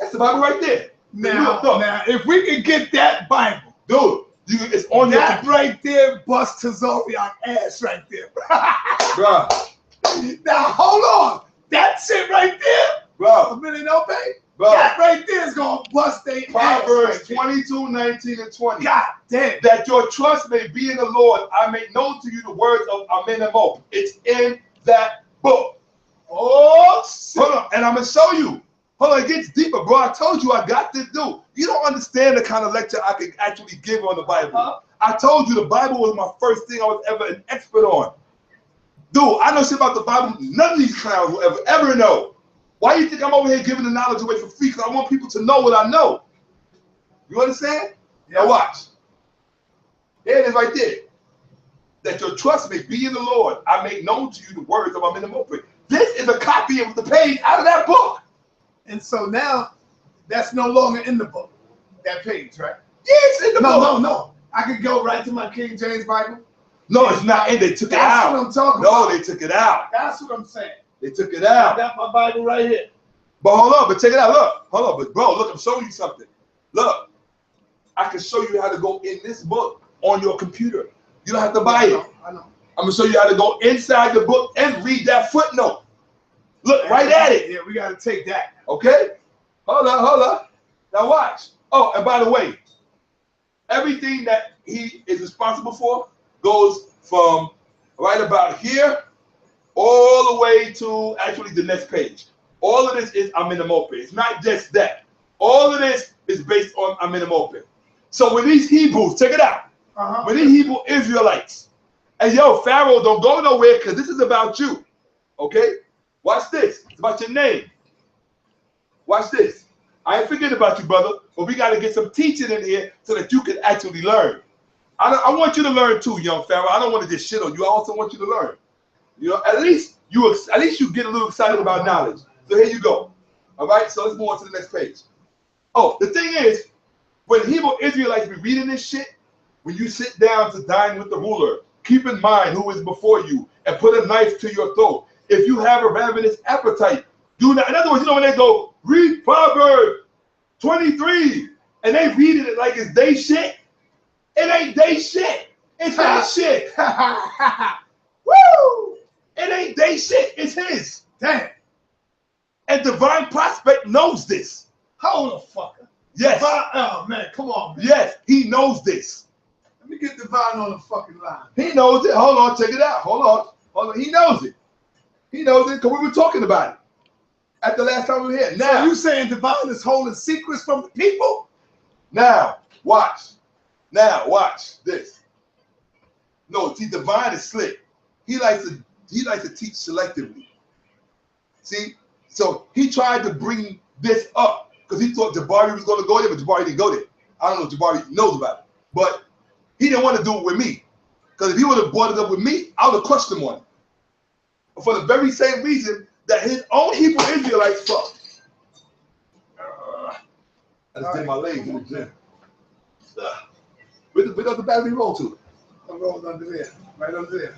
That's the Bible right there. Now, if we can get that Bible, dude, it's on that right there, bust Tazorian ass right there. Bro. Now, hold on. That shit right there, bro. A minute, no pay. Bro. That right there is going to bust their Proverbs 22, 19, and 20. God damn. That your trust may be in the Lord. I make known to you the words of Amen and Ope. It's in that book. Oh, shit. Hold on. And I'm going to show you. Hold on. It gets deeper, bro. I told you I got this, dude. You don't understand the kind of lecture I could actually give on the Bible. I told you the Bible was my first thing I was ever an expert on. Dude, I know shit about the Bible none of these clowns will ever know. Why do you think I'm over here giving the knowledge away for free? Because I want people to know what I know. You understand? Yeah. Now watch. There it is right there. That your trust may be in the Lord. I make known to you the words of Amen and Ope. This is a copy of the page out of that book. And so now, that's no longer in the book. That page, right? Yes, in the book. No. I could go right to my King James Bible. No, it's not in. They took it out. That's what I'm talking about. No, they took it out. That's what I'm saying. They took it out. I got my Bible right here. But hold on, but check it out. Look, hold on, but bro, look, I'm showing you something. Look, I can show you how to go in this book on your computer. You don't have to buy it. I know. I'm gonna show you how to go inside the book and read that footnote. Look right at it. Yeah, we gotta take that. Okay? Hold on. Now watch. Oh, and by the way, everything that he is responsible for goes from right about here all the way to actually the next page. All of this is Amen and Ope. It's not just that. All of this is based on Amen and Ope. So when these Hebrews, check it out. When these Hebrew Israelites, and yo, Pharaoh, don't go nowhere because this is about you. Okay? Watch this. It's about your name. Watch this. I ain't forgetting about you, brother, but we got to get some teaching in here so that you can actually learn. I want you to learn too, young Pharaoh. I don't want to just shit on you. I also want you to learn. You know, at least you get a little excited about knowledge. So here you go. All right, so let's move on to the next page. Oh, the thing is, when Hebrew Israelites be reading this shit, when you sit down to dine with the ruler, keep in mind who is before you and put a knife to your throat. If you have a ravenous appetite, do not. In other words, you know when they go, read Proverbs 23, and they reading it like it's they shit, it ain't they shit. It's his shit. Woo! It ain't they shit. It's his. Damn. And Divine Prospect knows this. Hold the fucker. Yes. Divine, oh man, come on, man. Yes, he knows this. Let me get Divine on the fucking line. He knows it. Hold on, check it out. Hold on. He knows it. He knows it because we were talking about it at the last time we were here. Now so you saying Divine is holding secrets from the people? Now watch. Now watch this. No, see, Divine is slick. He likes to teach selectively. See, so he tried to bring this up because he thought Jabari was going to go there, but Jabari didn't go there. I don't know if Jabari knows about it, but he didn't want to do it with me, because if he would have brought it up with me, I would have crushed him on it. For the very same reason that his own Hebrew Israelites fucked. I just did my legs in the gym. Where does the battery roll to? It rolls under there, right under there.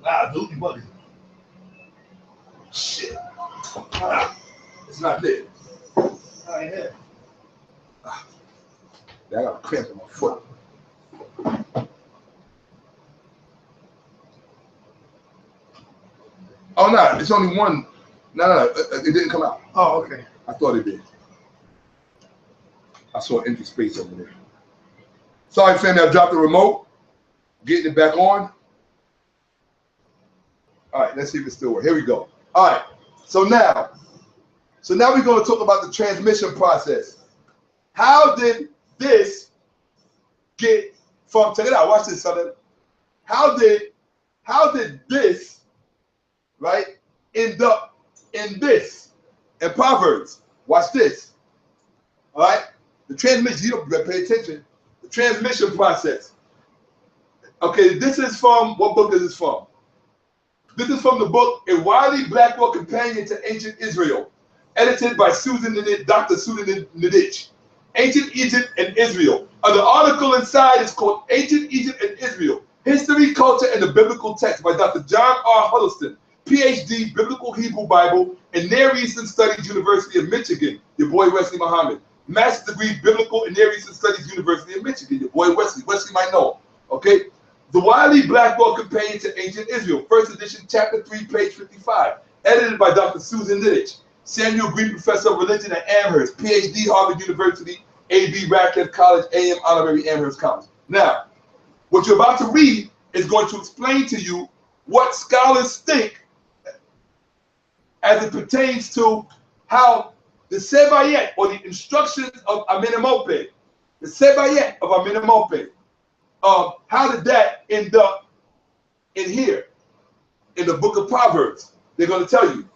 Ah, Dookie Buddy. Shit. Ah, it's not there. Right here. Ah, I got a cramp in my foot. Oh, no, it's only one. No, it didn't come out. Oh, okay. I thought it did. I saw an empty space over there. Sorry, family, I dropped the remote. Getting it back on. All right, let's see if it still works. Here we go. All right, so now we're going to talk about the transmission process. How did this get from, check it out, watch this, son. How did this, right, end up in this? In Proverbs, watch this. All right, the transmission, you don't pay attention. The transmission process. Okay, this is from, what book is this from? This is from the book A Wiley Blackwell Companion to Ancient Israel, edited by Dr. Susan Nidich. Ancient Egypt and Israel. The article inside is called Ancient Egypt and Israel, History, Culture, and the Biblical Text by Dr. John R. Huddleston, PhD, Biblical Hebrew Bible, and Near Eastern Studies, University of Michigan. Your boy Wesley Muhammad. Master's degree, Biblical and Near Eastern Studies, University of Michigan. Your boy Wesley. Wesley might know. Okay? The Wiley Blackwell Companion to Ancient Israel, first edition, chapter 3, page 55, edited by Dr. Susan Nidich, Samuel Green Professor of Religion at Amherst, PhD, Harvard University, A.B. Radcliffe College, A.M. Honorary Amherst College. Now, what you're about to read is going to explain to you what scholars think as it pertains to how the Sebayet, or the instructions of Amenemope, the Sebayet of Amenemope, how did that end up in here, in the book of Proverbs? They're going to tell you.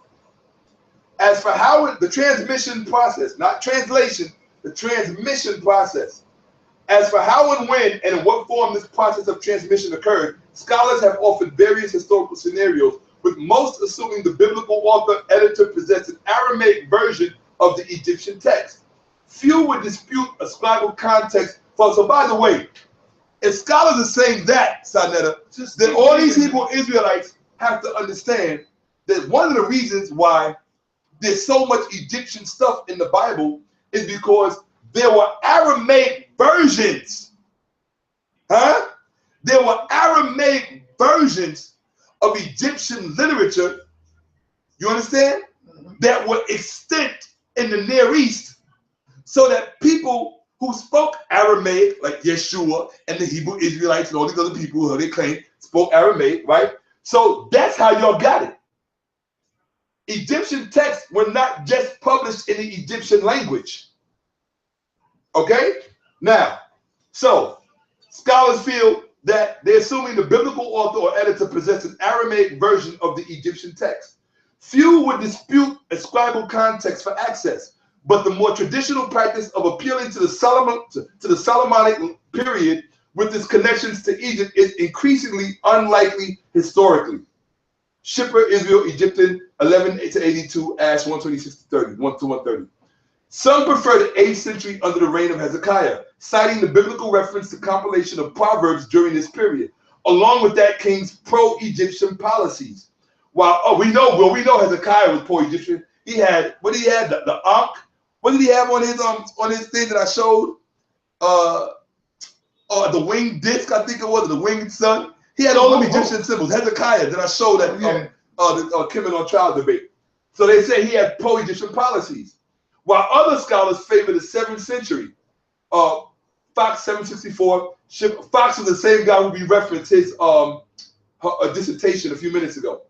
As for how the transmission process, not translation, the transmission process. As for how and when and in what form this process of transmission occurred, scholars have offered various historical scenarios, with most assuming the biblical author editor possessed an Aramaic version of the Egyptian text. Few would dispute a scribal context. So by the way, if scholars are saying that, Sanetta, then all these Hebrew Israelites have to understand that one of the reasons why there's so much Egyptian stuff in the Bible is because there were Aramaic versions. Huh? There were Aramaic versions of Egyptian literature, you understand, that were extant in the Near East, so that people who spoke Aramaic, like Yeshua and the Hebrew Israelites and all these other people who they claim spoke Aramaic, right? So that's how y'all got it. Egyptian texts were not just published in the Egyptian language. Okay? Now, so scholars feel that they're assuming the biblical author or editor possessed an Aramaic version of the Egyptian text. Few would dispute a scribal context for access, but the more traditional practice of appealing to the Solomonic period with its connections to Egypt is increasingly unlikely historically. Shipper, Israel, Egyptian, 11 to 82, Ash 126 to 30, 1 to 130. Some prefer the 8th century under the reign of Hezekiah, citing the biblical reference to compilation of Proverbs during this period. Along with that, king's pro-Egyptian policies. While we know Hezekiah was pro-Egyptian. He had, what did he have? The Ankh. What did he have on his thing that I showed? The winged disc, I think it was, the winged sun. He had all the Egyptian symbols. Hezekiah that I showed at the Kim on trial debate. So they say he had pro-Egyptian policies. While other scholars favor the 7th century, Fox 764. Fox was the same guy who we referenced his dissertation a few minutes ago.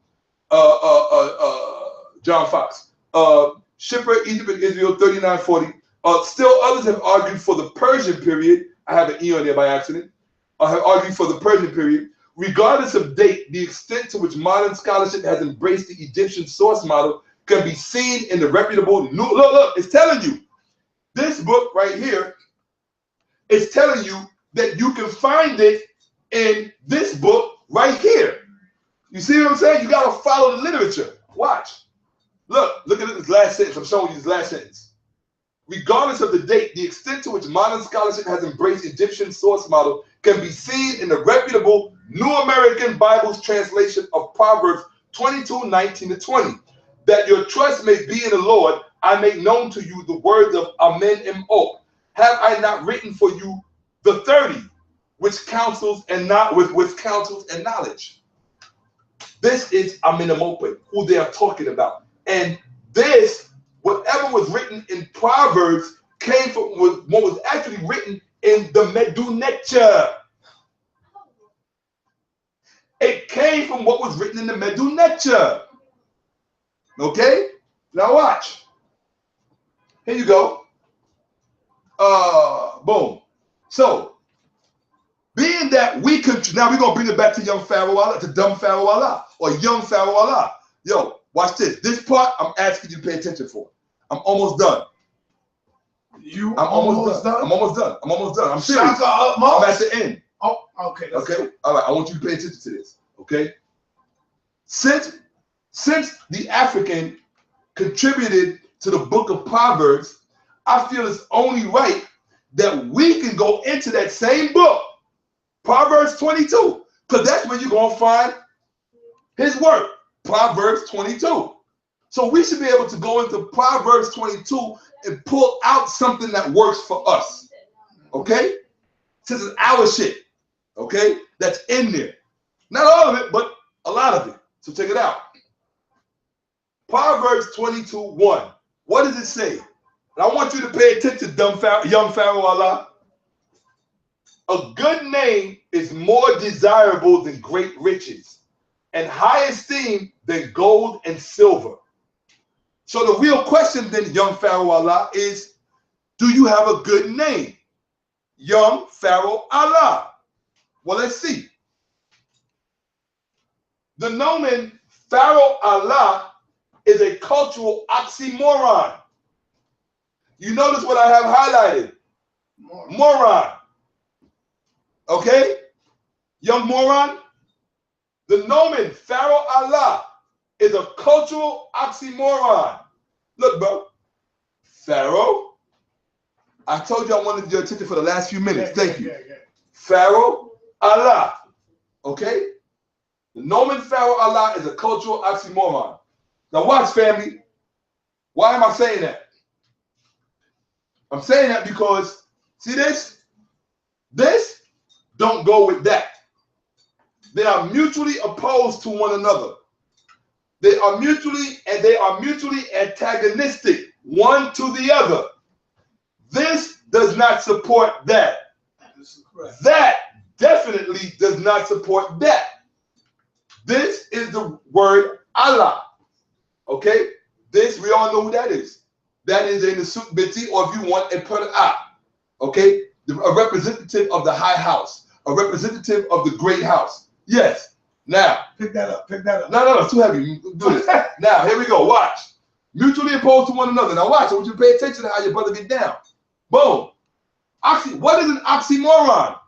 John Fox. Shipper, Egypt and Israel, 3940. Still others have argued for the Persian period. I have an E on there by accident. Have argued for the Persian period, Regardless of date, the extent to which modern scholarship has embraced the Egyptian source model can be seen in the reputable new. Look, it's telling you. This book right here is telling you that you can find it in this book right here. You see what I'm saying? You got to follow the literature. Watch. Look at this last sentence. I'm showing you this last sentence. Regardless of the date, the extent to which modern scholarship has embraced Egyptian source model can be seen in the reputable New American Bible's translation of Proverbs 22:19-20. That your trust may be in the Lord, I make known to you the words of Amen and O. Have I not written for you the 30, which counsels and not with counsels and knowledge? This is Amen and O, who they are talking about. And this, whatever was written in Proverbs, came from what was actually written in the Medunecha. It came from what was written in the Medunecha. Okay? Now watch. Here you go. Boom. So, being that we could, now we're going to bring it back to young Pharaoh Allah, to dumb Pharaoh Allah, or young Pharaoh Allah. Yo, watch this. This part, I'm asking you to pay attention for. I'm almost done. I'm almost done. I'm almost done. I'm almost done. I'm serious. I'm at the end. Oh, okay. Okay. All right. I want you to pay attention to this. Okay. Since the African contributed to the book of Proverbs, I feel it's only right that we can go into that same book, Proverbs 22, because that's where you're going to find his work, Proverbs 22. So we should be able to go into Proverbs 22 and pull out something that works for us, okay? Since it's our shit, okay? That's in there. Not all of it, but a lot of it. So check it out. Proverbs 22:1. What does it say? And I want you to pay attention, young Pharaoh Allah. A good name is more desirable than great riches, and high esteem than gold and silver. So the real question then, young Pharaoh Allah, is, do you have a good name? Young Pharaoh Allah. Well, let's see. The nomen Pharaoh Allah is a cultural oxymoron. You notice what I have highlighted? Moron. Okay? Young moron. The nomen Pharaoh Allah is a cultural oxymoron. Look, bro. Pharaoh. I told you I wanted your attention for the last few minutes. Thank you. Pharaoh Allah. Okay? The nomen Pharaoh Allah is a cultural oxymoron. Now watch, family. Why am I saying that? I'm saying that because, see this? This don't go with that. They are mutually opposed to one another. They are mutually antagonistic one to the other. This does not support that. That definitely does not support that. This is the word Allah. Okay? This, we all know who that is. That is a Nasut Biti, or if you want, a Per'ah. Okay? A representative of the high house. A representative of the great house. Yes. Now. Pick that up. No, it's too heavy. Do this. Now, here we go. Watch. Mutually opposed to one another. Now watch. I want you to pay attention to how your brother get down. Boom. What is an oxymoron?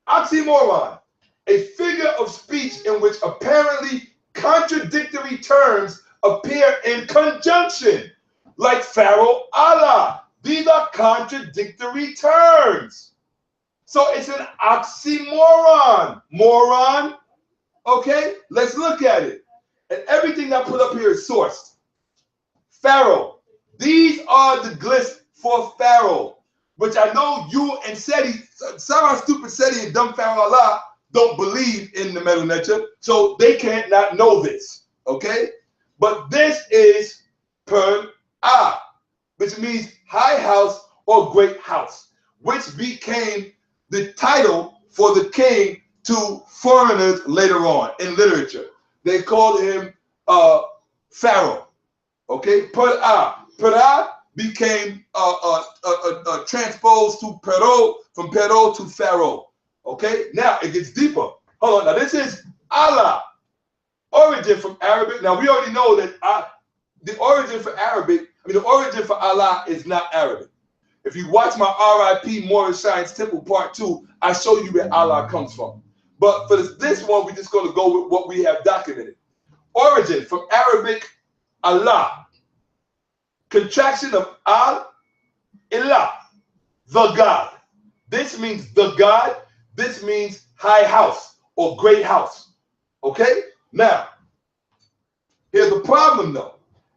Oxymoron. A figure of speech in which apparently contradictory terms appear in conjunction. Like Pharaoh Allah. These are contradictory terms. So it's an oxymoron. Moron. Okay? Let's look at it. And everything I put up here is sourced. Pharaoh. These are the glyphs for Pharaoh, which I know you and Seti, Sarah Stupid Seti and Dumb Pharaoh Allah don't believe in the Medu Neter, so they can't not know this. Okay? But this is Per-Ah, which means high house or great house, which became the title for the king to foreigners later on in literature. They called him Pharaoh. Okay? Per-Ah. Per-Ah became transposed to Pharaoh, from Pharaoh to Pharaoh. Okay? Now it gets deeper. Hold on. Now this is Allah. Origin from Arabic. Now we already know that the origin for Allah is not Arabic. If you watch my RIP Moorish Science Temple Part 2, I show you where Allah comes from. But for this one, we're just going to go with what we have documented. Origin from Arabic, Allah. Contraction of Al-Ilah, the God. This means the God. This means high house or great house. Okay? Now, here's the problem though.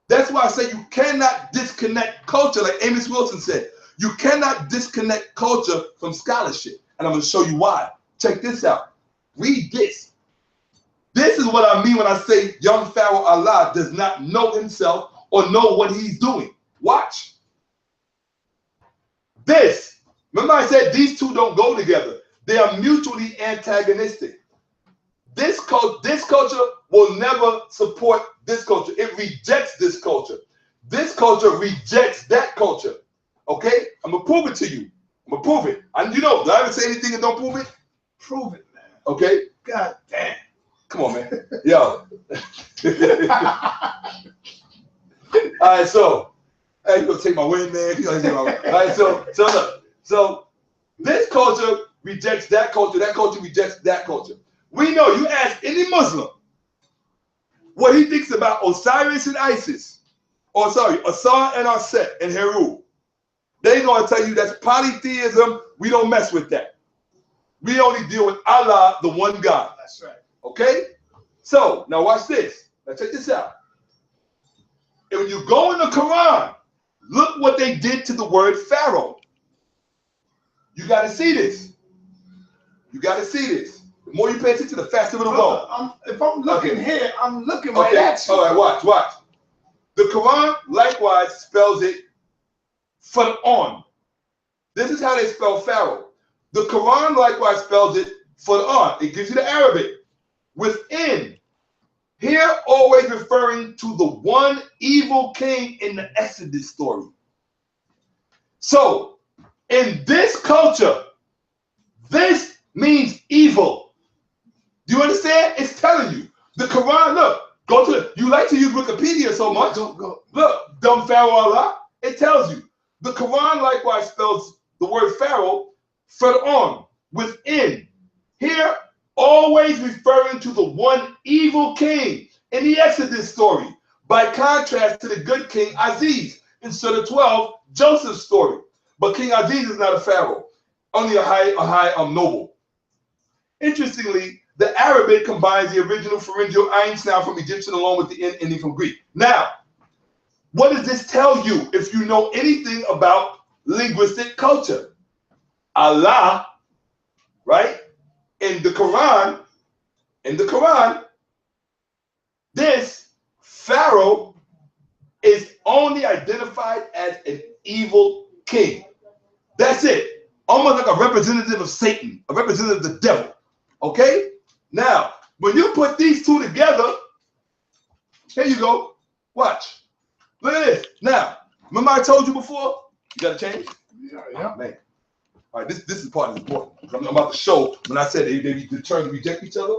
That's why I say you cannot disconnect culture, like Amos Wilson said. You cannot disconnect culture from scholarship. And I'm going to show you why. Check this out. Read this. This is what I mean when I say young Pharaoh Allah does not know himself or know what he's doing. Watch. This. Remember I said these two don't go together. They are mutually antagonistic. This culture will never support this culture. It rejects this culture. This culture rejects that culture. Okay? I'm going to prove it to you. I'm going to prove it. And you know, do I ever say anything and don't prove it? Prove it, man. Okay? God damn. Come on, man. Yo. All right, so, hey, you gonna take my win, man. All right, so look. So this culture rejects that culture rejects that culture. We know, you ask any Muslim what he thinks about Osiris and Isis, or sorry, Ausar and Aset and Heru. They're gonna tell you that's polytheism. We don't mess with that. We only deal with Allah, the one God. That's right. Okay? So, now watch this. Now check this out. And when you go in the Quran, look what they did to the word Pharaoh. You got to see this. You got to see this. The more you pay attention, the faster it'll go. If I'm looking here, I'm looking right at you. All right, watch. The Quran likewise spells it Pharaoh. This is how they spell Pharaoh. The Quran likewise spells it Pharaoh. It gives you the Arabic. Within. Here, always referring to the one evil king in the Exodus story. So, in this culture, this means evil. Do you understand? It's telling you. The Quran, look, go to it. You like to use Wikipedia so much. Go. Look, dumb Pharaoh Allah, it tells you. The Quran likewise spells the word Pharaoh, Pharaoh, within. Here, always referring to the one evil king in the Exodus story, by contrast to the good king Aziz in Surah 12, Joseph's story. But King Aziz is not a pharaoh, only a high noble. Interestingly, the Arabic combines the original pharyngeal ayin sound from Egyptian along with the ending from Greek. Now, what does this tell you if you know anything about linguistic culture? Allah, right? In the Quran, this Pharaoh is only identified as an evil king. That's it. Almost like a representative of Satan, a representative of the devil. Okay? Now, when you put these two together, here you go. Watch. Look at this. Now, remember I told you before? You got to change? Yeah. Oh, man. All right, this is part that's important. I'm about to show when I said they turn to reject each other.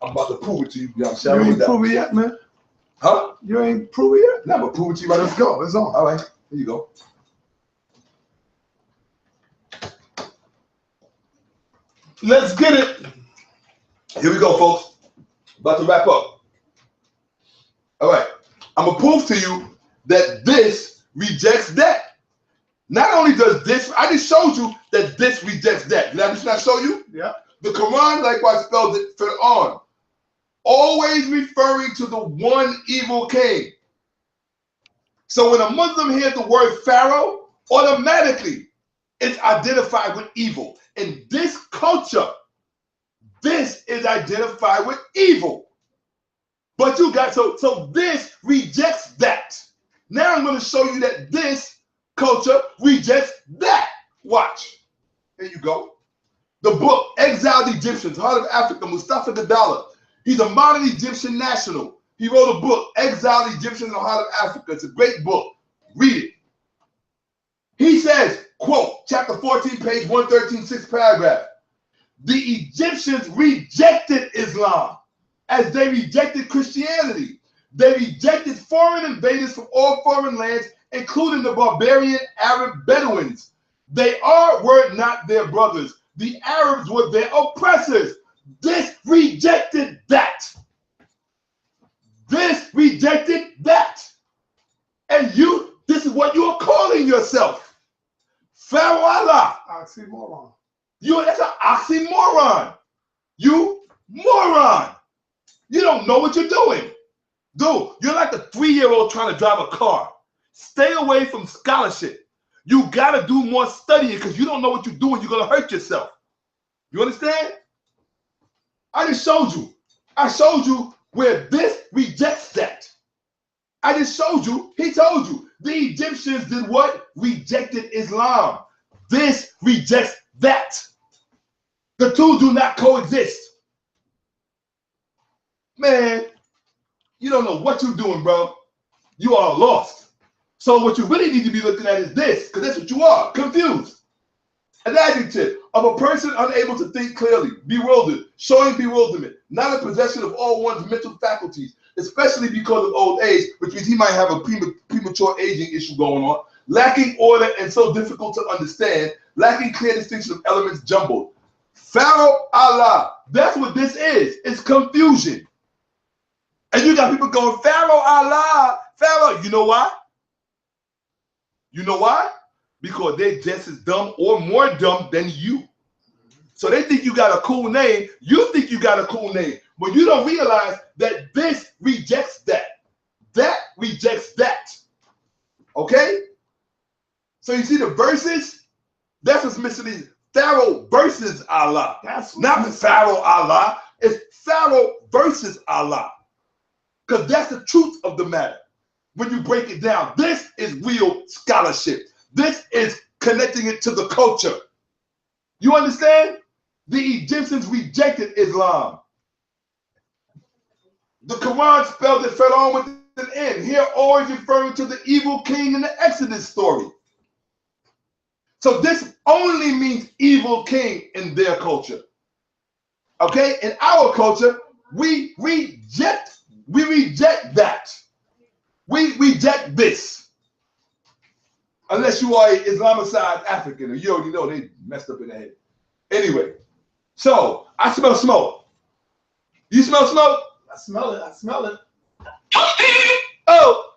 I'm about to prove it to you. You ain't prove it yet, man. Huh? You ain't prove it yet? No, I'm gonna prove it to you right. Let's go. It's on. All right, here you go. Let's get it. Here we go, folks. About to wrap up. All right, I'm gonna prove to you that this rejects that. Not only does this, I just showed you that this rejects that. Did I just not show you? Yeah. The Quran likewise spells it Pharaoh, always referring to the one evil king. So when a Muslim hears the word Pharaoh, automatically it's identified with evil. In this culture, this is identified with evil. But you got, so this rejects that. Now I'm going to show you that this culture rejects that. Watch. Here you go. The book, Exiled Egyptians, Heart of Africa, Mustafa Gadala. He's a modern Egyptian national. He wrote a book, Exiled Egyptians in the Heart of Africa. It's a great book. Read it. He says, quote, chapter 14, page 113, 6th paragraph. the Egyptians rejected Islam as they rejected Christianity. They rejected foreign invaders from all foreign lands, including the barbarian Arab Bedouins. They were not their brothers. The Arabs were their oppressors. This rejected that. This rejected that. And this is what you are calling yourself. Pharaoh Allah. Oxymoron. That's an oxymoron. You moron. You don't know what you're doing. Dude, you're like a 3-year-old trying to drive a car. Stay away from scholarship. You got to do more studying because you don't know what you're doing. You're going to hurt yourself. You understand? I just showed you. I showed you where this rejects that. I just showed you. He told you. The Egyptians did what? Rejected Islam. This rejects that. The two do not coexist. Man, you don't know what you're doing, bro. You are lost. So what you really need to be looking at is this, because that's what you are, confused. An adjective of a person unable to think clearly, bewildered, showing bewilderment, not in possession of all one's mental faculties, especially because of old age, which means he might have a premature aging issue going on, lacking order and so difficult to understand, lacking clear distinction of elements jumbled. Pharaoh Allah, that's what this is. It's confusion. And you got people going, Pharaoh Allah, Pharaoh. You know why? You know why? Because they're just as dumb or more dumb than you. So they think you got a cool name. You think you got a cool name. But you don't realize that this rejects that. That rejects that. Okay? So you see the verses? That's what's missing. Is Pharaoh versus Allah. That's not Pharaoh Allah. It's Pharaoh versus Allah. Because that's the truth of the matter. When you break it down, this is real scholarship. This is connecting it to the culture. You understand? The Egyptians rejected Islam. The Quran spelled it Pharaoh with an N. Here always referring to the evil king in the Exodus story. So this only means evil king in their culture. Okay? In our culture, we reject that. We reject this. Unless you are an Islamicized African, and you already know they messed up in the head. Anyway, so I smell smoke. You smell smoke? I smell it. I smell it. Oh,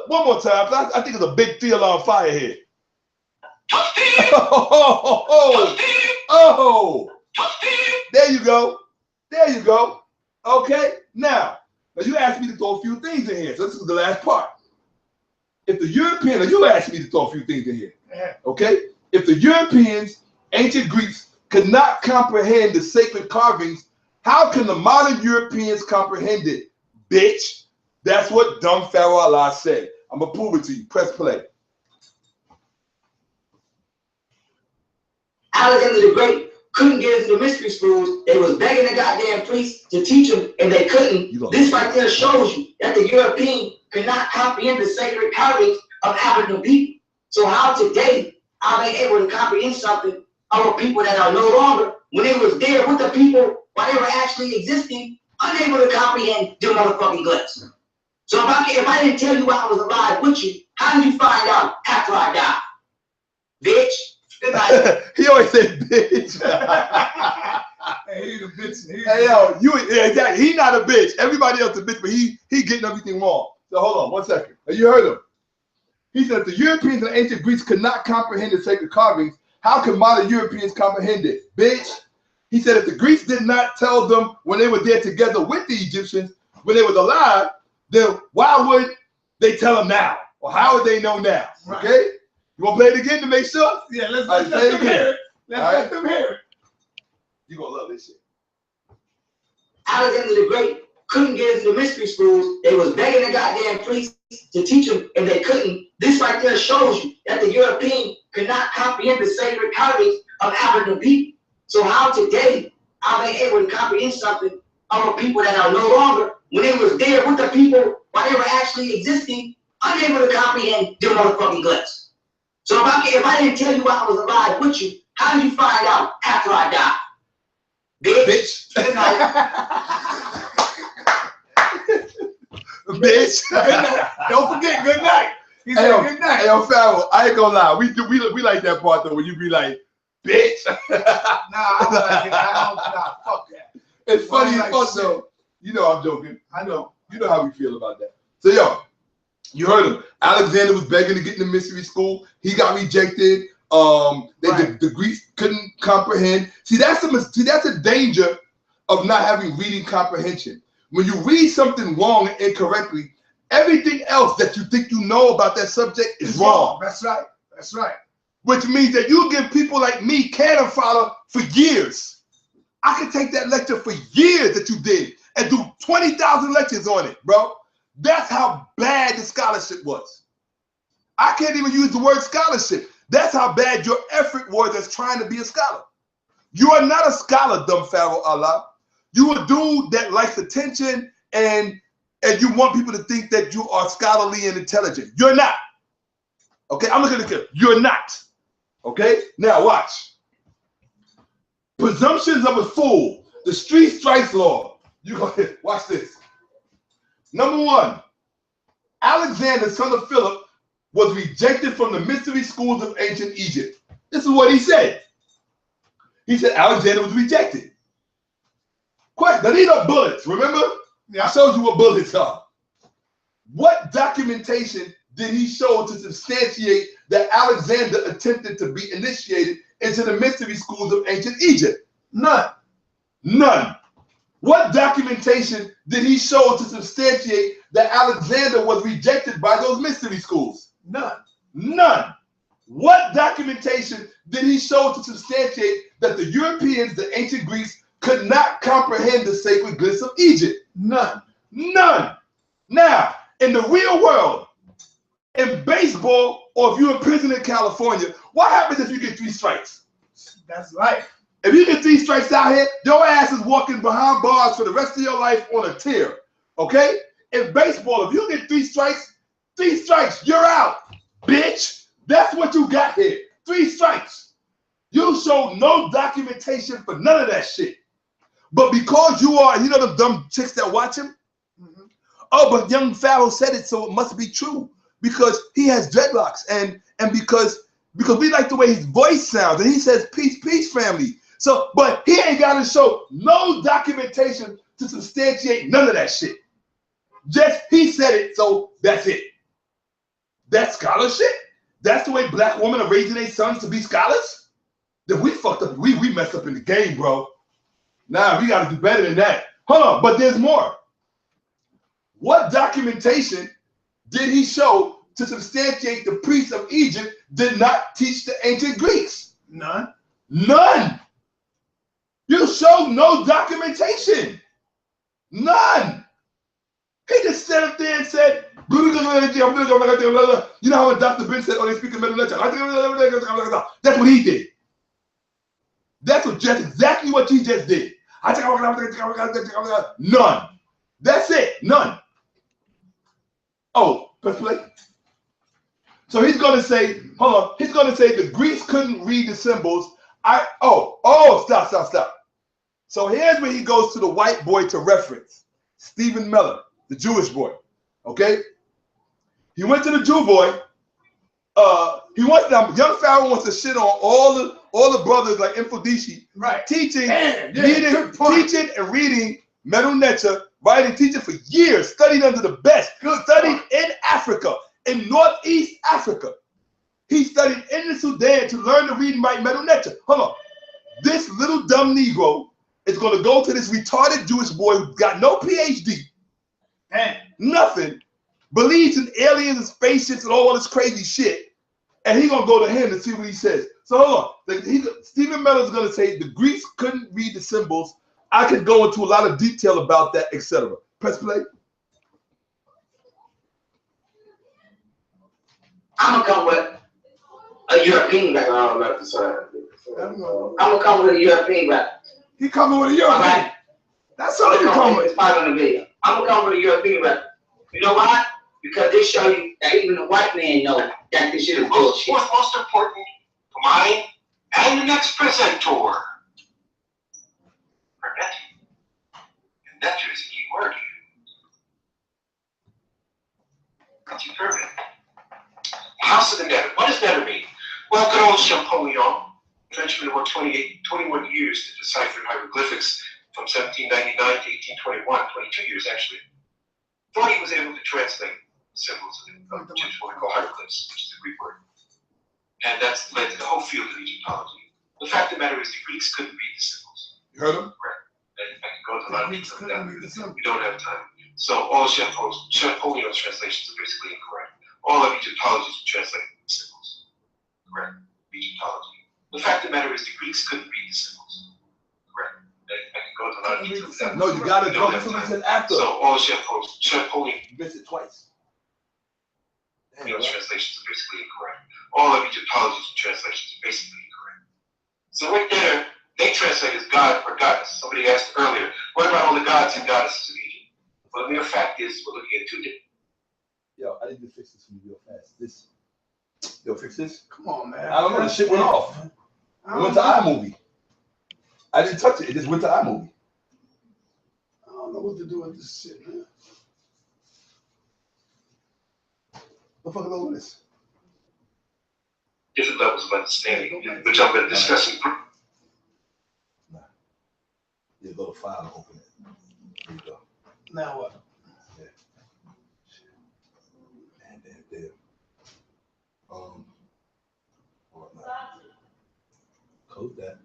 one more time. I think it's a big deal on fire here. Oh, there you go. There you go. Okay, now you asked me to throw a few things in here. So this is the last part. If the Europeans, you asked me to throw a few things in here. Okay, if the Europeans, ancient Greeks, could not comprehend the sacred carvings, how can the modern Europeans comprehend it? Bitch. That's what dumb Pharaoh Allah said. I'm going to prove it to you. Press play. Alexander the Great couldn't get into the mystery schools. They was begging the goddamn priests to teach them, and they couldn't. This right there shows you that the European could not comprehend the sacred carvings of African people. So how today are they able to comprehend something of people that are no longer, when they was there with the people, while they were actually existing, unable to comprehend their motherfucking guts? So if I didn't tell you I was alive with you, how did you find out after I died? Bitch. He always said bitch. Hey, he's a bitch. Hey, yo, exactly. He not a bitch. Everybody else a bitch, but he getting everything wrong. So hold on 1 second. You heard him. He said if the Europeans and ancient Greeks could not comprehend the sacred carvings, how can modern Europeans comprehend it? Bitch. He said if the Greeks did not tell them when they were there together with the Egyptians, when they was alive, then why would they tell them now? Or how would they know now? Right. Okay? You want to play it again to make sure? Yeah, let's let them hear it. Let them hear it. You're going to love this shit. Alexander the Great couldn't get into the mystery schools. They was begging the goddamn priests to teach them, and they couldn't. This right there shows you that the European could not comprehend the sacred carvings of African people. So how today are they able to comprehend something of people that are no longer, when they was there with the people, while they were actually existing, unable to comprehend their motherfucking guts? So if I didn't tell you I was alive with you, how did you find out after I died? Bitch. Bitch. You know, Bitch. Good night. Don't forget, good night. He Hey, said yo, good night. hey, yo, Pharaoh, I ain't gonna lie. We like that part though when you be like, bitch. Nah, I don't like it. Nah, fuck that. It's funny as Like fuck shit. though. You know I'm joking. I know. You know how we feel about that. So yo, you heard him. Alexander was begging to get in the mystery school. He got rejected. The Greeks couldn't comprehend. See, that's a danger of not having reading comprehension. When you read something wrong and incorrectly, everything else that you think you know about that subject is wrong. That's right. That's right. Which means that you give people like me cannon fodder for years. I could take that lecture for years that you did and do 20,000 lectures on it, bro. That's how bad the scholarship was. I can't even use the word scholarship. That's how bad your effort was as trying to be a scholar. You are not a scholar, dumb Pharaoh Allah. You a dude that likes attention and you want people to think that you are scholarly and intelligent. You're not. Okay, I'm looking at the You're not. Okay, now watch. Presumptions of a fool. The street strikes law. You go ahead. Watch this. Number one, Alexander, son of Philip, was rejected from the mystery schools of ancient Egypt. This is what he said. He said Alexander was rejected. Question, now these are bullets, remember? Yeah. I showed you what bullets are. What documentation did he show to substantiate that Alexander attempted to be initiated into the mystery schools of ancient Egypt? None. None. What documentation did he show to substantiate that Alexander was rejected by those mystery schools? None. None. What documentation did he show to substantiate that the Europeans, the ancient Greeks, could not comprehend the sacred glyphs of Egypt? None. None. Now, in the real world, in baseball, or if you're in prison in California, what happens if you get 3 strikes? That's life. If you get 3 strikes out here, your ass is walking behind bars for the rest of your life on a tear. Okay? In baseball, if you get 3 strikes, you're out, bitch. That's what you got here. 3 strikes. You show no documentation for none of that shit. But because you are, you know the dumb chicks that watch him? Oh, but young Pharaoh said it, so it must be true. Because he has dreadlocks and because we like the way his voice sounds, and he says, peace, peace, family. So, but he ain't got to show no documentation to substantiate none of that shit. Just he said it, so that's it. That's scholarship. That's the way black women are raising their sons to be scholars. Then we fucked up. We messed up in the game, bro. Nah, we got to do better than that. Hold on, but there's more. What documentation did he show to substantiate the priests of Egypt did not teach the ancient Greeks? None. None. You showed no documentation. None. He just sat up there and said, you know how when Dr. Ben said, oh, they speak in middle lecture. That's what he did. That's exactly what he just did. None. That's it. None. Oh, press play. So he's going to say, hold on. He's going to say the Greeks couldn't read the symbols. Stop. So here's where he goes to the white boy to reference. Stephen Miller, the Jewish boy. Okay? He went to the Jew boy. Young Pharaoh wants to shit on all the brothers like Infodici, right? Teaching and reading Medu Neter, writing, teaching for years, studied under the best, studied in Africa, in Northeast Africa. He studied in the Sudan to learn to read and write Medu Neter. Hold on. This little dumb Negro is going to go to this retarded Jewish boy who got no PhD, nothing, believes in aliens and spaceships and all this crazy shit, and he's going to go to him to see what he says. So hold on. Stephen Miller is going to say the Greeks couldn't read the symbols. I could go into a lot of detail about that, etc. Press play. I'm gonna come with a European background. I'm gonna come with a European background. He coming with a European. Right. That's all you come with. It's part of the video. I'm gonna come with a European background. You know why? Because they show you that even the white man knows that this shit is bullshit. What's most important for mine and the next presenter? Nectar is a key word here. It's perfect. House of the Netter. What does Netter mean? Well, good old Champollion, Frenchman worked 21 years to decipher hieroglyphics from 1799 to 1821, 22 years actually. Thought he was able to translate symbols of what we call hieroglyphs, which is the Greek word. And that's led to the whole field of Egyptology. The fact of the matter is the Greeks couldn't read the symbols. You heard him? Right. And I can go into a lot of detail with that. We don't have time. So all Champollion's translations are basically incorrect. All of Egyptologists translate symbols. Correct. Egyptology. The fact of the matter is the Greeks couldn't read the symbols. Correct. I can go into a lot of detail with that. No, you gotta go to something after. So all Champollion. You missed it twice. Translations are basically incorrect. All of Egyptology's translations are basically incorrect. So right there, they translate as God or goddess. Somebody asked earlier, what about all the gods and goddesses of Egypt? Well, the mere fact is, we're looking at two different. Yo, I need to fix this for you real fast. Yo, fix this? Come on, man. I don't know, the shit went off. It went to iMovie. I didn't touch it, it just went to iMovie. I don't know what to do with this shit, man. What the fuck is all this? Different levels of understanding, which I'm going to discuss in. Nah. You go to file and open it. There you go. Now what? Yeah. Damn. Close that.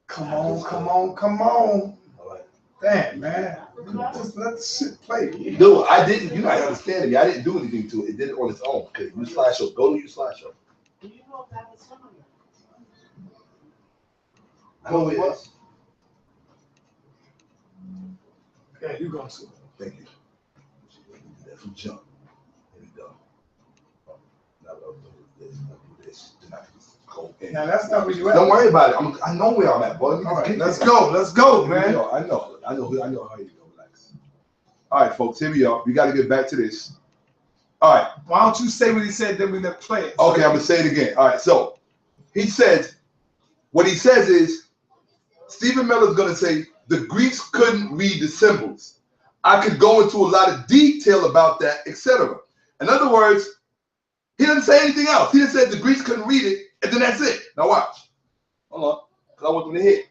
Come on. All right. Damn, man. Just let the shit play. No, I didn't. You're not understanding me. I didn't do anything to it. It did it on its own. Okay, use slideshow. Go to your slideshow. I know it is. Okay, you go to it. Thank you. That's from jump. There we go. Now I'll do this. I'll do this. Now that's not where you at. Don't worry about it. I know where I'm at, boy. All right, let's go, man. I know how you go. Relax. All right, folks, here we are. We got to get back to this. All right. Why don't you say what he said, then we let play it. Okay, I'm gonna say it again. All right, so he says, what he says is, Stephen Miller's gonna say the Greeks couldn't read the symbols. I could go into a lot of detail about that, etc. In other words, he didn't say anything else. He just said the Greeks couldn't read it, and then that's it. Now watch. Hold on, because I want them to hit.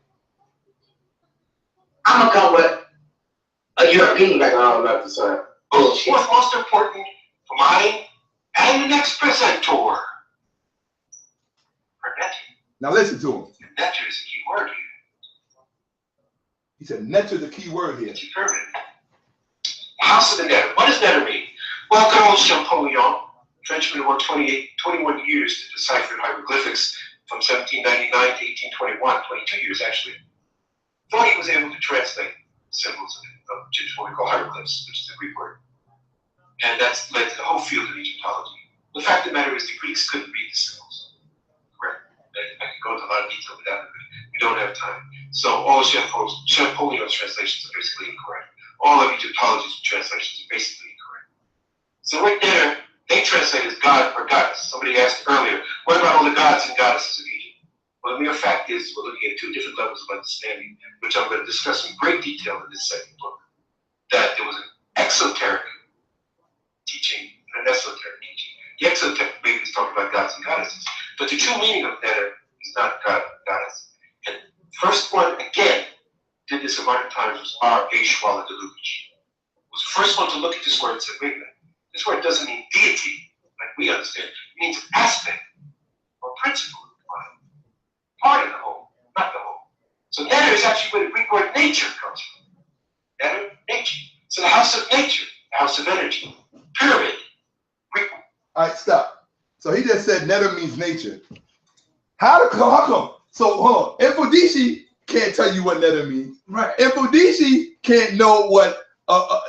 I'm gonna come with a European background about this bullshit. What's most important for mine and the next presenter? Now listen to him. Nectar is a key word here. He said nectar is the key word here. It's permanent. House of the Netter. What does Netter mean? Well, good old Champollion, Frenchman worked 21 years to decipher hieroglyphics from 1799 to 1821, 22 years actually. Thought he was able to translate symbols of what we call hieroglyphs, which is the Greek word. And that's led to the whole field of Egyptology. The fact of the matter is the Greeks couldn't read the symbols. Correct. I can go into a lot of detail with that, but we don't have time. So all Champollion's translations are basically incorrect. All of Egyptology's translations are basically incorrect. So right there, they translate as God or goddess. Somebody asked earlier, what about all the gods and goddesses of Egypt? Well, the mere fact is we're looking at two different levels of understanding, which I'm going to discuss in great detail in this second book. That there was an exoteric teaching and an esoteric teaching. The exoteric maybe is talking about gods and goddesses, but the true meaning of Netter is not God, goddess. And first one, again, did this in modern times was R.A. Schwaller Deluge. Was the first one to look at this word and said, wait a minute, this word doesn't mean deity, like we understand. It means aspect or principle of the mind. Part of the whole, not the whole. So Netter is actually where the Greek word nature comes from. Netter, nature. So the house of nature, the house of energy, pyramid. Greek. All right, stop. So he just said Netter means nature. How come? So hold on. Infodici can't tell you what Netter means. Right. Infodici can't know what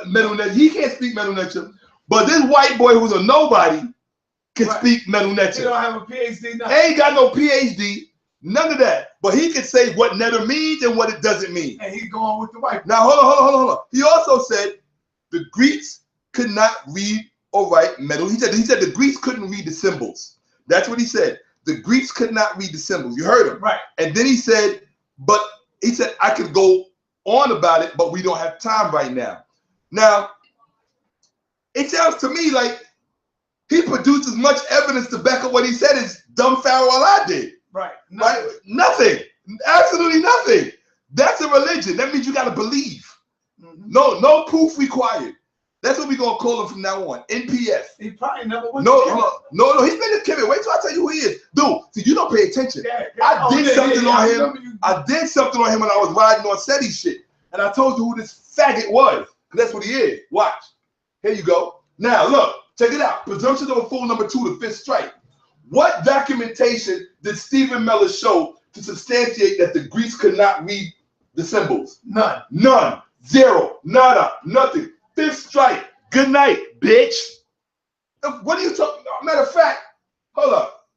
Metal Nature. He can't speak Metal Nature. But this white boy who's a nobody can speak Metal Nature. He don't have a PhD. Nothing. Ain't got no PhD. None of that. But he can say what Netter means and what it doesn't mean. And he's going with the white. Now hold on. He also said the Greeks could not read or write metal. He said the Greeks couldn't read the symbols. That's what he said. The Greeks could not read the symbols. You heard him. Right. And then he said, but he said I could go on about it, but we don't have time right now. Now, it sounds to me like he produced as much evidence to back up what he said as dumb Pharaoh Allah did. Right. Right? Nothing. Absolutely nothing. That's a religion. That means you got to believe. No proof required. That's what we're going to call him from now on. NPF. He probably never went No, he's been a Kevin. Wait till I tell you who he is. Dude, see, you don't pay attention. I did something on him. I did something on him when I was riding on SETI shit. And I told you who this faggot was. Because that's what he is. Watch. Here you go. Now, look. Check it out. Presumption of a fool number 2, the 5th strike. What documentation did Stephen Miller show to substantiate that the Greeks could not read the symbols? None. None. Zero. Nada. Nothing. 5th strike. Good night, bitch. What are you talking about? Matter of fact, hold up.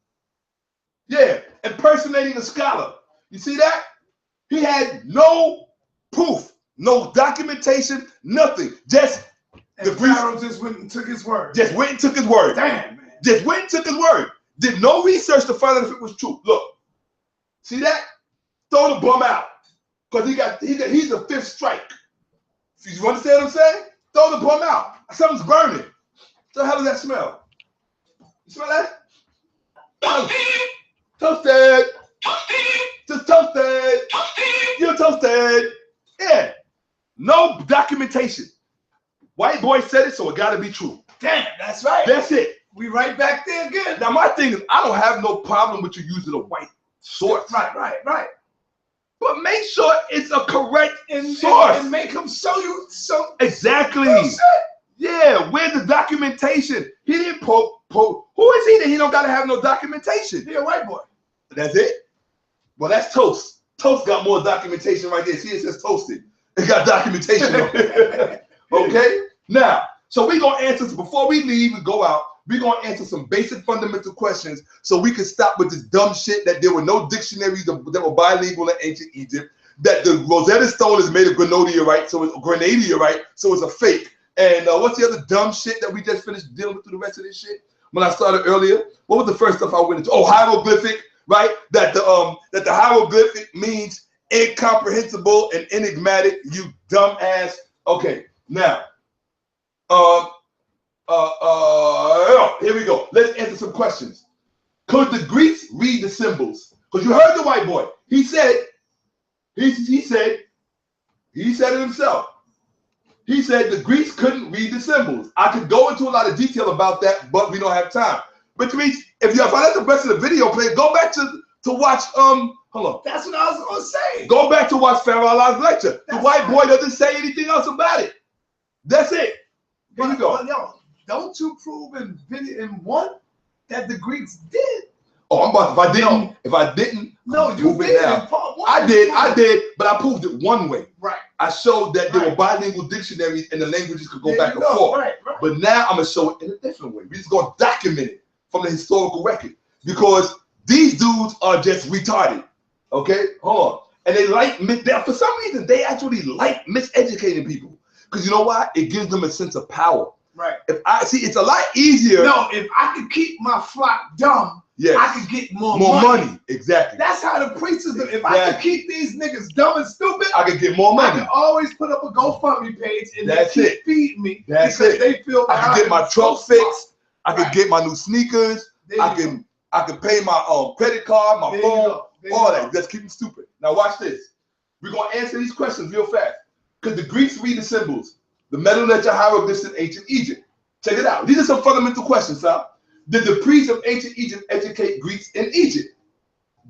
Yeah, impersonating a scholar. You see that? He had no proof, no documentation, nothing. Just and the Greeks Pharaoh just went and took his word. Just went and took his word. Damn, man. Just went and took his word. Did no research to find out if it was true. Look, see that? Throw the bum out. Because he's a 5th strike. You understand what I'm saying? Throw the bum out. Something's burning. So how does that smell? You smell that? Toasted. Just toasted. You're toasted. Yeah. No documentation. White boy said it, so it got to be true. Damn, that's right. That's it. We right back there again. Now, my thing is, I don't have no problem with you using a white source. Right. But make sure it's a correct source. And make him show you so. Exactly. Yeah, where's the documentation? He didn't poke. Who is he that he don't got to have no documentation? He a white boy. That's it? Well, that's Toast. Toast got more documentation right there. See, it says toasted. It got documentation on it. Okay? Now, so we're going to answer, before we leave and go out, we're going to answer some basic fundamental questions so we can stop with this dumb shit that there were no dictionaries that were bilingual in ancient Egypt, that the Rosetta Stone is made of grenadiorite, so it's a fake. And what's the other dumb shit that we just finished dealing with through the rest of this shit? When I started earlier, what was the first stuff I went into? Oh, hieroglyphic, right? That the hieroglyphic means incomprehensible and enigmatic, you dumb ass. Okay, now, here we go. Let's answer some questions. Could the Greeks read the symbols? Because you heard the white boy. He said it himself. He said the Greeks couldn't read the symbols. I could go into a lot of detail about that, but we don't have time. Which means if I let the rest of the video play, go back to watch hold on. That's what I was gonna say. Go back to watch Pharaoh Allah's lecture. The white boy doesn't say anything else about it. That's it. Here you go. But yo, don't you prove in one that the Greeks did? Oh, I'm about if I didn't. No, you did in part 1. I did, but I proved it one way. Right. I showed that there were bilingual dictionaries and the languages could go back and forth. Right. But now I'm gonna show it in a different way. We're just gonna document it from the historical record because these dudes are just retarded. Okay, hold on. And for some reason they actually like miseducating people because you know why? It gives them a sense of power. Right. It's a lot easier. No, if I could keep my flock dumb, yes, I could get more money. Exactly. That's how the preachers do. If I could keep these niggas dumb and stupid, I could get more money. I could always put up a GoFundMe page and they keep feeding me. That's because it. They feel I could get my truck fixed. I could get my new sneakers. I can pay my credit card, my phone, all that. Just keep them stupid. Now watch this. We're gonna answer these questions real fast. Could the Greeks read the symbols? The Metal Ledger hieroglyphs in ancient Egypt. Check it out. These are some fundamental questions, huh? Did the priests of ancient Egypt educate Greeks in Egypt?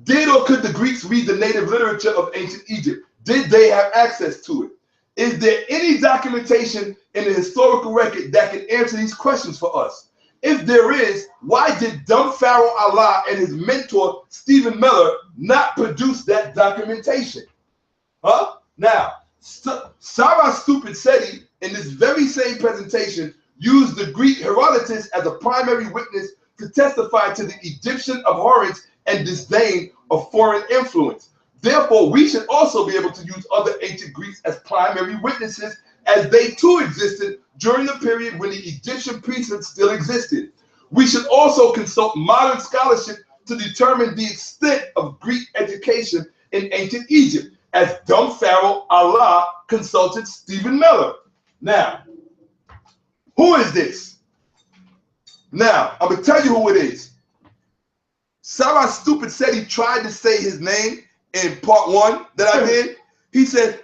Did or could the Greeks read the native literature of ancient Egypt? Did they have access to it? Is there any documentation in the historical record that can answer these questions for us? If there is, why did dumb Pharaoh Allah and his mentor Stephen Miller not produce that documentation? Huh? Now, Sarah Stupid Seti in this very same presentation used the Greek Herodotus as a primary witness to testify to the Egyptian abhorrence and disdain of foreign influence. Therefore, we should also be able to use other ancient Greeks as primary witnesses, as they too existed during the period when the Egyptian priesthood still existed. We should also consult modern scholarship to determine the extent of Greek education in ancient Egypt. as dumb Pharaoh Allah consulted Stephen Miller. Now, who is this? Now, I'm going to tell you who it is. Sarah Stupid said he tried to say his name in part 1 that I did. He said,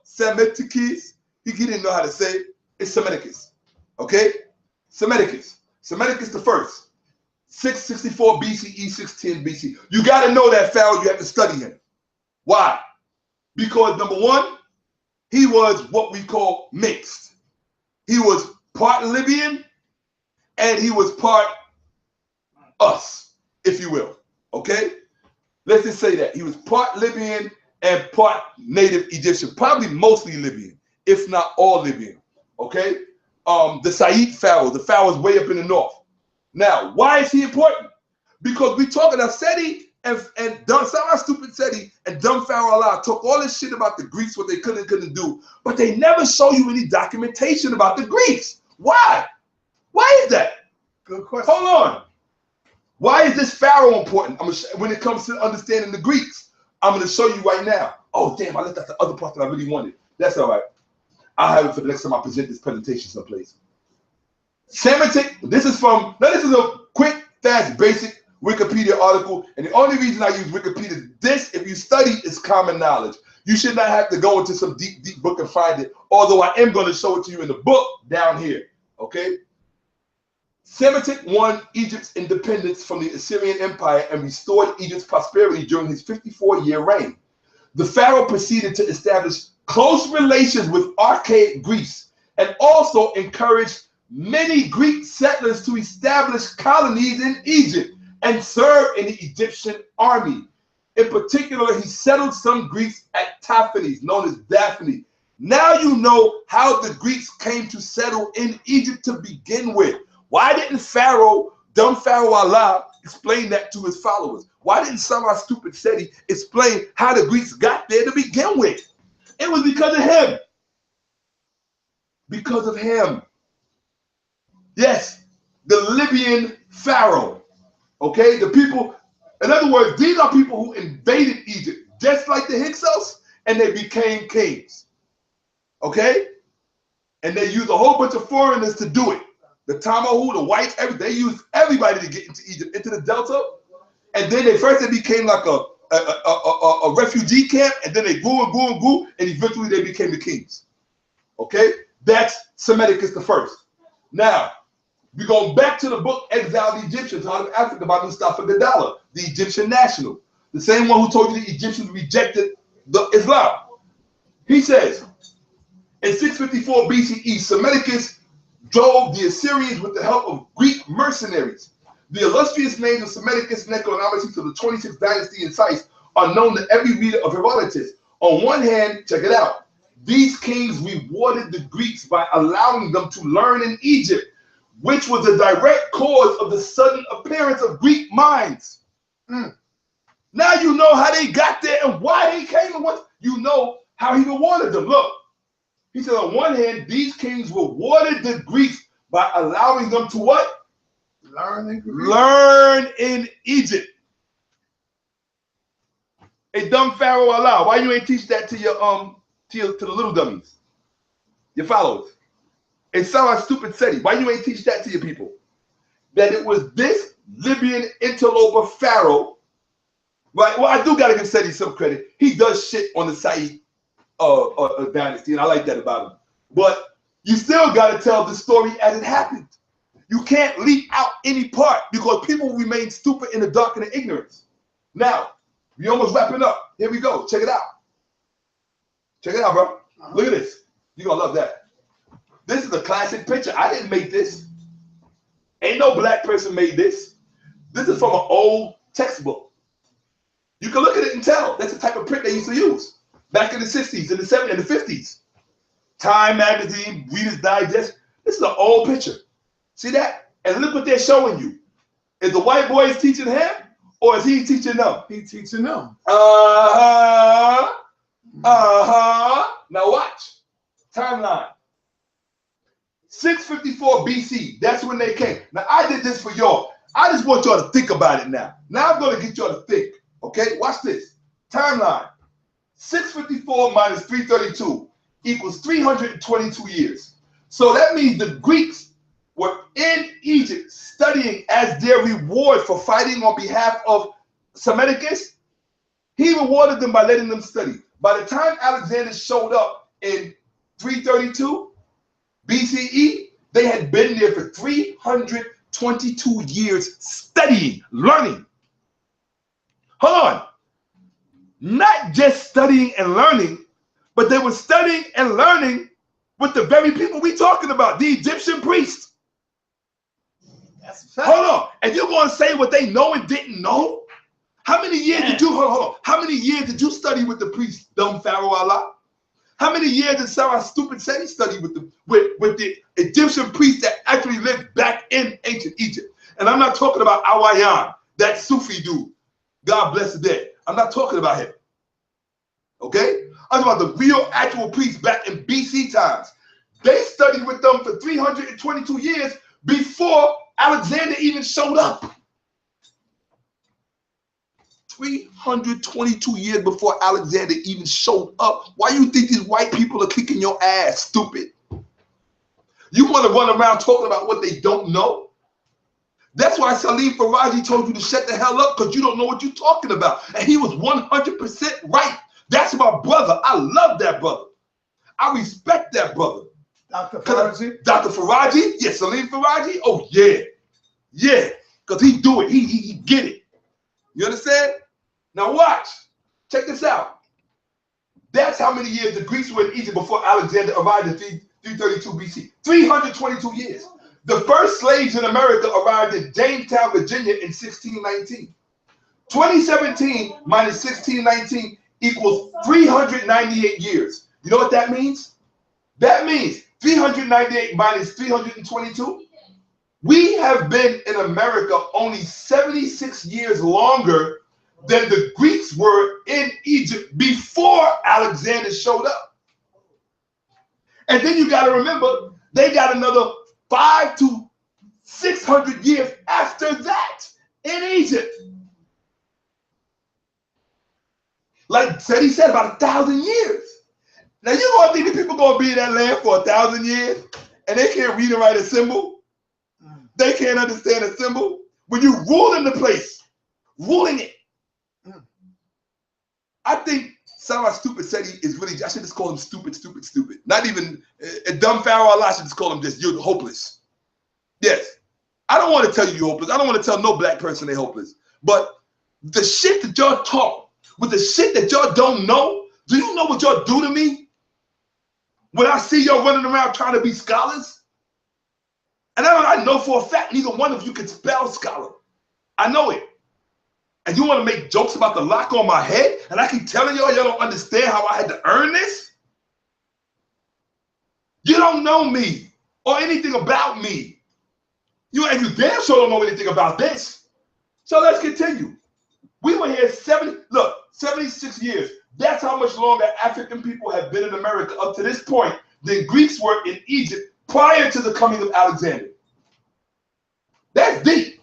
Semiticus. He didn't know how to say it. It's Semiticus. Okay? Semiticus. Semiticus the first. 664 BCE, 610 BC. You got to know that Pharaoh. You have to study him. Why? Because number one, he was what we call mixed. He was part Libyan and he was part us, if you will. Okay? Let's just say that. He was part Libyan and part native Egyptian, probably mostly Libyan, if not all Libyan. Okay? The Said Pharaoh, the Pharaoh is way up in the north. Now, why is he important? Because we talking about Seti and dumb Sarah Stupid Seti and dumb Pharaoh Allah took all this shit about the Greeks, what they couldn't do, but they never show you any documentation about the Greeks. Why? Why is that? Good question. Hold on. Why is this Pharaoh important? When it comes to understanding the Greeks, I'm going to show you right now. Oh, damn, I left out the other part that I really wanted. That's all right. I'll have it for the next time I present this presentation someplace. Semitic, this is a quick, fast, basic Wikipedia article. And the only reason I use Wikipedia, this, if you study, is common knowledge. You should not have to go into some deep, deep book and find it. Although I am going to show it to you in the book down here. Okay? Semitic won Egypt's independence from the Assyrian Empire and restored Egypt's prosperity during his 54-year reign. The pharaoh proceeded to establish close relations with archaic Greece and also encouraged many Greek settlers to establish colonies in Egypt and serve in the Egyptian army. In particular, he settled some Greeks at Taphanes, known as Daphne. Now you know how the Greeks came to settle in Egypt to begin with. Why didn't Pharaoh, dumb Pharaoh Allah, explain that to his followers? Why didn't Sarah Stupid Seti explain how the Greeks got there to begin with? It was because of him. Because of him. Yes, the Libyan Pharaoh. Okay, the people, in other words, these are people who invaded Egypt, just like the Hyksos, and they became kings. Okay? And they used a whole bunch of foreigners to do it. The Tamahu, the whites, they used everybody to get into Egypt, into the Delta. And then first they became like a refugee camp, and then they grew and grew and grew, and eventually they became the kings. Okay? That's Semiticus the first. Now, we're going back to the book Exiled Egyptians out of Africa by Mustafa Gadala, the Egyptian national. The same one who told you the Egyptians rejected the Islam. He says, in 654 BCE, Semiticus drove the Assyrians with the help of Greek mercenaries. The illustrious names of Semiticus and Nechonomicus of the 26th dynasty in Sais are known to every reader of Herodotus. On one hand, check it out, these kings rewarded the Greeks by allowing them to learn in Egypt, which was a direct cause of the sudden appearance of Greek minds. Now you know how they got there and why they came and what you know how he rewarded them. Look, he said on one hand, these kings rewarded the Greeks by allowing them to what? Learn in Egypt. A dumb Pharaoh Allah, why you ain't teach that to your to the little dummies, your followers? And Sarah Stupid Seti, why you ain't teach that to your people? That it was this Libyan interloper Pharaoh, right? Well, I do gotta give Seti some credit. He does shit on the Said dynasty, and I like that about him. But you still gotta tell the story as it happened. You can't leave out any part because people remain stupid in the dark and in ignorance. Now, we almost wrapping up. Here we go. Check it out. Check it out, bro. Look at this. You're gonna love that. This is a classic picture. I didn't make this. Ain't no black person made this. This is from an old textbook. You can look at it and tell. That's the type of print they used to use back in the 60s, in the 70s, and the 50s. Time magazine, Reader's Digest. This is an old picture. See that? And look what they're showing you. Is the white boys teaching him or is he teaching them? He's teaching them. Now watch. Timeline. 654 BC. That's when they came. Now I did this for y'all. I just want y'all to think about it now. Now I'm going to get y'all to think. Okay? Watch this. Timeline. 654 minus 332 equals 322 years. So that means the Greeks were in Egypt studying as their reward for fighting on behalf of Semiticus. He rewarded them by letting them study. By the time Alexander showed up in 332 BCE, they had been there for 322 years studying, learning. Hold on. Not just studying and learning, but they were studying and learning with the very people we talking about, the Egyptian priests. Hold on. And you're going to say what they know and didn't know? How many years did you, hold on, how many years did you study with the priest, dumb Pharaoh Allah? How many years did Sarah Stupid say he studied with the Egyptian priests that actually lived back in ancient Egypt? And I'm not talking about Awayan, that Sufi dude. God bless the dead. I'm not talking about him. Okay? I'm talking about the real actual priests back in BC times. They studied with them for 322 years before Alexander even showed up. 322 years before Alexander even showed up. Why you think these white people are kicking your ass, stupid? You want to run around talking about what they don't know? That's why Salim Faraji told you to shut the hell up, because you don't know what you're talking about. And he was 100% right. That's my brother. I love that brother. I respect that brother. Dr. Faraji? Dr. Faraji? Yeah, Salim Faraji? Oh, yeah. Yeah, because he do it. He get it. You understand? Now watch. Check this out. That's how many years the Greeks were in Egypt before Alexander arrived in 332 BC. 322 years. The first slaves in America arrived in Jamestown, Virginia in 1619. 2017 minus 1619 equals 398 years. You know what that means? That means 398 minus 322. We have been in America only 76 years longer than the Greeks were in Egypt before Alexander showed up. And then you got to remember, they got another 500 to 600 years after that in Egypt. Like he said, about 1,000 years. Now you gonna think the people gonna be in that land for 1,000 years and they can't read and write a symbol? They can't understand a symbol? When you ruling the place, ruling it. I think Sarah Stupid said he is really, I should just call him stupid. Not even a dumb Pharaoh Allah, I should just call him just, you're hopeless. Yes. I don't want to tell you you're hopeless. I don't want to tell no black person they're hopeless. But the shit that y'all talk, with the shit that y'all don't know, do you know what y'all do to me? When I see y'all running around trying to be scholars? And I know for a fact neither one of you can spell scholar. I know it. And you want to make jokes about the lock on my head? And I keep telling y'all don't understand how I had to earn this? You don't know me or anything about me. You damn sure don't know anything about this. So let's continue. We were here 76 years. That's how much longer African people have been in America up to this point than Greeks were in Egypt prior to the coming of Alexander. That's deep.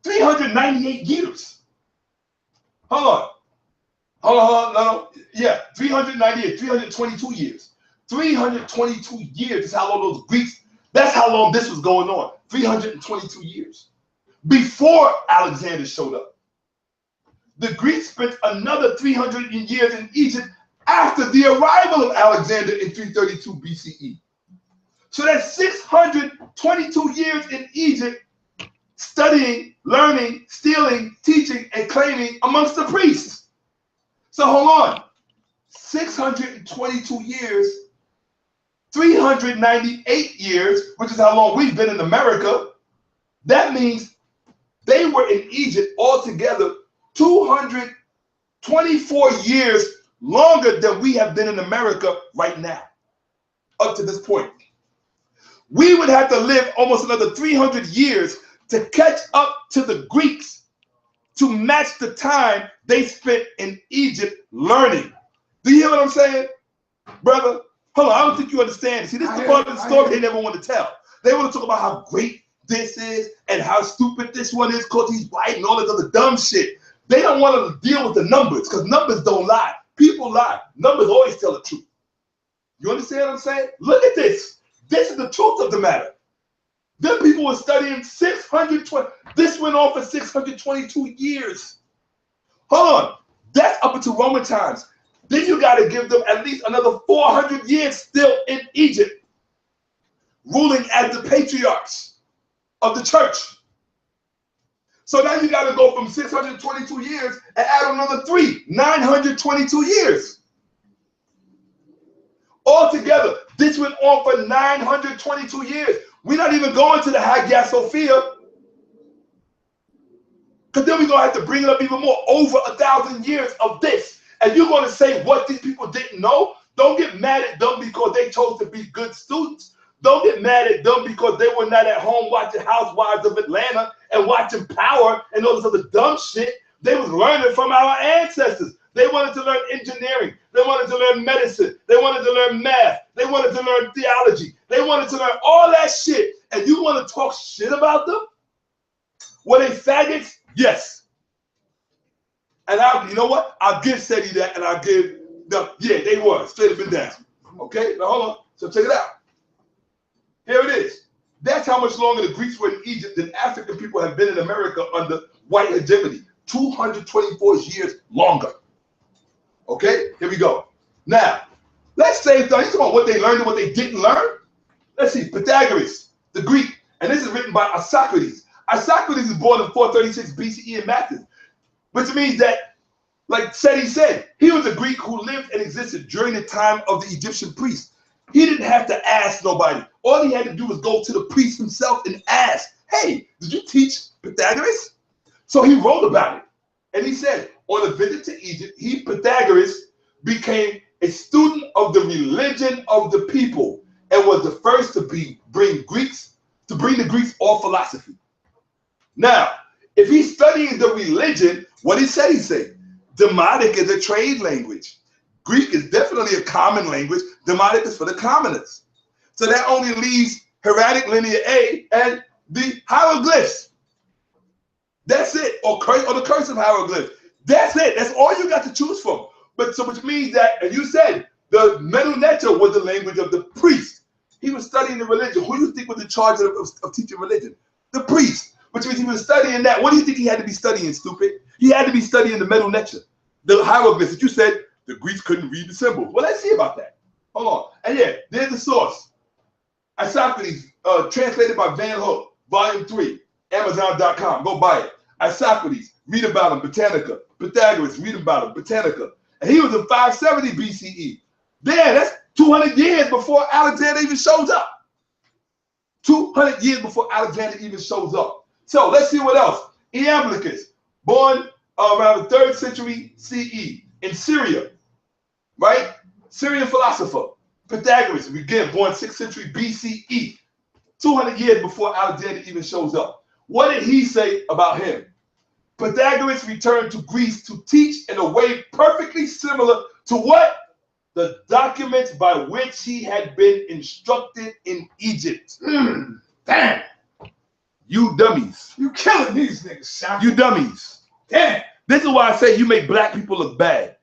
398 years. Hold on. No. Yeah, 398, 322 years. 322 years is how long those Greeks, that's how long this was going on. 322 years. Before Alexander showed up. The Greeks spent another 300 years in Egypt after the arrival of Alexander in 332 BCE. So that's 622 years in Egypt studying, learning, stealing, teaching, and claiming amongst the priests. So hold on. 622 years, 398 years, which is how long we've been in America. That means they were in Egypt altogether 224 years longer than we have been in America right now, up to this point. We would have to live almost another 300 years to catch up to the Greeks to match the time they spent in Egypt learning. Do you hear what I'm saying, brother? Hold on, I don't think you understand. See, this is the part of the story they never want to tell. They want to talk about how great this is and how stupid this one is because he's white and all this other dumb shit. They don't want to deal with the numbers because numbers don't lie. People lie. Numbers always tell the truth. You understand what I'm saying? Look at this. This is the truth of the matter. Then people were studying 620. This went on for 622 years. Hold on. That's up until Roman times. Then you got to give them at least another 400 years still in Egypt, ruling as the patriarchs of the church. So now you got to go from 622 years and add another 922 years. Altogether, this went on for 922 years. We're not even going to the Hagia Sophia, because then we're going to have to bring it up even more. Over 1,000 years of this. And you're going to say what these people didn't know? Don't get mad at them because they chose to be good students. Don't get mad at them because they were not at home watching Housewives of Atlanta and watching Power and all this other dumb shit. They was learning from our ancestors. They wanted to learn engineering. They wanted to learn medicine. They wanted to learn math. They wanted to learn theology. They wanted to learn all that shit. And you want to talk shit about them? Were they faggots? Yes. And you know what? I'll give SETI that, and I'll give them, yeah, they were, straight up and down. Okay, now hold on. So check it out. Here it is. That's how much longer the Greeks were in Egypt than African people have been in America under white hegemony. 224 years longer. Okay, here we go. Now, let's say, he's talking about what they learned and what they didn't learn. Let's see, Pythagoras, the Greek, and this is written by Isocrates. Isocrates is born in 436 BCE in Athens, which means that, like SETI said, he was a Greek who lived and existed during the time of the Egyptian priests. He didn't have to ask nobody. All he had to do was go to the priest himself and ask, hey, did you teach Pythagoras? So he wrote about it. And he said, on a visit to Egypt, Pythagoras, became a student of the religion of the people and was the first to bring the Greeks all philosophy. Now, if he's studying the religion, what did SETI say? Demotic is a trade language. Greek is definitely a common language. Demotic is for the commoners. So that only leaves hieratic linear A and the hieroglyphs. That's it, or the cursive hieroglyphs. That's it. That's all you got to choose from. But so, which means that, and you said the Medu Neter was the language of the priest. He was studying the religion. Who do you think was in charge of teaching religion? The priest. Which means he was studying that. What do you think he had to be studying, stupid? He had to be studying the Medu Neter, the hieroglyphs that you said the Greeks couldn't read the symbols. Well, let's see about that. Hold on. And yeah, there's the source. Isocrates, translated by Van Hook, Volume 3, Amazon.com. Go buy it. Isocrates, read about him, Britannica. Pythagoras, read about him, Britannica. And he was in 570 BCE. Damn, that's 200 years before Alexander even shows up. 200 years before Alexander even shows up. So let's see what else. Iamblichus, born around the 3rd century CE in Syria, right? Syrian philosopher. Pythagoras, again, born 6th century BCE, 200 years before Alexander even shows up. What did he say about him? Pythagoras returned to Greece to teach in a way perfectly similar to what? The documents by which he had been instructed in Egypt. Damn. You dummies. You killing these niggas, Shakka. You dummies. Damn. This is why I say you make black people look bad.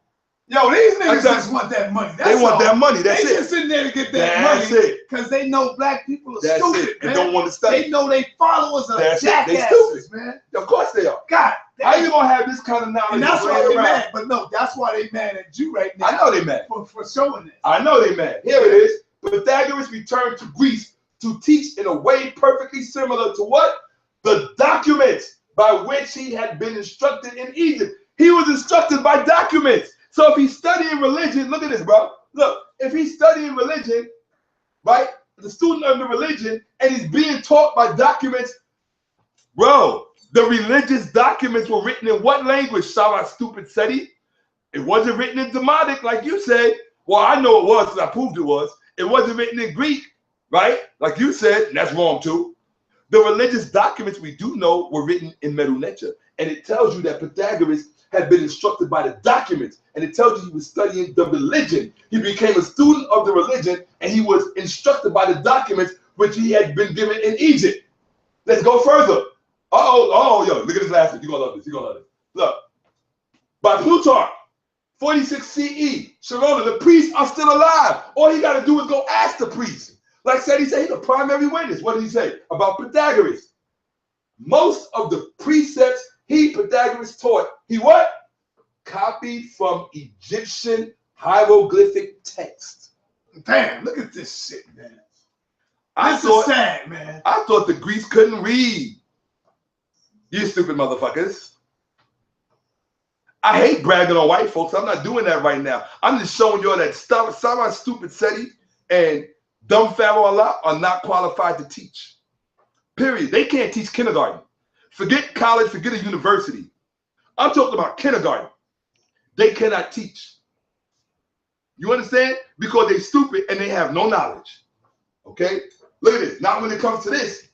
Yo, these niggas just want that money. That's they want all. that money. That's they it. Just sitting there to get that That's money. it. Because they know black people are That's stupid, it. man. They don't want to study. They know they followers are That's jackasses, it. They stupid, man. Of course they are. God damn. How you gonna have this kind of knowledge? And that's why they around? mad. But no, that's why they mad at you right now. I know they mad. For showing it. I know they mad. Here it is. Pythagoras returned to Greece to teach in a way perfectly similar to what? The documents by which he had been instructed in Egypt. He was instructed by documents. So if he's studying religion, look at this, bro. Look, if he's studying religion, right, the student of the religion, and he's being taught by documents, bro, the religious documents were written in what language, Sarah stupid SETI? It wasn't written in Demotic, like you said. Well, I know it was because I proved it was. It wasn't written in Greek, right? Like you said, and that's wrong too. The religious documents we do know were written in Medu Neter, and it tells you that Pythagoras had been instructed by the documents, and it tells you he was studying the religion. He became a student of the religion, and he was instructed by the documents which he had been given in Egypt. Let's go further. Yo, look at this last one. You're gonna love this. You're gonna love this. Look, by Plutarch, 46 CE. Sharona, the priests are still alive. All he got to do is go ask the priest. Like said, he said he's a primary witness. What did he say about Pythagoras? Most of the precepts Pythagoras taught, he what? Copied from Egyptian hieroglyphic text. Damn, look at this shit, man. This is sad, man. I thought the Greeks couldn't read. You stupid motherfuckers. I hate bragging on white folks. I'm not doing that right now. I'm just showing y'all that Sarah Stupid Seti and dumb Pharaoh Allah are not qualified to teach. Period. They can't teach kindergarten. Forget college, forget a university. I'm talking about kindergarten. They cannot teach. You understand? Because they're stupid and they have no knowledge. Okay? Look at this. Not when it comes to this.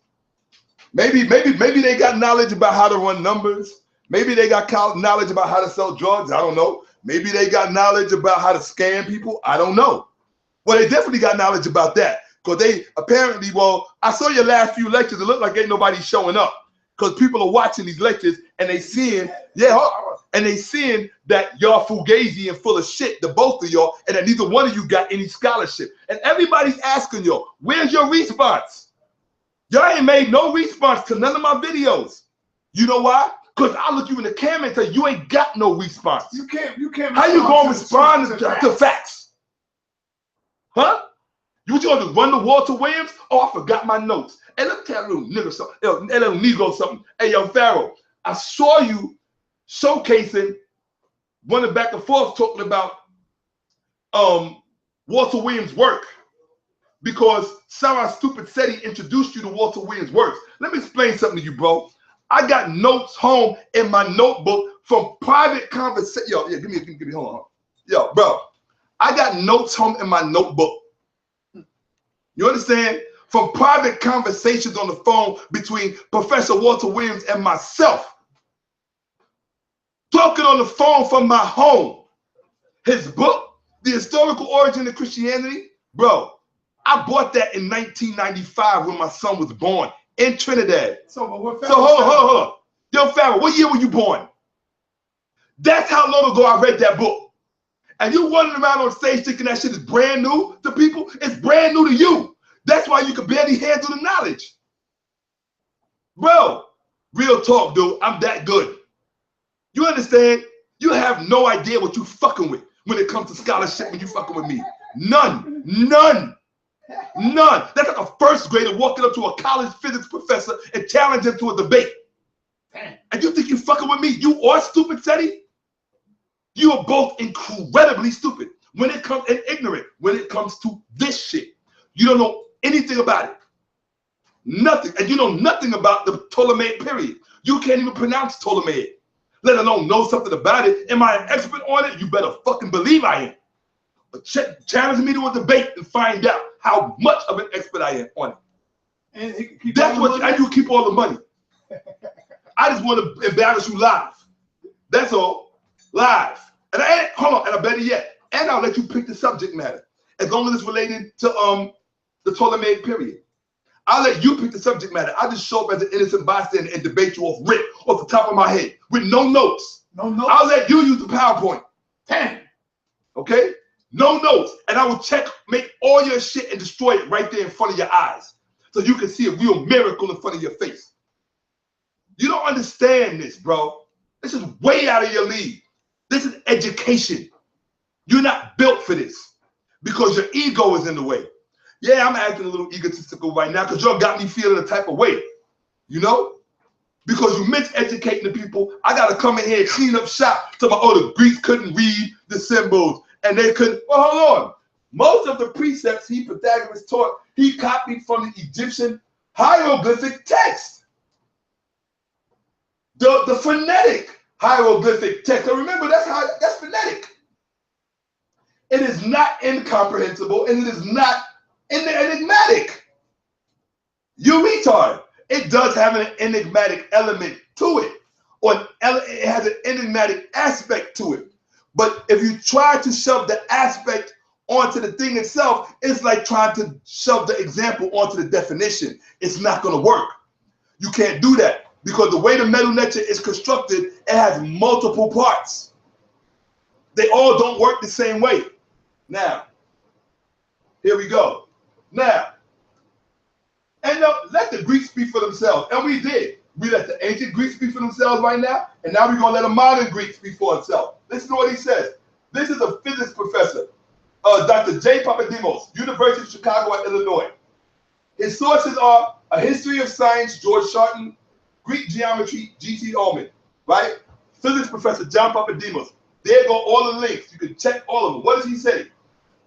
Maybe they got knowledge about how to run numbers. Maybe they got knowledge about how to sell drugs. I don't know. Maybe they got knowledge about how to scam people. I don't know. Well, they definitely got knowledge about that. Because they apparently, well, I saw your last few lectures. It looked like ain't nobody showing up. Because people are watching these lectures and they seeing, and they seeing that y'all fugazi and full of shit, the both of y'all, and that neither one of you got any scholarship. And everybody's asking y'all, where's your response? Y'all ain't made no response to none of my videos. You know why? Because I'll look you in the camera and tell you ain't got no response. You can't. How you gonna respond to facts? Huh? You gonna run to Walter Williams? Oh, I forgot my notes. Hey, let me tell you, little nigga something. Yo, little Negro something. Hey, yo, Pharaoh, I saw you showcasing, running back and forth, talking about Walter Williams' work because Sarah Stupid Seti introduced you to Walter Williams' works. Let me explain something to you, bro. I got notes home in my notebook from private conversation. Yo, yeah, give me, hold on. Yo, bro, I got notes home in my notebook. You understand? From private conversations on the phone between Professor Walter Williams and myself. Talking on the phone from my home. His book, The Historical Origin of Christianity, bro, I bought that in 1995 when my son was born in Trinidad. So hold on. Yo, Pharaoh, what year were you born? That's how long ago I read that book. And you running around on stage thinking that shit is brand new to people? It's brand new to you. That's why you can barely handle the knowledge. Bro, real talk, dude. I'm that good. You understand? You have no idea what you fucking with when it comes to scholarship when you fucking with me. None. That's like a first grader walking up to a college physics professor and challenging him to a debate. And you think you fucking with me? You are stupid, Seti? You are both incredibly stupid when it comes and ignorant when it comes to this shit. You don't know anything about it. Nothing. And you know nothing about the Ptolemaic period. You can't even pronounce Ptolemaic, let alone know something about it. Am I an expert on it? You better fucking believe I am. But challenge me to a debate and find out how much of an expert I am on it. And that's what I do, keep all the money. I just want to embarrass you live. That's all. Live. And I better yet, and I'll let you pick the subject matter. As long as it's related to the Ptolemaic period. I'll let you pick the subject matter. I'll just show up as an innocent bystander and debate you off the top of my head with no notes. No notes. I'll let you use the PowerPoint. 10. Okay? No notes. And I will make all your shit and destroy it right there in front of your eyes. So you can see a real miracle in front of your face. You don't understand this, bro. This is way out of your league. This is education. You're not built for this because your ego is in the way. Yeah, I'm acting a little egotistical right now because y'all got me feeling a type of way, you know? Because you miseducating the people. I got to come in here and clean up shop. Talking about, the Greeks couldn't read the symbols and they couldn't. Well, hold on. Most of the precepts Pythagoras taught, he copied from the Egyptian hieroglyphic text. The phonetic hieroglyphic text. Now remember, that's phonetic. It is not incomprehensible and it is not enigmatic. You retard. It does have an enigmatic element to it, or it has an enigmatic aspect to it. But if you try to shove the aspect onto the thing itself, it's like trying to shove the example onto the definition. It's not going to work. You can't do that because the way the metal lecture is constructed, it has multiple parts. They all don't work the same way. Now, here we go. Now, and let the Greeks speak for themselves. And we did. We let the ancient Greeks speak for themselves right now, and now we're going to let a modern Greek speak for himself. Listen to what he says. This is a physics professor, Dr. J. Papadimos, University of Chicago at Illinois. His sources are A History of Science, George Sharton, Greek Geometry, G.T. Ullman, right? Physics professor John Papadimos. There go all the links. You can check all of them. What does he say?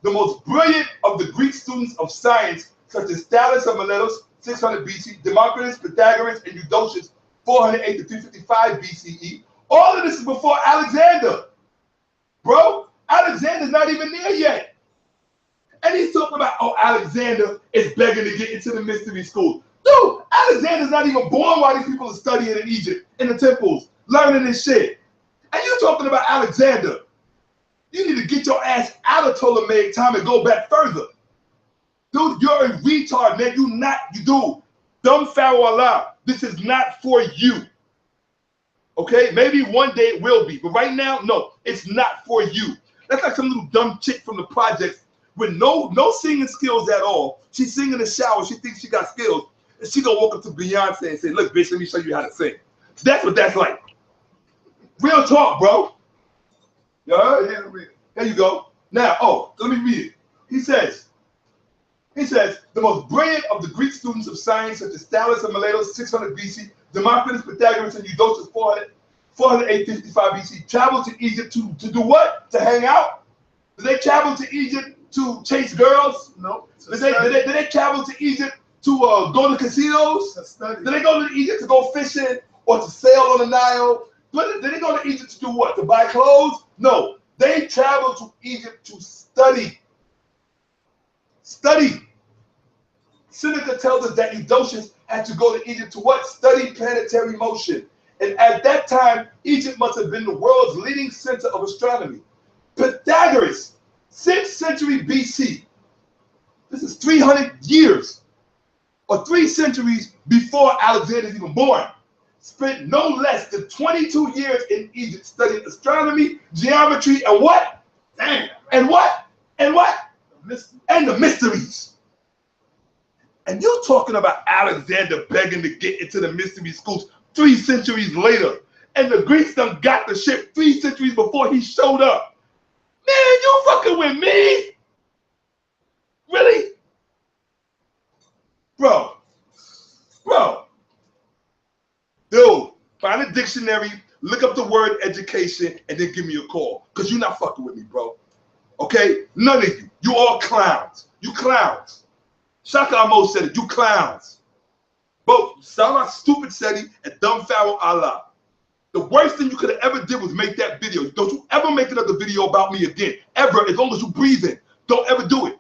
The most brilliant of the Greek students of science, such as Thales of Miletus, 600 BC, Democritus, Pythagoras, and Eudoxus, 408 to 355 BCE. All of this is before Alexander. Bro, Alexander's not even there yet. And he's talking about, oh, Alexander is begging to get into the mystery school. Dude, Alexander's not even born while these people are studying in Egypt, in the temples, learning this shit. And you're talking about Alexander. You need to get your ass out of Ptolemaic time and go back further. Dude, you're a retard, man. You dumb Pharaoh Allah. This is not for you. Okay? Maybe one day it will be. But right now, no, it's not for you. That's like some little dumb chick from the projects with no singing skills at all. She's singing in the shower. She thinks she got skills. And she gonna walk up to Beyonce and say, look, bitch, let me show you how to sing. That's what that's like. Real talk, bro. You heard? There you go. Now, let me read it. He says, the most brilliant of the Greek students of science, such as Thales of Miletus, 600 BC, Democritus, Pythagoras, and Eudoxus, 408 55 BC, traveled to Egypt to do what? To hang out? Did they travel to Egypt to chase girls? No. Did they travel to Egypt to go to casinos? Did they go to Egypt to go fishing or to sail on the Nile? Did they go to Egypt to do what? To buy clothes? No. They traveled to Egypt to study. Study. Seneca tells us that Eudoxus had to go to Egypt to what? Study planetary motion. And at that time, Egypt must have been the world's leading center of astronomy. Pythagoras, 6th century BC. This is 300 years or 3 centuries before Alexander is even born. Spent no less than 22 years in Egypt studying astronomy, geometry, and what? Damn. And what? And what? And the mysteries. And you're talking about Alexander begging to get into the mystery schools 3 centuries later. And the Greeks done got the shit 3 centuries before he showed up. Man, you fucking with me? Really? Bro. Dude, find a dictionary, look up the word education, and then give me a call. Because you're not fucking with me, bro. Okay? None of you. You all clowns. You clowns. Shakka almost said it. You clowns. Both Sarah Stupid Seti and Dumb Pharaoh Allah. The worst thing you could have ever did was make that video. Don't you ever make another video about me again. Ever, as long as you breathing. Don't ever do it.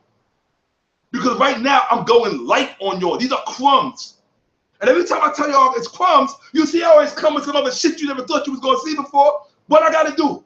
Because right now, I'm going light on y'all. These are crumbs. And every time I tell y'all it's crumbs, you see how it's coming some other shit you never thought you was going to see before. What I got to do?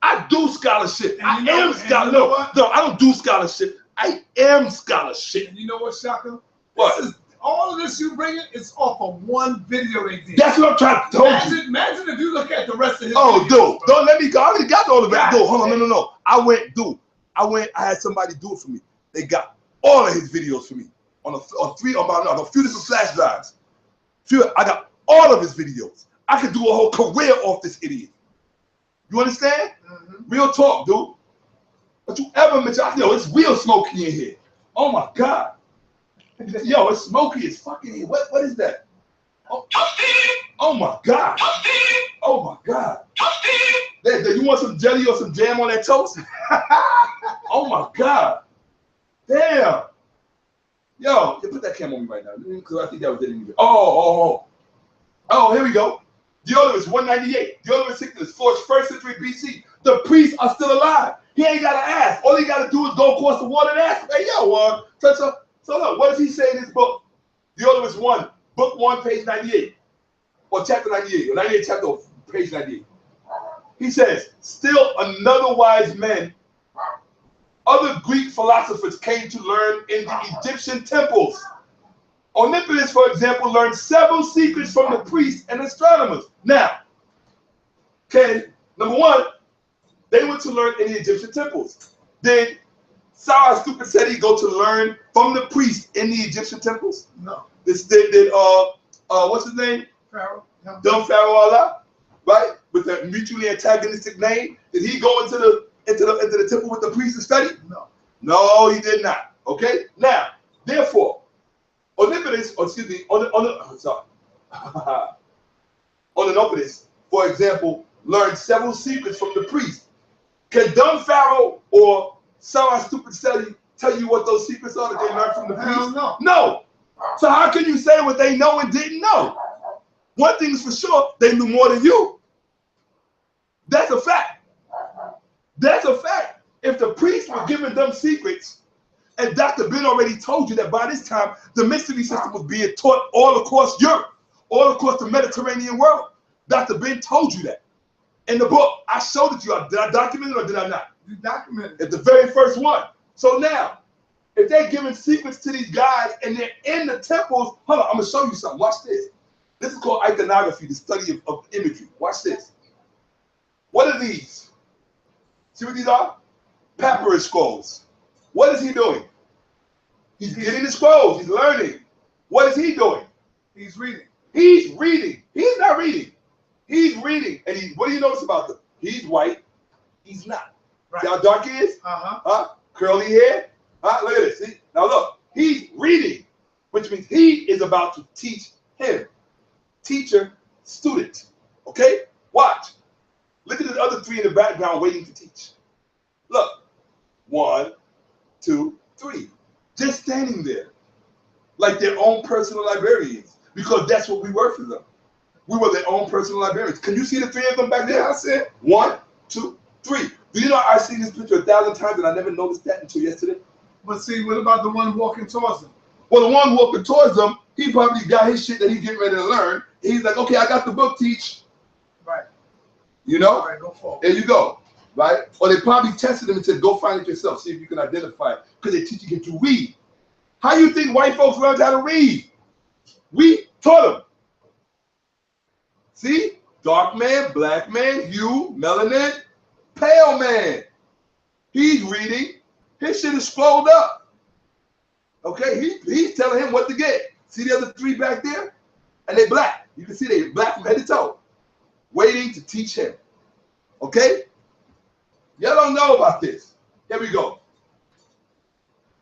I do scholarship. I am scholarship. No, I don't do scholarship. I am scholarship. And you know what, Shakka? What? All of this you bringing is off of one video they did. That's what I'm trying to tell you. Imagine if you look at the rest of his videos, dude, don't let me go. I already got all of it. Dude, hold on, no. I had somebody do it for me. They got all of his videos for me on a few different flash drives. I got all of his videos. I could do a whole career off this idiot. You understand? Mm-hmm. Real talk, dude. But you ever mention, it's real smoky in here. Oh my God. Yo, it's smoky as fucking here. What is that? Oh my God. Oh my God. You want some jelly or some jam on that toast? Oh my God. Damn. Yo, put that camera on me right now. Because I think that was it. Oh, here we go. Deodorus 198. Deodorus sickness, 1st century BC. The priests are still alive. He ain't got to ask. All he got to do is go across the water and ask. Hey, yo, so look, what does he say in this book? Deodorus 1, book 1, page 98. Or chapter 98. Or 98 chapter, page 98. He says, still another wise man, other Greek philosophers came to learn in the Egyptian temples. Annihilates, for example, learned several secrets from the priests and astronomers. Now, okay, number one, went to learn in the Egyptian temples. Did Sarah Stupid said he go to learn from the priest in the Egyptian temples? No. Did what's his name? Pharaoh. Dumb Pharaoh Allah, right? With the mutually antagonistic name. Did he go into the temple with the priest to study? No. No, he did not. Okay? Now, therefore, Annihilates, Annihilates, for example, learned several secrets from the priest. Can dumb Pharaoh or Sarah Stupid tell you what those secrets are that they learned from the priest? Hell no. No. So how can you say what they know and didn't know? One thing is for sure, they knew more than you. That's a fact. That's a fact. If the priests were giving them secrets, and Dr. Ben already told you that by this time, the mystery system was being taught all across Europe, all across the Mediterranean world. Dr. Ben told you that. In the book, I showed it to you. Did I document it or did I not? You documented it. It's the very first one. So now, if they're giving secrets to these guys and they're in the temples, hold on, I'm going to show you something. Watch this. This is called iconography, the study of imagery. Watch this. What are these? See what these are? Papyrus scrolls. What is he doing? He's getting the scrolls. He's learning. What is he doing? He's reading. He's reading. He's not reading. He's reading. And what do you notice about them? He's white. He's not. Right. See how dark he is? Uh-huh. Curly hair. Look at this. See? Now look. He's reading, which means he is about to teach him. Teacher, student. Okay? Watch. Look at the other three in the background waiting to teach. Look. 1, 2, 3. Just standing there. Like their own personal librarians. Because that's what we were for them. We were their own personal librarians. Can you see the three of them back there? Yeah, I said 1, 2, 3. Do you know I've seen this picture 1,000 times and I never noticed that until yesterday? But see, what about the one walking towards them? Well, the one walking towards them, he probably got his shit that he's getting ready to learn. He's like, okay, I got the book, teach. Right. You know? All right, go forward. There you go. Right? Or they probably tested him and said, go find it yourself, see if you can identify it. Because they're teaching you to read. How you think white folks learned how to read? We taught them. See? Dark man, black man, hue, melanin, pale man. He's reading. His shit is scrolled up. Okay? He's telling him what to get. See the other three back there? And they black. You can see they black from head to toe. Waiting to teach him. Okay? Y'all don't know about this. Here we go.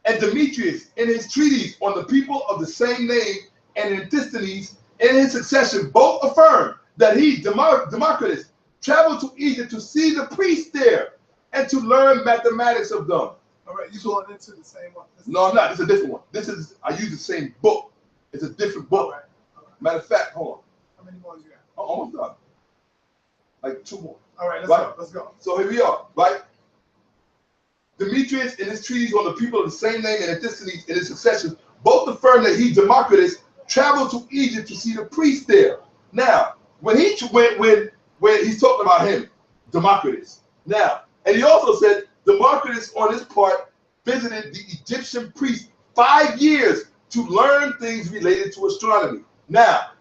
And Demetrius, in his treatise on the people of the same name and Antisthenes, in his succession, both affirm that he, Democritus, traveled to Egypt to see the priests there and to learn mathematics of them. All right, you going into the same one? No, I'm not. It's a different one. I use the same book. It's a different book. All right. Matter of fact, hold on. How many more you got? I'm almost done. Like 2 more. All right, let's Right. go. Let's go. So here we are, right? Demetrius, in his treatise on the people of the same name and Antisthenes in his succession, both affirm that he, Democritus, traveled to Egypt to see the priests there. Now, when he's talking about him, Democritus. Now, and he also said Democritus on his part visited the Egyptian priest 5 years to learn things related to astronomy. Now,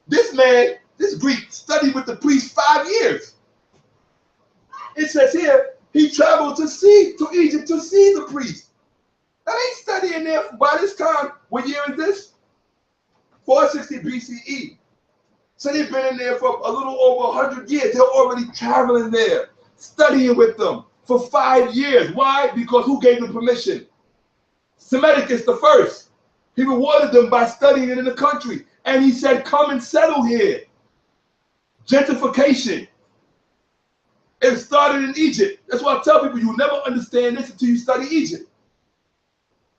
this man, this Greek, studied with the priest 5 years. It says here, he traveled to Egypt to see the priest. That ain't studying there by this time. What year is this? 460 BCE. So they've been in there for a little over 100 years. They're already traveling there, studying with them for 5 years. Why? Because who gave them permission? Semiticus the first. He rewarded them by studying it in the country. And he said, come and settle here. Gentrification. It started in Egypt. That's why I tell people you never understand this until you study Egypt.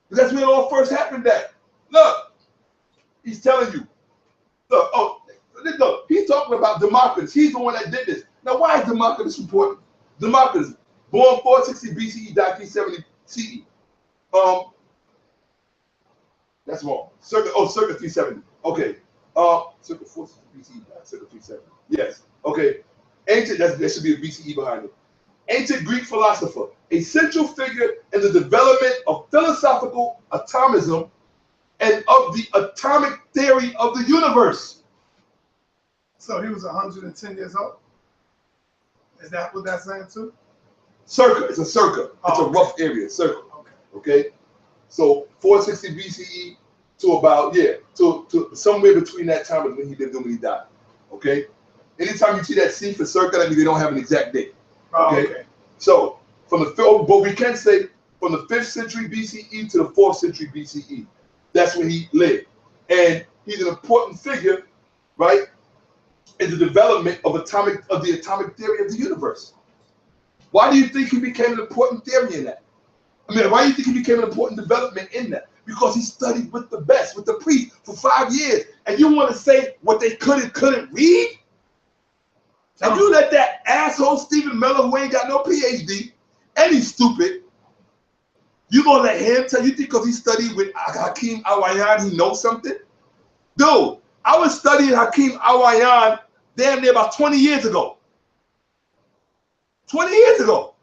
Because that's where it all first happened at. Look, he's telling you. Look, he's talking about Democritus. He's the one that did this. Now, why is Democritus important? Democritus, born 460 BCE, died 370 CE. That's wrong. Circa 370. Okay. Circa 460 BCE, died circa 370. Yes. Okay. Ancient, there should be a BCE behind it. Ancient Greek philosopher, a central figure in the development of philosophical atomism and of the atomic theory of the universe. So he was 110 years old? Is that what that's saying too? Circa. It's a circa. It's a rough area. Circa. Okay. So 460 BCE to about to somewhere between that time is when he lived and when he died. Okay. Anytime you see that C for circa, that means they don't have an exact date. Okay. So from the but we can say from the 5th century BCE to the 4th century BCE. That's when he lived, and he's an important figure, right, in the development of the atomic theory of the universe. Why do you think he became an important theory in that? I mean, why do you think he became an important development in that? Because he studied with the best, with the priests for 5 years, and you want to say what they couldn't read? And you let that asshole Stephen Miller, who ain't got no PhD, and he's stupid, you gonna let him tell you think because he studied with Hakeem Awayan, he knows something? Dude, I was studying Hakeem Awayan damn near about 20 years ago. 20 years ago.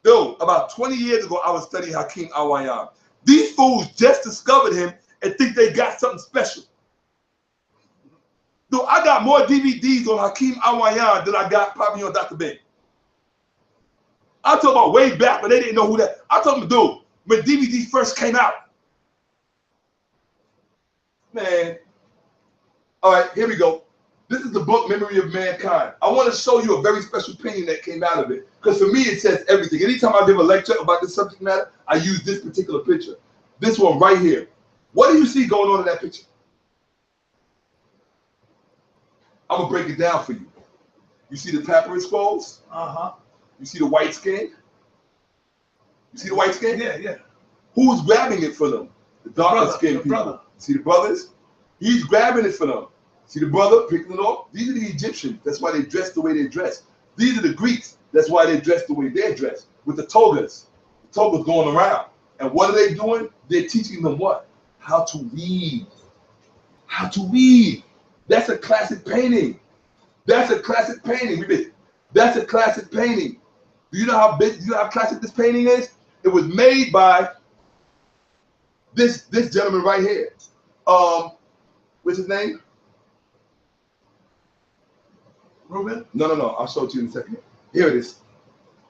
Dude, about 20 years ago, I was studying Hakeem Awayan. These fools just discovered him and think they got something special. Dude, I got more DVDs on Hakeem Awayan than I got probably on Dr. Ben. I'm talking about way back, but they didn't know who that. I'm talking about, dude, when DVDs first came out. Man. All right, here we go. This is the book, Memory of Mankind. I want to show you a very special painting that came out of it. Because for me, it says everything. Anytime I give a lecture about this subject matter, I use this particular picture. This one right here. What do you see going on in that picture? I'm going to break it down for you. You see the papyrus scrolls? Uh-huh. You see the white skin? You see the white skin? Yeah, yeah. Who's grabbing it for them? The darker skinned people. Brother. See the brothers? He's grabbing it for them. See the brother picking it off? These are the Egyptians. That's why they dress the way they dress. These are the Greeks. That's why they dress the way they're dressed. With the togas. The togas going around. And what are they doing? They're teaching them what? How to read. How to read. That's a classic painting. That's a classic painting. That's a classic painting. Do you know how big? Do you know how classic this painting is? It was made by this gentleman right here. What's his name? Reuben? No. I'll show it to you in a second. Here it is.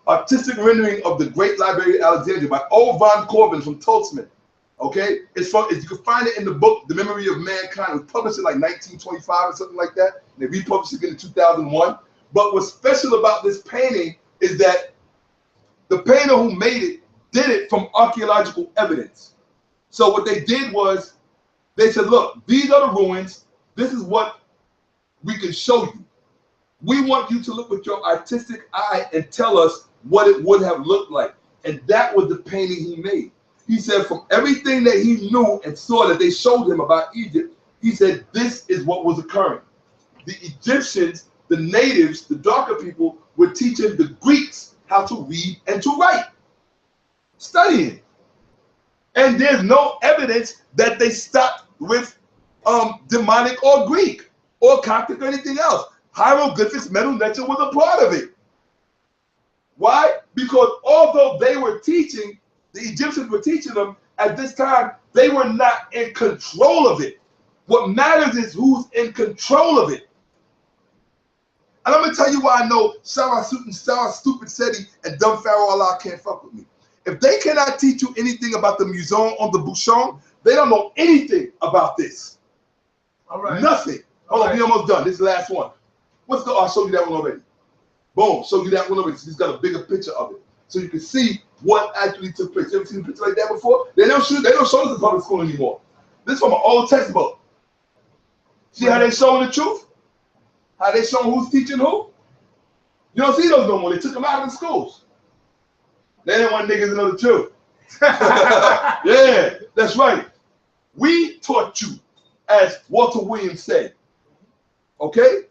Artistic rendering of the Great Library of Alexandria by O. von Corbin from Toltzman. Okay? It's from, you can find it in the book, The Memory of Mankind. It was published in like 1925 or something like that. And they republished it again in 2001. But what's special about this painting is that the painter who made it did it from archaeological evidence. So what they did was they said, look, these are the ruins. This is what we can show you. We want you to look with your artistic eye and tell us what it would have looked like. And that was the painting he made. He said from everything that he knew and saw that they showed him about Egypt, he said this is what was occurring. The Egyptians, the natives, the darker people were teaching the Greeks how to read and to write. Studying. And there's no evidence that they stopped with demonic or Greek or Coptic or anything else. Hieroglyphics, metal nature was a part of it. Why? Because although they were teaching, the Egyptians were teaching them at this time, they were not in control of it. What matters is who's in control of it. And I'm going to tell you why I know Sarah Stupid Seti and Dumb Pharaoh Allah can't fuck with me. If they cannot teach you anything about the Museum on the Bouchon, they don't know anything about this. All right. Nothing. Hold on, we almost done. This is the last one. Let's go. I'll show you that one already. Boom. Show you that one already. So he's got a bigger picture of it. So you can see what actually took place. You ever seen a picture like that before? They don't show this in public school anymore. This is from an old textbook. See how they showing the truth? How they showing who's teaching who? You don't see those no more. They took them out of the schools. They didn't want niggas to know the truth. Yeah, that's right. We taught you, as Walter Williams said. Okay?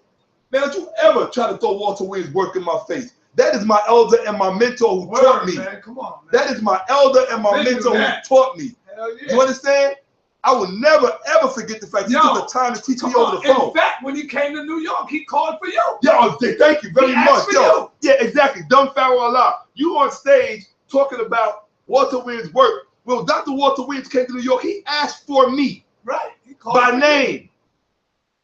Man, don't you ever try to throw Walter Williams' work in my face. That is my elder and my mentor who taught me. Man, come on, man. That is my elder and my mentor who taught me. Hell yeah. You understand? I will never, ever forget the fact he took the time to teach me over the phone. In fact, when he came to New York, he called for you. Yo, thank you very much. Yo, yeah, exactly. Dumb Pharaoh Allah. You on stage talking about Walter Williams' work. Well, Dr. Walter Williams came to New York. He asked for me. Right. He called by name.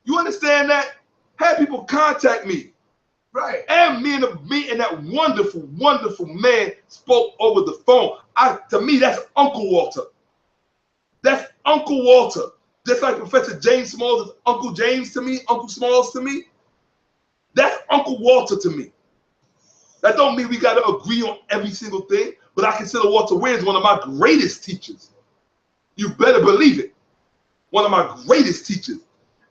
You understand that? Had people contact me. Right. And me and that wonderful, wonderful man spoke over the phone. To me, that's Uncle Walter. That's Uncle Walter. Just like Professor James Smalls is Uncle James to me, Uncle Smalls to me. That's Uncle Walter to me. That don't mean we got to agree on every single thing, but I consider Walter Williams one of my greatest teachers. You better believe it. One of my greatest teachers.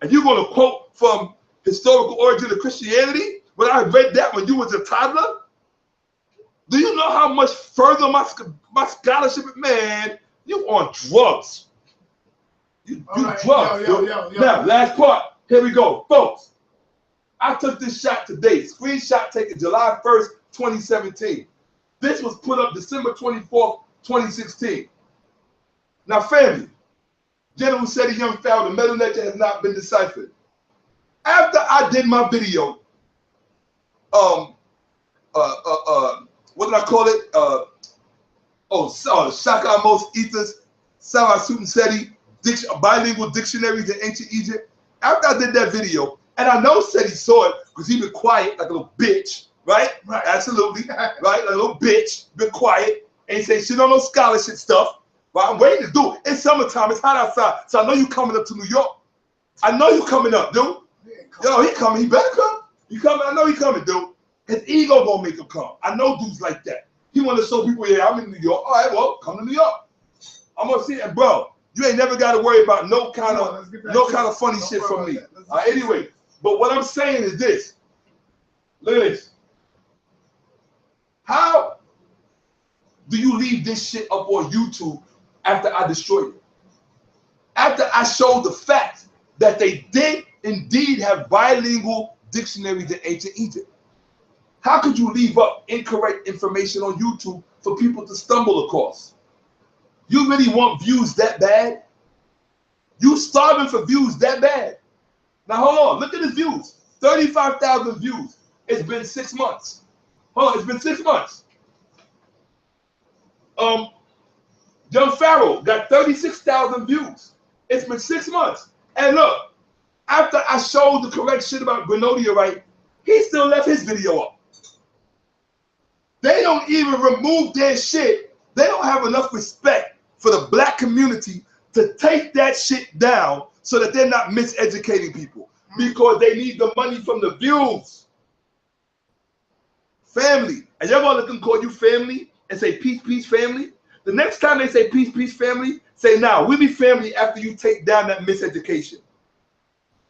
And you're going to quote from Historical Origin of Christianity when I read that when you was a toddler? Do you know how much further my scholarship, man, you on drugs. You right. Drugs. Yo. Now, last part. Here we go. Folks, I took this shot today. Screenshot taken July 1st, 2017. This was put up December 24th, 2016. Now, family, General said the young Pharaoh, the metal ledger has not been deciphered. After I did my video, what did I call it? Shakka Most Ethers, Sarah Seti, bilingual dictionaries in ancient Egypt. After I did that video, and I know Seti saw it because he been quiet like a little bitch, right? Right. Absolutely, right? Like a little bitch, been quiet, ain't say shit on no scholarship stuff. But I'm waiting to do it. It's summertime, it's hot outside, so I know you coming up to New York. I know you coming up, dude. Yo, he coming, he better come. You coming, I know he coming, dude. His ego gonna make him come. I know dudes like that. He want to show people, yeah, I'm in New York. All right, well, come to New York. I'm gonna see it, bro. You ain't never got to worry about no kind of funny shit from me. Anyway, but what I'm saying is this. Look at this. How do you leave this shit up on YouTube after I destroyed it? After I showed the fact that they did indeed have bilingual dictionaries in ancient Egypt. How could you leave up incorrect information on YouTube for people to stumble across? You really want views that bad? You starving for views that bad? Now hold on, look at the views. 35,000 views. It's been 6 months. Hold on, it's been 6 months. Young Pharaoh got 36,000 views. It's been 6 months. And look, after I showed the correct shit about Grenodia, right, he still left his video up. They don't even remove their shit. They don't have enough respect for the black community to take that shit down so that they're not miseducating people because they need the money from the views. Family. And y'all gonna let them call you family and say peace, peace, family? The next time they say peace, peace, family, say, nah, we be family after you take down that miseducation.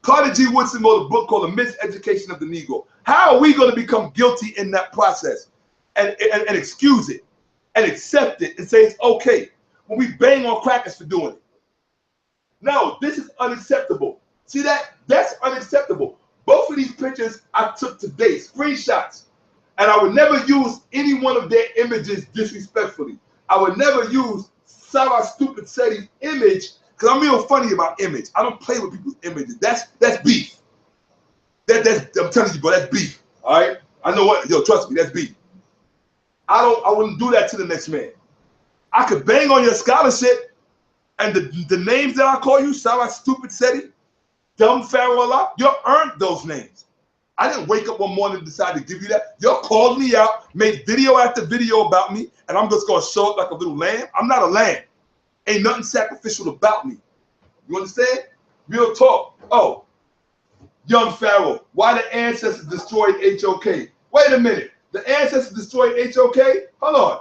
Carter G. Woodson wrote a book called The Miseducation of the Negro. How are we going to become guilty in that process and excuse it and accept it and say it's okay when we bang on crackers for doing it? No, this is unacceptable. See that? That's unacceptable. Both of these pictures I took today, screenshots, and I would never use any one of their images disrespectfully. I would never use Sarah Stupid Seti's image because I'm real funny about image. I don't play with people's images. That's beef. I'm telling you, bro, that's beef. All right? I know what, yo, trust me, that's beef. I wouldn't do that to the next man. I could bang on your scholarship and the names that I call you, Sarah Stupid Seti, Dumb Pharaoh Allah, you earned those names. I didn't wake up one morning and decide to give you that. You called me out, made video after video about me, and I'm just gonna show up like a little lamb. I'm not a lamb. Ain't nothing sacrificial about me. You understand? Real talk. Oh, young Pharaoh, why the ancestors destroyed HOK? Wait a minute. The ancestors destroyed HOK? Hold on.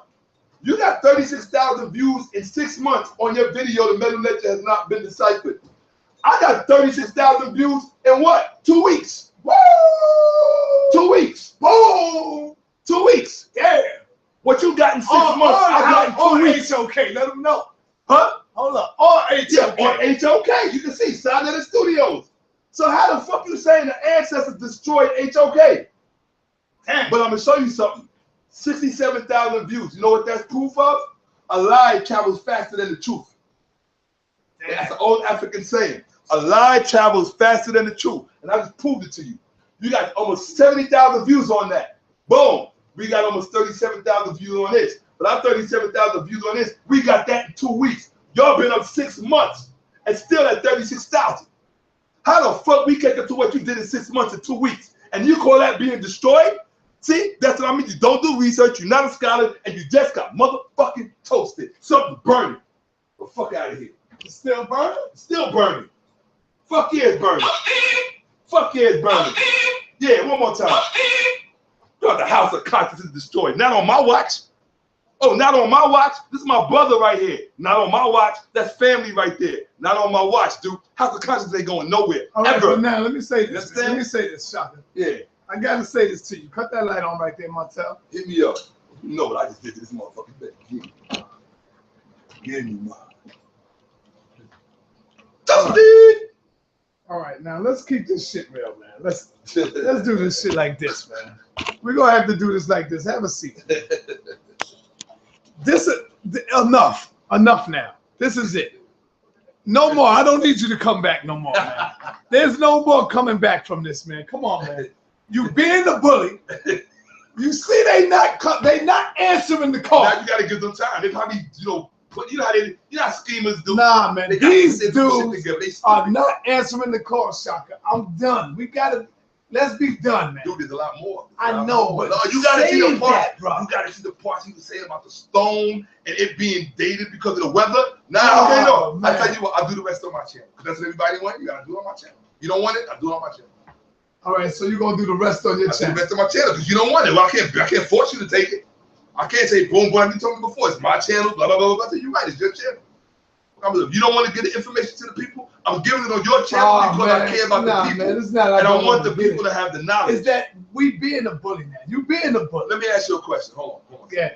You got 36,000 views in 6 months on your video. The metal ledger has not been deciphered. I got 36,000 views in what? 2 weeks. Woo! 2 weeks. Boom! 2 weeks. Yeah. What you got in 6 months, I got in 2 weeks. HOK. Let them know. Huh? Hold up. Or HOK. Yeah, on HOK. You can see, Side of the Studios. So how the fuck you saying the ancestors destroyed HOK? Damn. But I'm going to show you something. 67,000 views. You know what that's proof of? A lie travels faster than the truth. Damn. That's an old African saying. A lie travels faster than the truth. And I just proved it to you. You got almost 70,000 views on that. Boom. We got almost 37,000 views on this. But our 37,000 views on this, we got that in 2 weeks. Y'all been up 6 months and still at 36,000. How the fuck we catch up to what you did in 6 months and 2 weeks And you call that being destroyed? See, that's what I mean. You don't do research, you're not a scholar, and you just got motherfucking toasted. Something burning. Well, fuck out of here. It's still burning? Still burning. Fuck yeah, it's burning. Fuck yeah, it's burning. Yeah, one more time. God, the house of conscience is destroyed. Not on my watch. Oh, not on my watch. This is my brother right here. Not on my watch. That's family right there. Not on my watch, dude. House of conscience ain't going nowhere. All right, ever. but now let me say this. Let me say this, Shakka. Yeah. I gotta say this to you. Cut that light on right there, Martel. Hit me up. You know what I just did to this motherfucking thing. Give me mine. All right, now let's keep this shit real, man. Let's do this shit like this, man. We're gonna have to do this like this. Have a seat. This enough now. This is it. No more. I don't need you to come back no more, man. There's no more coming back from this, man. Come on, man. You being the bully. You see, they not answering the call. Now you gotta give them time. They probably, you know how schemers do. Nah, man. They These dudes They are not answering the call, Shakka. I'm done. Let's be done, man. Dude, there's a lot more. I know, but no, you gotta see the part. that, bro. You gotta see the parts he was saying about the stone and it being dated because of the weather. Nah, okay, no. Man. I tell you what, I'll do the rest on my channel. Because that's what everybody wants. You gotta do it on my channel. You don't want it, I'll do it on my channel. All right, so you're gonna do the rest on your I'll do channel. the rest of my channel because you don't want it. Well, I can't force you to take it. I can't say boom, boom, like you told me before. It's my channel, blah, blah, blah, blah. I said, you're right, it's your channel. If you don't want to get the information to the people, I'm giving it on your channel because man. I care about the people. Man, it's not like and I want the people to have the knowledge. Is that we being a bully now? You being a bully. Let me ask you a question. Hold on. Yeah.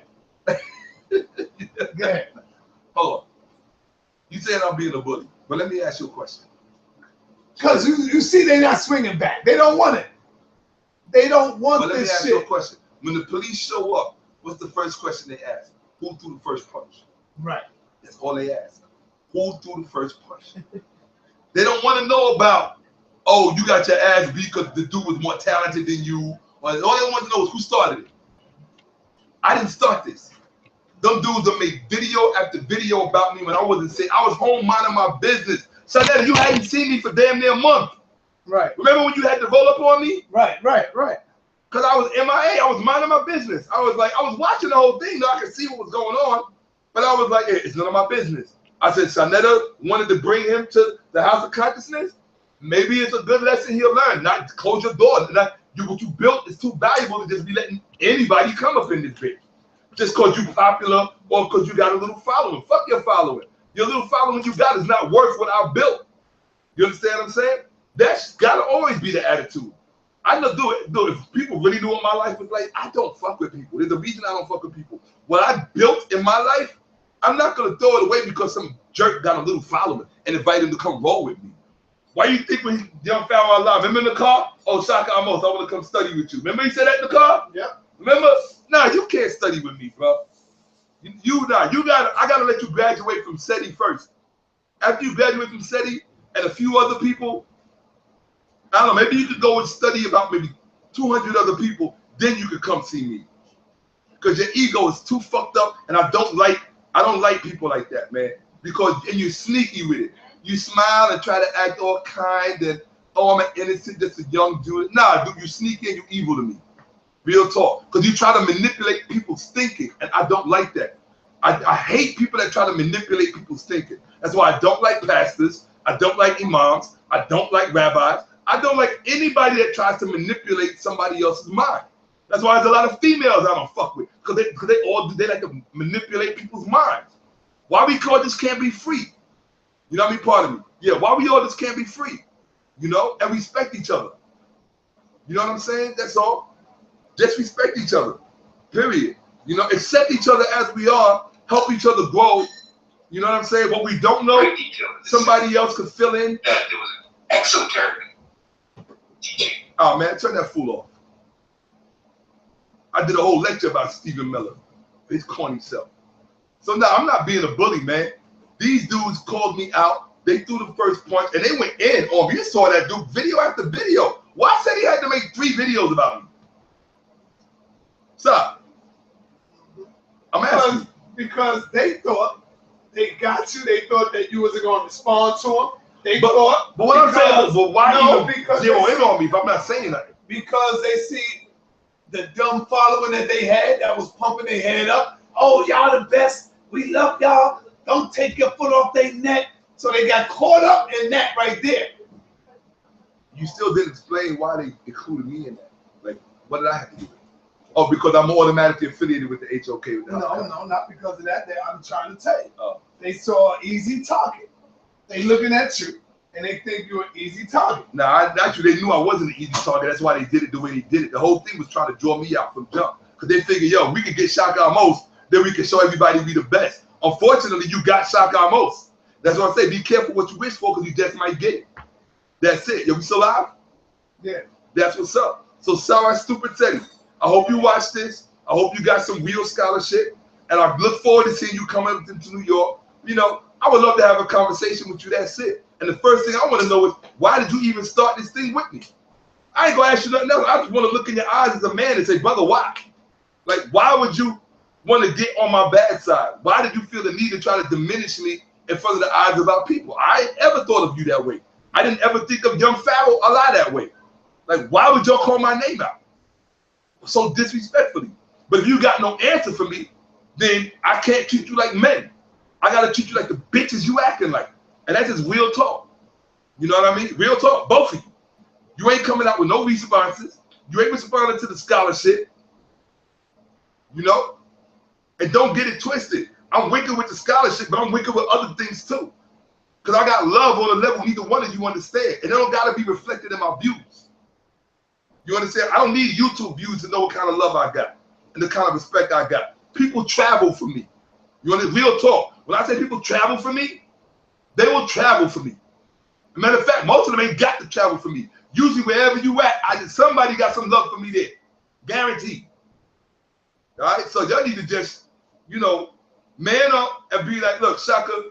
Yeah. Hold on. You saying I'm being a bully, but let me ask you a question. Because you see they're not swinging back. They don't want it. They don't want But let me this ask shit. you a question. When the police show up, what's the first question they ask? Who threw the first punch? Right. That's all they ask. Who threw the first punch? They don't want to know about, oh, you got your ass beat because the dude was more talented than you. All they want to know is who started it. I didn't start this. Them dudes that made video after video about me when I wasn't sick. I was home minding my business. So that you hadn't seen me for damn near a month. Right. Remember when you had to roll up on me? Right. Because I was MIA. I was minding my business. I was watching the whole thing. I could see what was going on. But I was like, hey, it's none of my business. I said, Shanetta wanted to bring him to the house of consciousness. Maybe it's a good lesson he'll learn. Not close your door. What you built is too valuable to just be letting anybody come up in this bitch. Just because you popular or because you got a little following. Fuck your following. Your little following you got is not worth what I built. You understand what I'm saying? That's got to always be the attitude. I know, dude, if people really knew what my life was like, I don't fuck with people. There's a reason I don't fuck with people. What I built in my life, I'm not going to throw it away because some jerk got a little following and invite him to come roll with me. Why you think when young Pharaoh alive, remember in the car? Oh, Shakka, I want to come study with you. Remember he said that in the car? Yeah. Remember? Nah, you can't study with me, bro. I gotta let you graduate from SETI first. After you graduate from SETI and a few other people, I don't know, maybe you could go and study about maybe 200 other people, then you could come see me. Because your ego is too fucked up, and I don't like people like that, man. And you're sneaky with it. You smile and try to act all kind and, oh, I'm an innocent, just a young dude. Nah, dude, you sneaky and you evil to me. Real talk. Because you try to manipulate people's thinking, and I don't like that. I hate people that try to manipulate people's thinking. That's why I don't like pastors. I don't like imams. I don't like rabbis. I don't like anybody that tries to manipulate somebody else's mind. That's why there's a lot of females I don't fuck with. Because they like to manipulate people's minds. Why we call this can't be free? You know what I mean? Pardon me. Yeah, why we all this can't be free? You know? And respect each other. You know what I'm saying? That's all. Just respect each other. Period. You know, accept each other as we are, help each other grow. You know what I'm saying? What we don't know, somebody else could fill in. There was an exoteric teaching. Oh man, turn that fool off. I did a whole lecture about Stephen Miller, his corny self. So now I'm not being a bully, man. These dudes called me out. They threw the first punch and they went in on me. You saw that dude video after video. Why said he had to make 3 videos about me? Stop. I'm asking. Because they thought they got you. They thought that you wasn't going to respond to them. They thought. But what I'm saying, but why no, you zero in on me if I'm not saying nothing? because they see the dumb following that they had that was pumping their head up. Oh, y'all the best. We love y'all. Don't take your foot off their neck. So they got caught up in that right there. You still didn't explain why they included me in that. Like, what did I have to do with it? Oh, because I'm automatically affiliated with the HOK. No, not because of that. I'm trying to tell you. They saw an easy target. They looking at you, and they think you're an easy target. Nah, actually, they knew I wasn't an easy target. That's why they did it the way they did it. The whole thing was trying to draw me out from jump. Because they figured, yo, we could get Shakka most, then we can show everybody we the best. Unfortunately, you got Shakka most. That's what I say. Be careful what you wish for, because you just might get it. That's it. Yo, we still live? Yeah. That's what's up. So, sorry, stupid Teddy. I hope you watch this. I hope you got some real scholarship. And I look forward to seeing you come up into New York. You know, I would love to have a conversation with you. That's it. And the first thing I want to know is, why did you even start this thing with me? I ain't going to ask you nothing else. I just want to look in your eyes as a man and say, brother, why? Like, why would you want to get on my bad side? Why did you feel the need to try to diminish me in front of the eyes of our people? I ain't ever thought of you that way. I didn't ever think of young Pharaoh a lot that way. Like, why would y'all call my name out so disrespectfully? But if you got no answer for me, then I can't treat you like men. I got to treat you like the bitches you acting like. And that's just real talk. You know what I mean? Real talk, both of you. You ain't coming out with no responses. You ain't responding to the scholarship. You know? And don't get it twisted. I'm wicked with the scholarship, but I'm wicked with other things too. Because I got love on a level neither one of you understand. And it don't got to be reflected in my views. You understand? I don't need YouTube views to know what kind of love I got and the kind of respect I got. People travel for me. You understand? Real talk. When I say people travel for me, they will travel for me. As a matter of fact, most of them ain't got to travel for me. Usually wherever you at, somebody got some love for me there. Guaranteed. All right? So y'all need to just, you know, man up and be like, look, Shakka,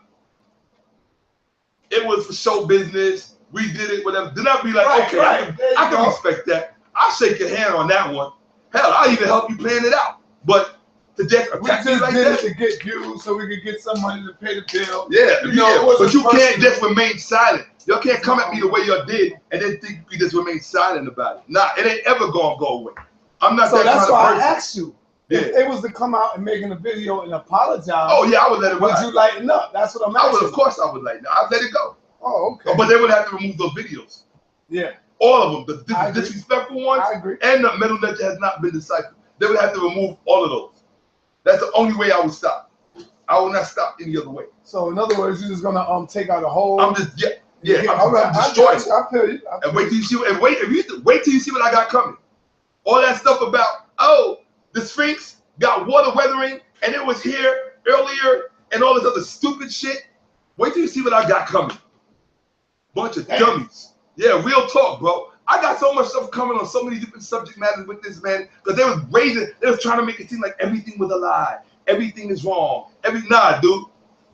it was for show business. We did it, whatever. Then I'll be like, right, okay, right. I can respect that. I'll shake your hand on that one. Hell, I'll even help you plan it out. But to just attack me like that, to get views so we could get some money to pay the bill. Yeah, but you can't just personal. remain silent. Y'all can't come at me the way y'all did and then think you just remain silent about it. Nah, it ain't ever gonna go away. I'm not so that that's kind of why person. I asked you. Yeah. If they was to come out and making a video and apologize, Oh yeah, I would let it would ride. you lighten up? That's what I'm asking. I would, of course I would lighten up. I'd let it go. Oh, okay. But they would have to remove those videos. Yeah. All of them. The I agree. disrespectful ones I agree. and the metal that has not been deciphered. They would have to remove all of those. That's the only way I would stop. I will not stop any other way. So in other words, you're just gonna take out a whole. I'm just I'm all right, destroying it. I feel you. And wait till you see wait till you see what I got coming. All that stuff about, oh, the Sphinx got water weathering and it was here earlier and all this other stupid shit. Wait till you see what I got coming. Bunch of dummies. Yeah, real talk, bro. I got so much stuff coming on so many different subject matters with this, man, because they was trying to make it seem like everything was a lie. Everything is wrong. Nah, dude.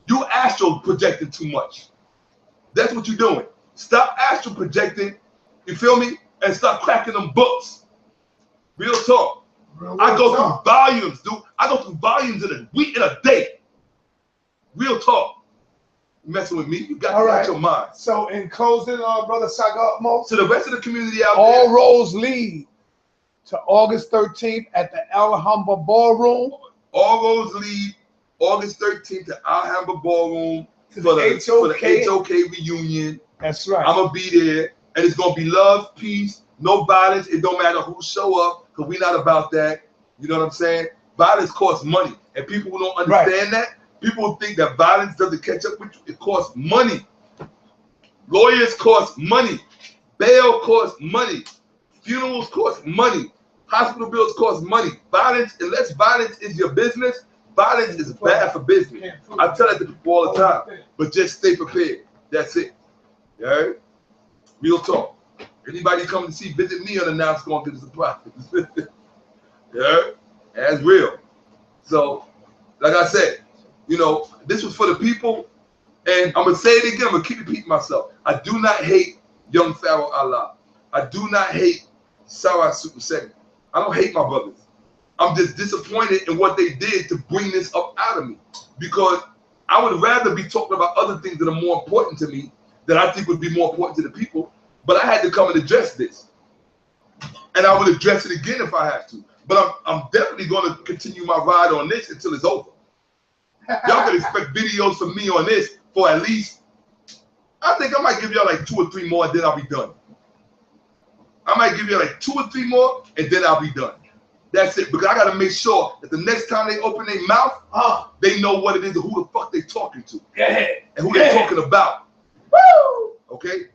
You astral projecting too much. That's what you're doing. Stop astral projecting, you feel me? And stop cracking them books. Real talk. I go through volumes, dude. I go through volumes in a week, in a day. Real talk. You messing with me? You got to out your mind. So in closing, Brother Shakka, to the rest of the community out there, all roads lead to August 13th at the Alhambra Ballroom. All roads lead August 13th to Alhambra Ballroom for the HOK reunion. That's right. I'm gonna be there, and it's gonna be love, peace, no violence. It don't matter who show up, because we're not about that. You know what I'm saying? Violence costs money, and people who don't understand that, people think that violence doesn't catch up with you. It costs money. Lawyers cost money. Bail costs money. Funerals cost money. Hospital bills cost money. Violence, unless violence is your business, violence is bad for business. I tell that to people all the time. But just stay prepared. That's it. All right? Real talk. Anybody come to visit me unannounced going to get a surprise. Yeah? That's real. So, like I said, you know, this was for the people. And I'm going to say it again. I'm going to keep repeating myself. I do not hate young Pharaoh Allah. I do not hate Sarah Super Second. I don't hate my brothers. I'm just disappointed in what they did to bring this up out of me. Because I would rather be talking about other things that are more important to me, that I think would be more important to the people. But I had to come and address this. and I would address it again if I have to. But I'm definitely going to continue my ride on this until it's over. Y'all can expect videos from me on this for at least, I think I might give y'all like 2 or 3 more, and then I'll be done. I might give you like 2 or 3 more, and then I'll be done. That's it. Because I got to make sure that the next time they open their mouth, they know what it is and who the fuck they talking to. And who they talking about. Woo! Okay?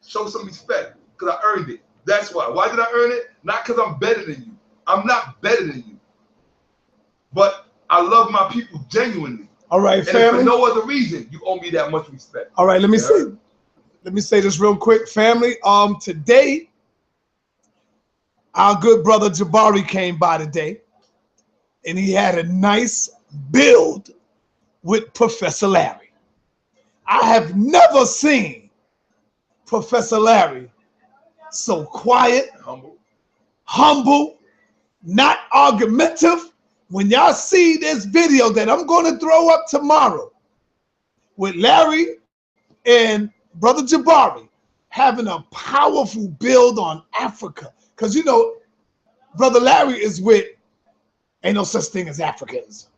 Show some respect. Because I earned it. That's why. Why did I earn it? Not because I'm better than you. I'm not better than you. But I love my people genuinely. All right, family. And for no other reason, you owe me that much respect. All right, let me say this real quick, family. Today, our good brother Jabari came by today, and he had a nice build with Professor Larry. I have never seen Professor Larry so quiet, humble, not argumentative. When y'all see this video that I'm going to throw up tomorrow with Larry and Brother Jabari having a powerful build on Africa. Because, you know, Brother Larry is with, ain't no such thing as Africans,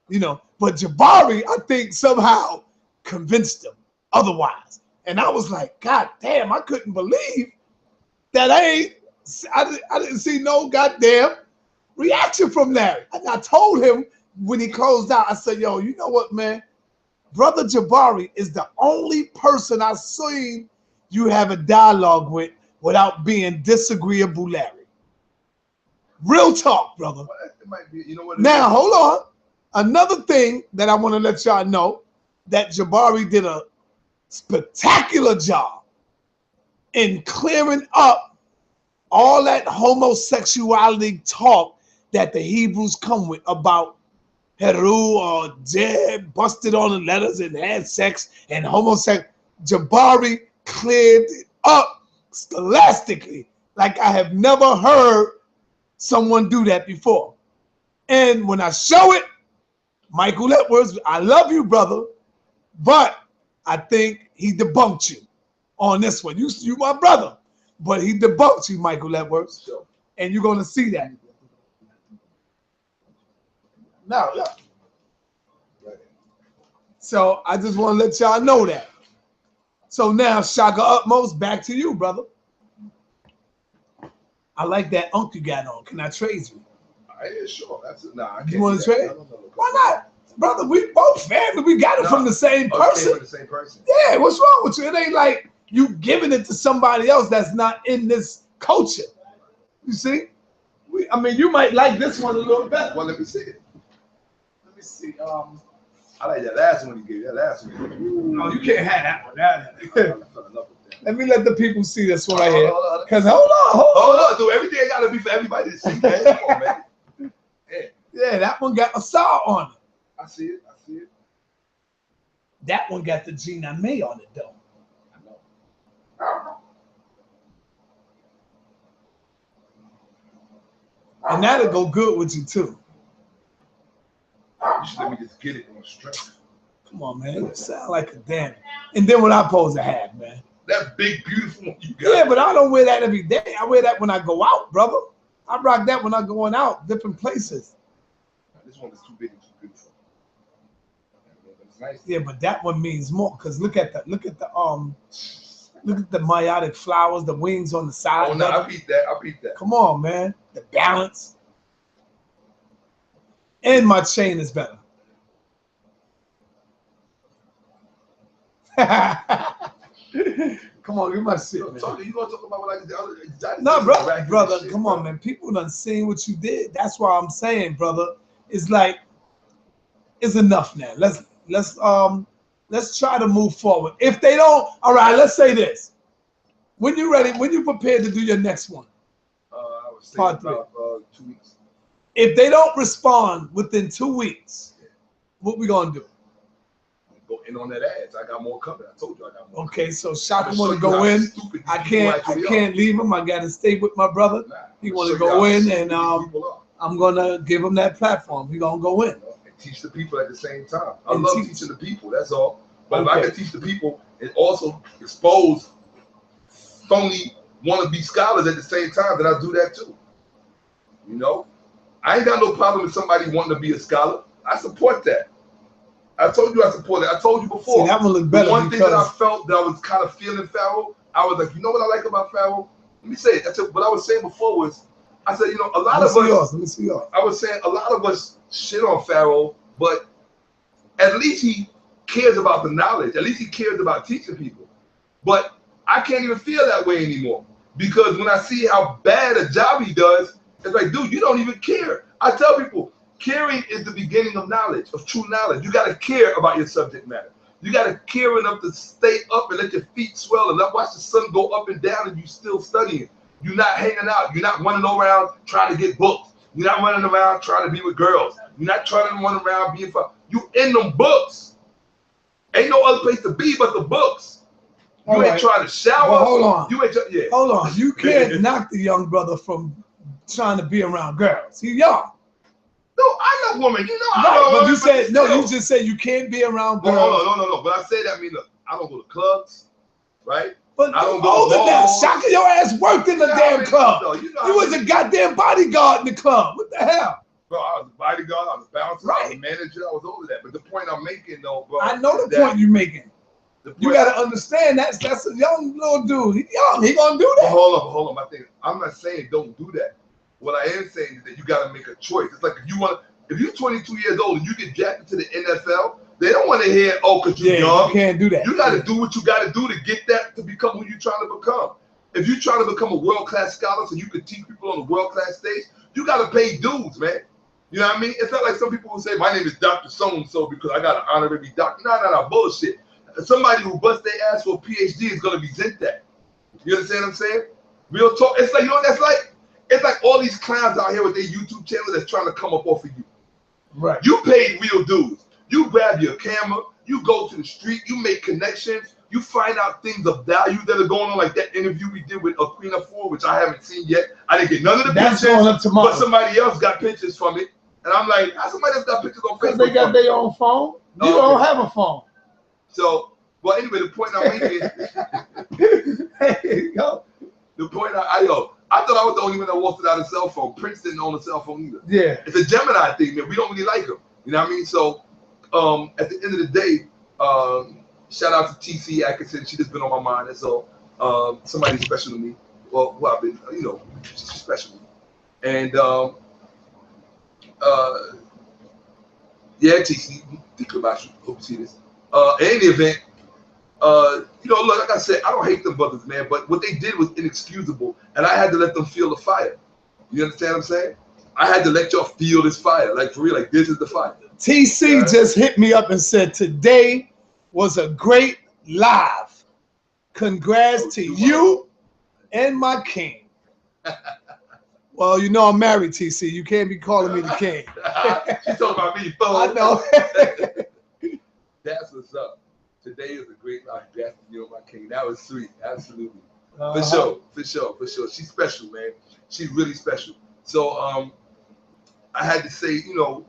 you know. But Jabari, I think, somehow convinced him otherwise. And I was like, God damn, I couldn't believe that I didn't see no goddamn reaction from Larry. And I told him when he closed out, I said, yo, you know what, man? Brother Jabari is the only person I've seen you have a dialogue with without being disagreeable, Larry. Real talk, brother. It might be, you know what now, hold on. Another thing that I want to let y'all know, that Jabari did a spectacular job in clearing up all that homosexuality talk that the Hebrews come with about Heru or dead, busted on the letters and had sex and homosexual. Jabari cleared it up scholastically like I have never heard someone do that before. And when I show it, Michael Edwards, I love you, brother, but I think he debunked you on this one. You my brother, but he debunked you, Michael Edwards, and you're going to see that. Now, yeah. So I just want to let y'all know that. So now, Shaka Utmost, back to you, brother. I like that unk you got on. Can I trade you? Yeah, sure. That's it. Nah, I can't. You want to trade? Why not? Brother, we both family. We got it from the same person. The same person. Yeah, what's wrong with you? It ain't like you giving it to somebody else that's not in this culture. You see? I mean, you might like this one a little better. Well, let me see it. Let me see. I like that last one you gave. That last one. No, you can't have that one. Let me let the people see this one right here. Because hold on. Dude, everything got to be for everybody to see, man. Come on, man. Yeah, that one got Ausar on it. I see it. That one got the Gina May on it, though. I know. And that'll go good with you, too. You should let me just get it on strength. Come on, man. You sound like a damn. And then what I supposed to have, man? That big, beautiful one you got. Yeah, but I don't wear that every day. I wear that when I go out, brother. I rock that when I'm going out, different places. This one is too big and too beautiful. Nice. Yeah, but that one means more because look at the meiotic flowers, the wings on the side. Oh no, I beat that. Come on, man. The balance. And my chain is better. Come on, give my shit, man. You gonna talk about what I did? No, brother, come on, man. People done seen what you did. That's why I'm saying, brother. It's like it's enough now. Let's try to move forward. If they don't, all right, let's say this. When you ready, when you prepared to do your next one? I was thinking about 2 weeks. If they don't respond within 2 weeks, what we gonna do? Go in on that ads. I got more coming. I told you I got more. Okay, so Shaka want to go in. I can't leave him. I got to stay with my brother. He want to go in, and I'm gonna give him that platform. We gonna go in. And teach the people at the same time. I love teaching the people. That's all. But if I can teach the people and also expose phony want to be scholars at the same time, then I do that too. You know, I ain't got no problem with somebody wanting to be a scholar. I support that. I told you I support it. I told you before. See, that one look better. The one thing that I felt that I was kind of feeling Pharaoh, I was like, you know what I like about Pharaoh? Let me say it. That's what I was saying before was, I said, you know, a lot of us. Let me see yours. I was saying a lot of us shit on Pharaoh, but at least he cares about the knowledge. At least he cares about teaching people. But I can't even feel that way anymore because when I see how bad a job he does, it's like, dude, you don't even care. I tell people, caring is the beginning of knowledge, of true knowledge. You got to care about your subject matter. You got to care enough to stay up and let your feet swell and not watch the sun go up and down and you still studying. You're not hanging out. You're not running around trying to get books. You're not running around trying to be with girls. You're not trying to run around being fun. You in them books. Ain't no other place to be but the books. You ain't trying to shower. Well, hold on. You ain't yeah. Hold on. You can't knock the young brother from trying to be around girls. He's young. No, I love women. You know, I right, love but women. You said no. You just said you can't be around girls. No. But I say that, I mean, look, I don't go to clubs, right? But I don't go older to now, malls. Shakka, your ass worked in the damn club. You was a goddamn bodyguard in the club. What the hell? Bro, I was a bodyguard. I was a bouncer. Right. I was a manager. I was over that. But the point I'm making, though, bro. I know the point you're making. You got to understand that's a young little dude. He's young. He gonna do that. Hold on. I'm not saying don't do that. What I am saying is that you got to make a choice. It's like if you're 22 years old and you get drafted to the NFL, they don't want to hear, oh, because you're young. You can't do that. You got to do what you got to do to get that to become who you're trying to become. If you're trying to become a world-class scholar so you can teach people on the world-class stage, you got to pay dues, man. You know what I mean? It's not like some people will say, my name is Dr. So-and-so because I got an honorary doctor. No, bullshit. Somebody who busts their ass for a PhD is going to resent that. You understand what I'm saying? Real talk. It's like, you know, it's like all these clowns out here with their YouTube channel that's trying to come up off of you. Right. You paid real dues. You grab your camera, you go to the street, you make connections, you find out things of value that are going on, like that interview we did with Queen of Four, which I haven't seen yet. I didn't get none of the pictures, going up tomorrow. But somebody else got pictures from it. And I'm like, how somebody else got pictures on Facebook? Because they got their own phone. You don't have a phone. So, well, anyway, the point I'm making the point I thought I was the only one that walked without a cell phone. Prince didn't own a cell phone either. Yeah. It's a Gemini thing, man. We don't really like him. You know what I mean? So, at the end of the day, shout out to TC Atkinson. She just been on my mind. And so, somebody special to me. Well, who I've been, you know, she's special to me. And, yeah, TC, think about you. Hope you see this. In any event, you know, look, like I said, I don't hate them brothers, man, but what they did was inexcusable, and I had to let them feel the fire. You understand what I'm saying? I had to let y'all feel this fire, like for real, like this is the fire. TC just hit me up and said, today was a great live. Congrats to you and my king. Well, you know I'm married, TC. You can't be calling me the king. She's talking about me, fool. I know. That's what's up. Today is a great life. That's you, my king. That was sweet. Absolutely. For sure. She's special, man. She's really special. So I had to say, you know,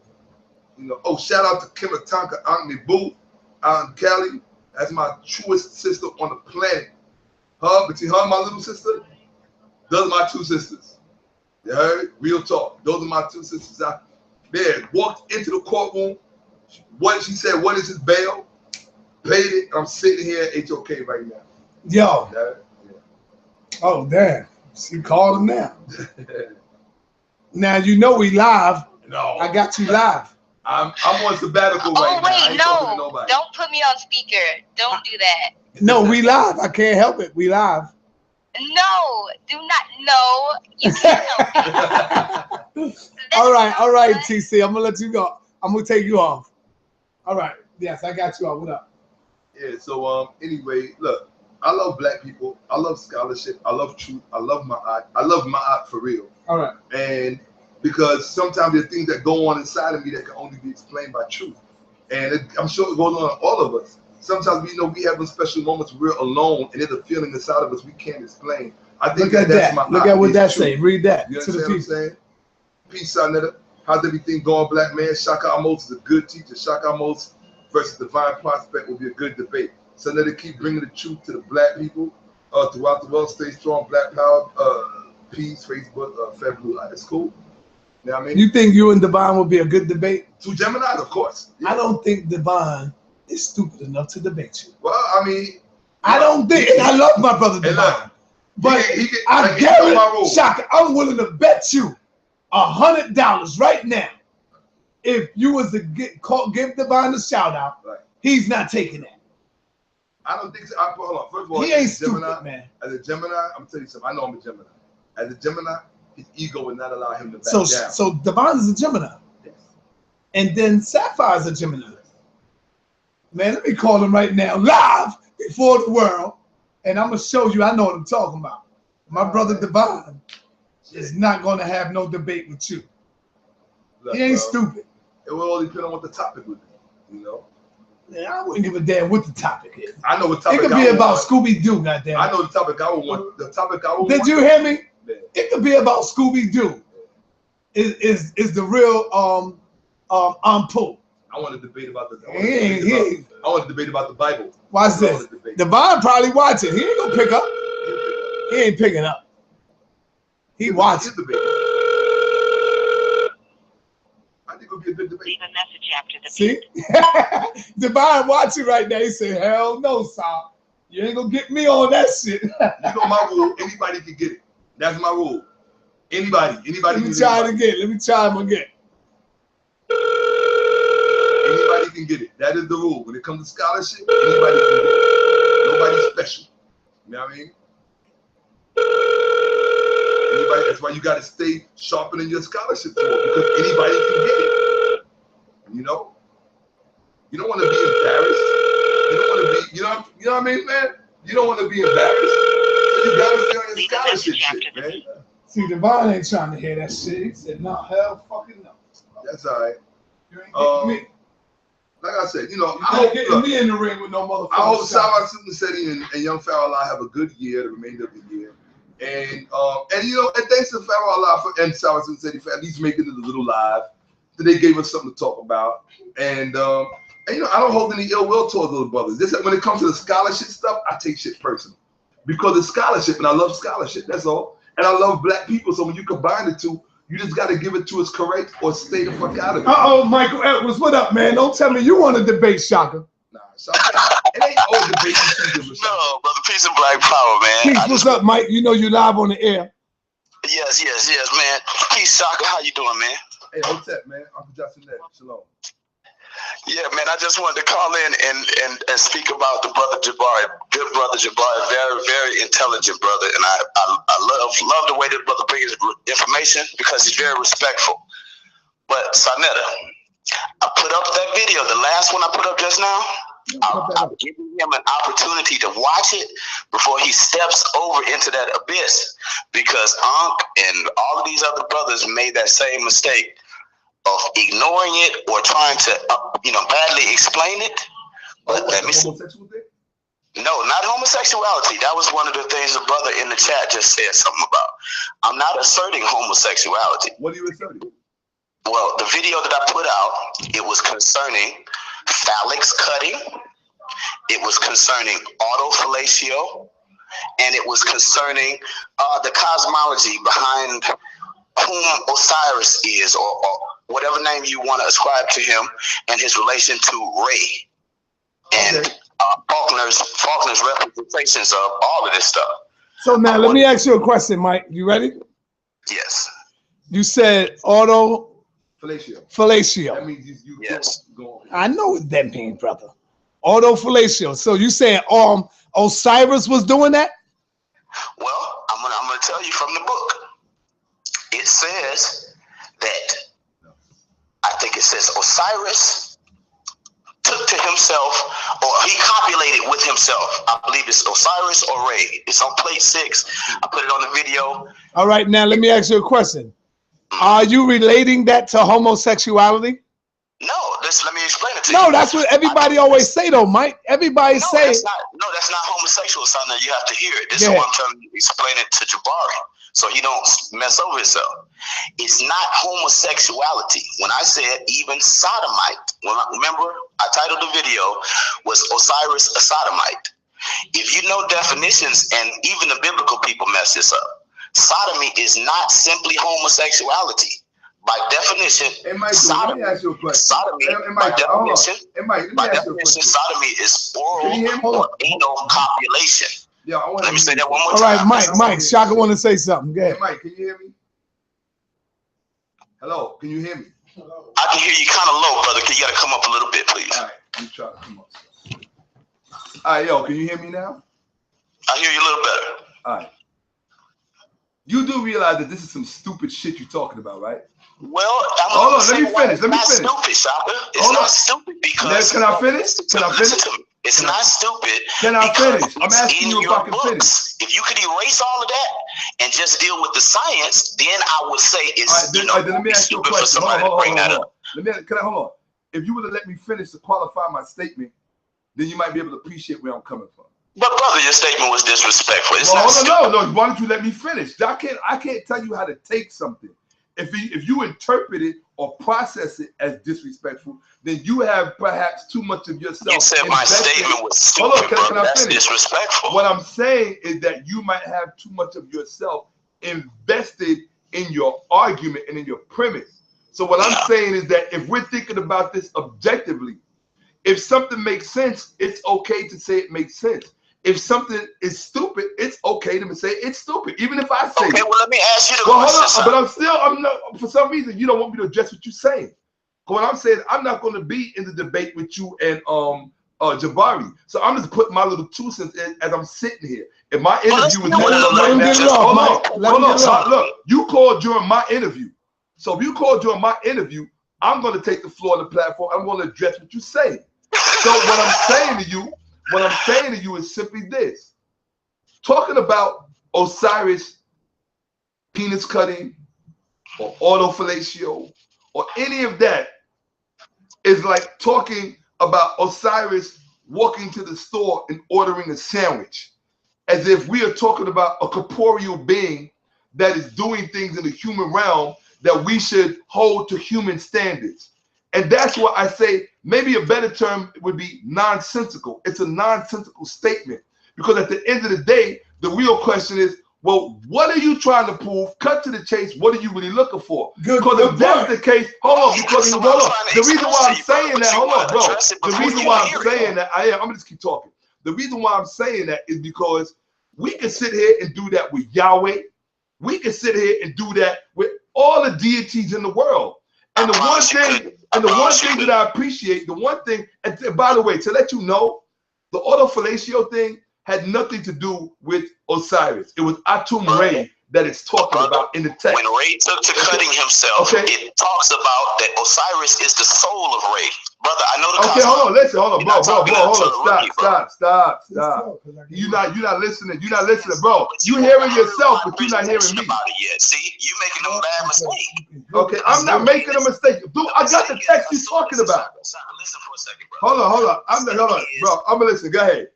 oh, shout out to Kim Atanka, Aunt Boo, out in Cali. That's my truest sister on the planet. Between her and my little sister, those are my two sisters. You heard? Real talk. Those are my two sisters. I walked into the courtroom. She said, what is his bail? Paid it. I'm sitting here at HOK right now. Yo. Yeah. Oh, damn. She called him now. Now, you know we live. No. I got you live. I'm on sabbatical right now. Oh, wait, no. Don't put me on speaker. Don't do that. No, we live. I can't help it. We live. No, do not. No, you can't help it. All right, TC. I'm going to let you go. I'm going to take you off. All right. Yes, I got you off. What up? Yeah, so anyway, look, I love black people. I love scholarship. I love truth. I love my art. I love my art for real. All right. And because sometimes there are things that go on inside of me that can only be explained by truth. And I'm sure it goes on in all of us. Sometimes we know we have those special moments where we're alone and there's a feeling inside of us we can't explain. I think that's my art. Look at what that say. Read that. You to understand the what I'm people. saying? Peace, Sonetta. How's everything going, black man? Shakka Amos is a good teacher. Shakka Amos versus Divine Prospect will be a good debate. So let it keep bringing the truth to the black people. Throughout the world, stay strong, Black Power, peace, Facebook, Fed Blue Light. It's cool. You know what I mean? You think you and Devon will be a good debate? Two Geminis, of course. Yeah. I don't think Devon is stupid enough to debate you. Well, I mean, I don't think, and I love my brother Devon. But I guarantee, Shaka, I'm willing to bet you $100 right now. If you was to give Devon a shout out, he's not taking that. I don't think so. Hold on. First of all, he ain't Gemini, stupid, man. As a Gemini, I'm telling you something. I know I'm a Gemini. As a Gemini, his ego would not allow him to back down. So Devon is a Gemini. Yes. And then Sapphire is a Gemini. Man, let me call him right now, live before the world. And I'm going to show you I know what I'm talking about. My brother Devon is not going to have no debate with you. Look, he ain't stupid. It will all depend on what the topic would be, you know? Yeah, I wouldn't give a damn what the topic is. I know what topic it could be about Scooby-Doo, goddamn. I know the topic I would want. The topic I would Did want. you hear me? Yeah. It could be about Scooby-Doo. Is the real Poe. I want to debate about the. I want to debate about the Bible. Watch this. Devon probably watching. He ain't gonna pick up. He ain't picking up. He watching. I think it'll be a good debate. Leave a message after the See? Devon watching right now. He said, hell no, son. You ain't gonna get me on that shit. You know my rule. Anybody can get it. That's my rule. Anybody. Let me try it again. Let me try him again. Anybody can get it. That is the rule. When it comes to scholarship, anybody can get it. Nobody's special. You know what I mean? Anybody. That's why you got to stay sharpening your scholarship tool, because anybody can get it. You know? You don't want to be embarrassed. You don't want to be, you know what I mean, man? You don't want to be embarrassed. So you got to stay on your scholarship shit, man. See, Devon ain't trying to hear that shit. He said, no, hell fucking no. That's all right. You ain't getting me. Like I said, you know, I hope getting me in the ring with no motherfucker. I hope Sarah City and young Pharaoh Allah have a good year, the remainder of the year. And you know, and thanks to Pharaoh Allah and Sarah City for at least making it a little live. So they gave us something to talk about. And you know, I don't hold any ill will towards those brothers. This, when it comes to the scholarship stuff, I take shit personal. Because it's scholarship and I love scholarship, that's all. And I love black people, so when you combine the two, you just got to give it to us correct or stay the fuck out of it. Uh-oh, Michael Edwards, what up, man? Don't tell me you want to debate Shaka. Nah, Shaka, it ain't all debate. No, brother, peace and black power, man. Peace, what's up, Mike? You know you live on the air. Yes, man. Peace, Shaka. How you doing, man? Hey, what's up, man? Uncle Justin there. Shalom. Yeah, man, I just wanted to call in and speak about the brother Jabari. Good brother Jabari, very, very intelligent brother. And I love the way that brother brings information because he's very respectful. But Sanetta, I put up that video, the last one I put up just now. I'm giving him an opportunity to watch it before he steps over into that abyss, because Ankh and all of these other brothers made that same mistake of ignoring it or trying to, badly explain it. But let me see. No, not homosexuality. That was one of the things the brother in the chat just said something about. I'm not asserting homosexuality. What are you asserting? Well, the video that I put out, it was concerning phallics cutting, it was concerning autofellatio, and it was concerning the cosmology behind whom Osiris is, or whatever name you want to ascribe to him, and his relation to Ray, and Faulkner's representations of all of this stuff. So now let me ask you a question, Mike. You ready? Yes. You said autofellatio. That means you yes. Go on. I know what that means, brother. Autofellatio. So you saying Osiris was doing that? Well, I'm gonna tell you from the book. It says that, I think it says Osiris took to himself, or he copulated with himself. I believe it's Osiris or Ray. It's on plate 6. I put it on the video. All right, now let me ask you a question. Are you relating that to homosexuality? No, let me explain it to you. No, that's what everybody always say though, Mike. Everybody say. That's not homosexual, son. You have to hear it. This is what I'm trying to explain it to Jabari, so he don't mess over himself. It's not homosexuality. When I said even sodomite, remember I titled the video was Osiris a sodomite. If you know definitions, and even the biblical people mess this up, sodomy is not simply homosexuality. By definition, Hey, Mike, sodomy, let me ask you a question. sodomy, By definition, sodomy is oral or anal copulation. Yeah, Let me say that one more All time. right, Mike, Shaka want to say something. Go ahead. Hey, Mike, can you hear me? Hello, can you hear me? I can hear you kind of low, brother. You got to come up a little bit, please. All right, let me try to come up. All right, yo, can you hear me now? I hear you a little better. All right. You do realize that this is some stupid shit you're talking about, right? Well, hold on, let me finish. It's not stupid, Shaka. It's not stupid because. Can I finish? Can I finish? Listen to me. It's not stupid. Can I finish? I'm asking you if I can finish. If you could erase all of that and just deal with the science, then I would say it's let me ask you a question. for somebody to bring that up. Hold on. If you would have let me finish to qualify my statement, then you might be able to appreciate where I'm coming from. But brother, your statement was disrespectful. It's no. Why don't you let me finish? I can't tell you how to take something. If you interpret it or process it as disrespectful, then you have perhaps too much of yourself. You said my statement was stupid, can I that's finish? Disrespectful. What I'm saying is that you might have too much of yourself invested in your argument and in your premise. So what I'm saying is that if we're thinking about this objectively, if something makes sense, it's okay to say it makes sense. If something is stupid, it's okay to say it's stupid, even if I say okay, well, let me ask you the question. Hold on, but I'm not, for some reason, you don't want me to address what you're saying. What I'm saying, I'm not going to be in the debate with you and Jabari. So I'm just putting my little 2 cents in as I'm sitting here. If my interview is hold on. Look, you called during my interview. So if you called during my interview, I'm going to take the floor on the platform. I'm going to address what you're saying. So what I'm saying to you is simply this. Talking about Osiris penis cutting or autofellatio or any of that is like talking about Osiris walking to the store and ordering a sandwich, as if we are talking about a corporeal being that is doing things in the human realm that we should hold to human standards. And that's why I say maybe a better term would be nonsensical. It's a nonsensical statement, because at the end of the day, the real question is, well, what are you trying to prove? Cut to the chase. What are you really looking for? Because if that's the case, the reason why I'm saying that, the reason why I'm saying that, I'm gonna just keep talking. The reason why I'm saying that is because we can sit here and do that with Yahweh. We can sit here and do that with all the deities in the world. And the one thing that I appreciate, and by the way, to let you know, the autofellatio thing had nothing to do with Osiris. It was Atum Ray that it's talking about in the text. When Ray took to cutting himself, it talks about that Osiris is the soul of Ray. Brother, I know the concept. Hold on, bro, stop. You're not listening, bro. You hearing yourself, but you're not hearing me. See, you making a bad mistake. Okay, I'm not making a mistake. Dude, I got the text you're talking about. Listen for a second, bro. Hold on. I'm gonna listen. Go ahead.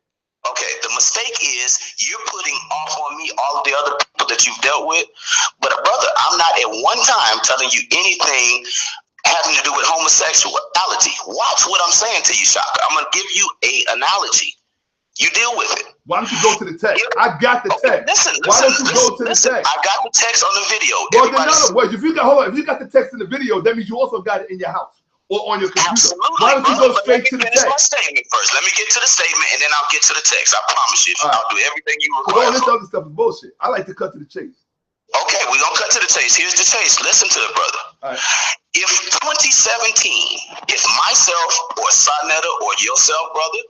Okay, the mistake is you're putting off on me all of the other people that you've dealt with. But brother, I'm not at one time telling you anything having to do with homosexuality. Watch what I'm saying to you, Shaka. I'm going to give you an analogy. You deal with it. Why don't you go to the text? I got the text. Why don't you go to the text? I got the text on the video. Well, if you got the text in the video, that means you also got it in your house or on your computer. Absolutely, why don't you go straight to the text? My statement first. Let me get to the statement, and then I'll get to the text. I promise you. I'll do everything you require. All this other stuff is bullshit. I like to cut to the chase. Okay, we're going to cut to the chase. Here's the chase. Listen to it, brother. All right. If 2017, if myself or Sonetta or yourself, brother,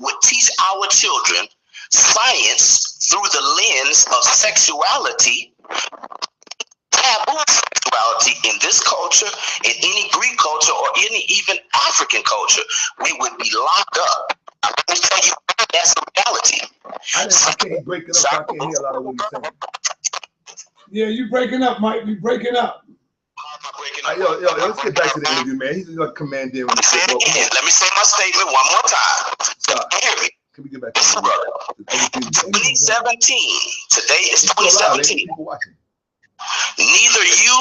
would teach our children science through the lens of sexuality, taboo sexuality in this culture, in any Greek culture, or any even African culture, we would be locked up. I'm going to tell you, that's the reality. I can't break it up. I can't hear a lot of what you're saying. Yeah, you breaking up, Mike. You breaking up. Let's get back to the interview, man. He's like commanding. Let me say my statement one more time. Hear me. Can we get back to the 2017. Today is 2017. Neither you,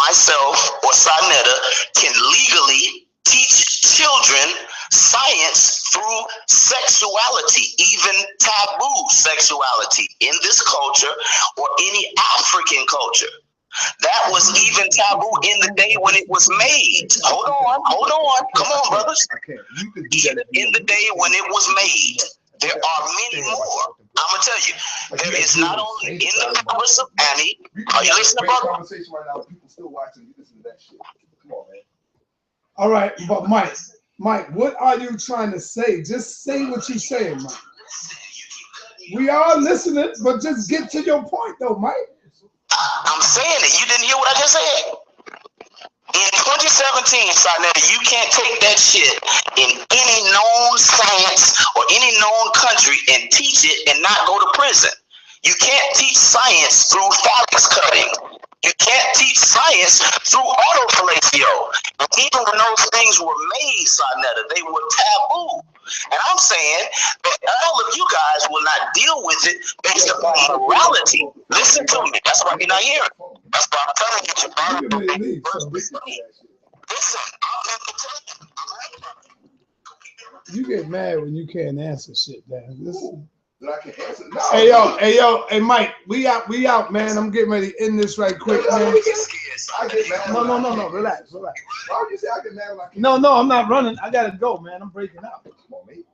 myself, or Sonetta can legally teach children science through sexuality, even taboo sexuality in this culture or any African culture. That was even taboo in the day when it was made. Hold on. Come on, brothers. Even in the day when it was made, there are many more. I'm going to tell you, there is not only in the palace of Annie. Are you listening, brother? Conversation right now. People still watching. You listen to that shit. Come on, man. All right, but Mike, what are you trying to say? Just say what you're saying, Mike. We are listening, but just get to your point, though, Mike. I'm saying it. You didn't hear what I just said. In 2017, Sinetta, you can't take that shit in any known science or any known country and teach it and not go to prison. You can't teach science through phallus cutting. You can't teach science through autofellatio. And even when those things were made, Sinetta, they were taboo. And I'm saying that all of you guys will not deal with it based upon morality. Listen to me. That's why you're not hearing. That's why I'm telling you, Listen, you get mad when you can't answer shit, man. Listen. That I can answer. No. Hey, Mike, we out, man. I'm getting ready to end this right quick, man. I get mad. No, relax. Why would you say I get mad when I can't? No, I'm not running. I gotta go, man. I'm breaking out. Come on, mate.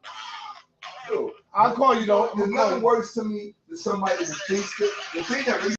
Yo, I'll call you though. There's nothing worse to me than somebody who thinks that the thing that really